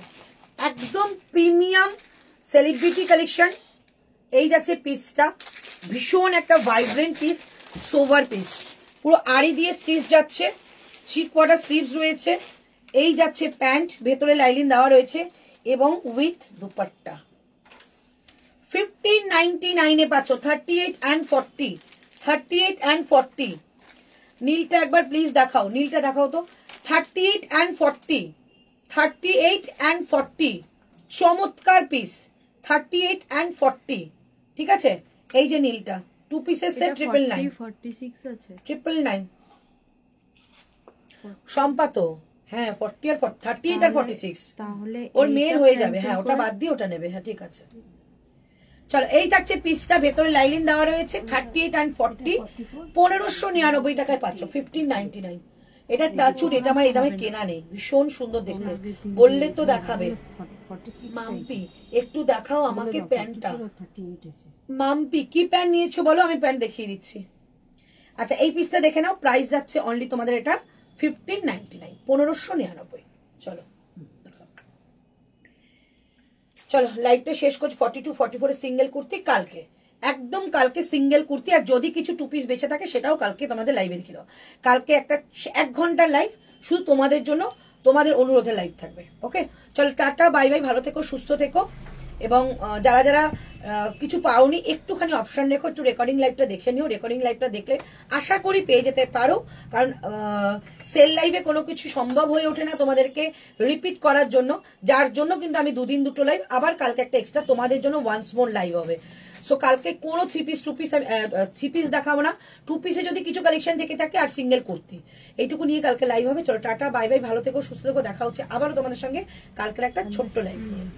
একদম প্রিমিয়াম সেলিব্রিটি কালেকশন। এই যাচ্ছে পিসটা, ভীষণ একটা ভাইব্রেন্ট পিস, সোভার পিস, পুরো আড়ি দিয়ে স্টিচ যাচ্ছে, 3 কোয়ার্টার স্লিভস রয়েছে। এই যাচ্ছে প্যান্ট, ভেতরে লাইলিন দেওয়া রয়েছে এবং উইথ দুপাট্টা। 1599 পাচ্ছ, 38 and 40, 38 and 40। নীলটা একবার প্লিজ দেখাও, নীলটা দেখাও তো। 38 and 40, 38 and 40, চমৎকার পিস, 38 and 40, ঠিক আছে। এই যে নীলটা, 2 পিসের সেট, 999, 46 আছে, 999 সম্পাত। হ্যাঁ 40 আর 38 আর 46, তাহলে ওর মেয়ের হয়ে যাবে। হ্যাঁ, ওটা বাদ দিয়ে ওটা নেবে। হ্যাঁ ঠিক আছে। চলো, এই থাকছে পিসটা, ভেতরে লাইলিন দেওয়া রয়েছে, 38 and 40, 1599 টাকায় পাচ্ছ, 1599, এটা টাচুড, এটা আমার এই দামে কেনা নেই, ভীষণ সুন্দর দেখতে। বললে তো দেখাবে। মাম্পি একটু দেখাও আমাকে প্যান্টটা। মাম্পি কি প্যান্ট নিয়েছো বলো, আমি প্যান্ট দেখিয়ে দিচ্ছি। আচ্ছা এই পিসটা দেখে নাও, প্রাইস যাচ্ছে অনলি তোমাদের এটা 1599, 1599। চলো চলো লাইভটা শেষ করছি। 42 44 সিঙ্গেল কুর্তি কালকে, একদম কালকে সিঙ্গেল কুর্তি। আর যদি কিছু 2 পিস বেঁচে থাকে সেটাও কালকে তোমাদের লাইভে দেখিয়ে দাও। কালকে একটা 1 ঘন্টার লাইভ শুধু তোমাদের জন্য, তোমাদের অনুরোধে লাইভ থাকবে। ওকে চলো টাটা বাই বাই, ভালো থেকো সুস্থ থেকো। এবং যারা যারা কিছু পাওনি একটুখানি অপশন রেখো, একটু রেকর্ডিং লাইভটা দেখে নিও। রেকর্ডিং লাইভটা দেখলে আশা করি পেয়ে যেতে পারো, কারণ সেল লাইভে কোনো কিছু সম্ভব হয়ে ওঠে না তোমাদেরকে রিপিট করার জন্য, যার জন্য কিন্তু আমি 2 দিন 2টো লাইভ, আবার কালকে একটা এক্সট্রা তোমাদের জন্য ওয়ান্স মোর লাইভ হবে। সো কালকে কোনো 3 পিস 2 পিস 3 পিস দেখাবো না, 2 পিসে যদি কিছু কালেকশন থেকে থাকে আর সিঙ্গেল কুর্তি, এইটুকু নিয়ে কালকে লাইভ হবে। চলো টাটা বাই বাই, ভালো থেকো সুস্থ থেকো, দেখা হচ্ছে আবারও তোমাদের সঙ্গে কালকের একটা ছোট্ট লাইভ নিয়ে।